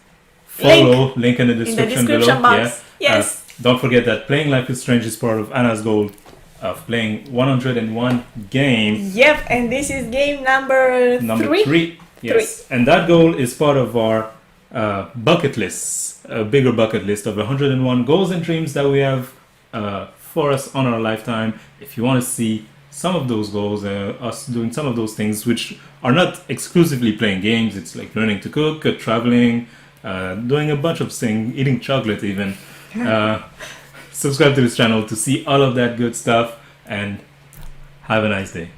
follow link in the description below. box. Yeah. Yes. Don't forget that Playing Life is Strange is part of Anna's goal of playing 101 games. Yep, and this is game number 3. Yes. And that goal is part of our bucket list, a bigger bucket list of 101 goals and dreams that we have for us on our lifetime. If you want to see some of those goals, us doing some of those things, which are not exclusively playing games, it's like learning to cook, traveling, doing a bunch of things, eating chocolate even. Subscribe to this channel to see all of that good stuff, and have a nice day.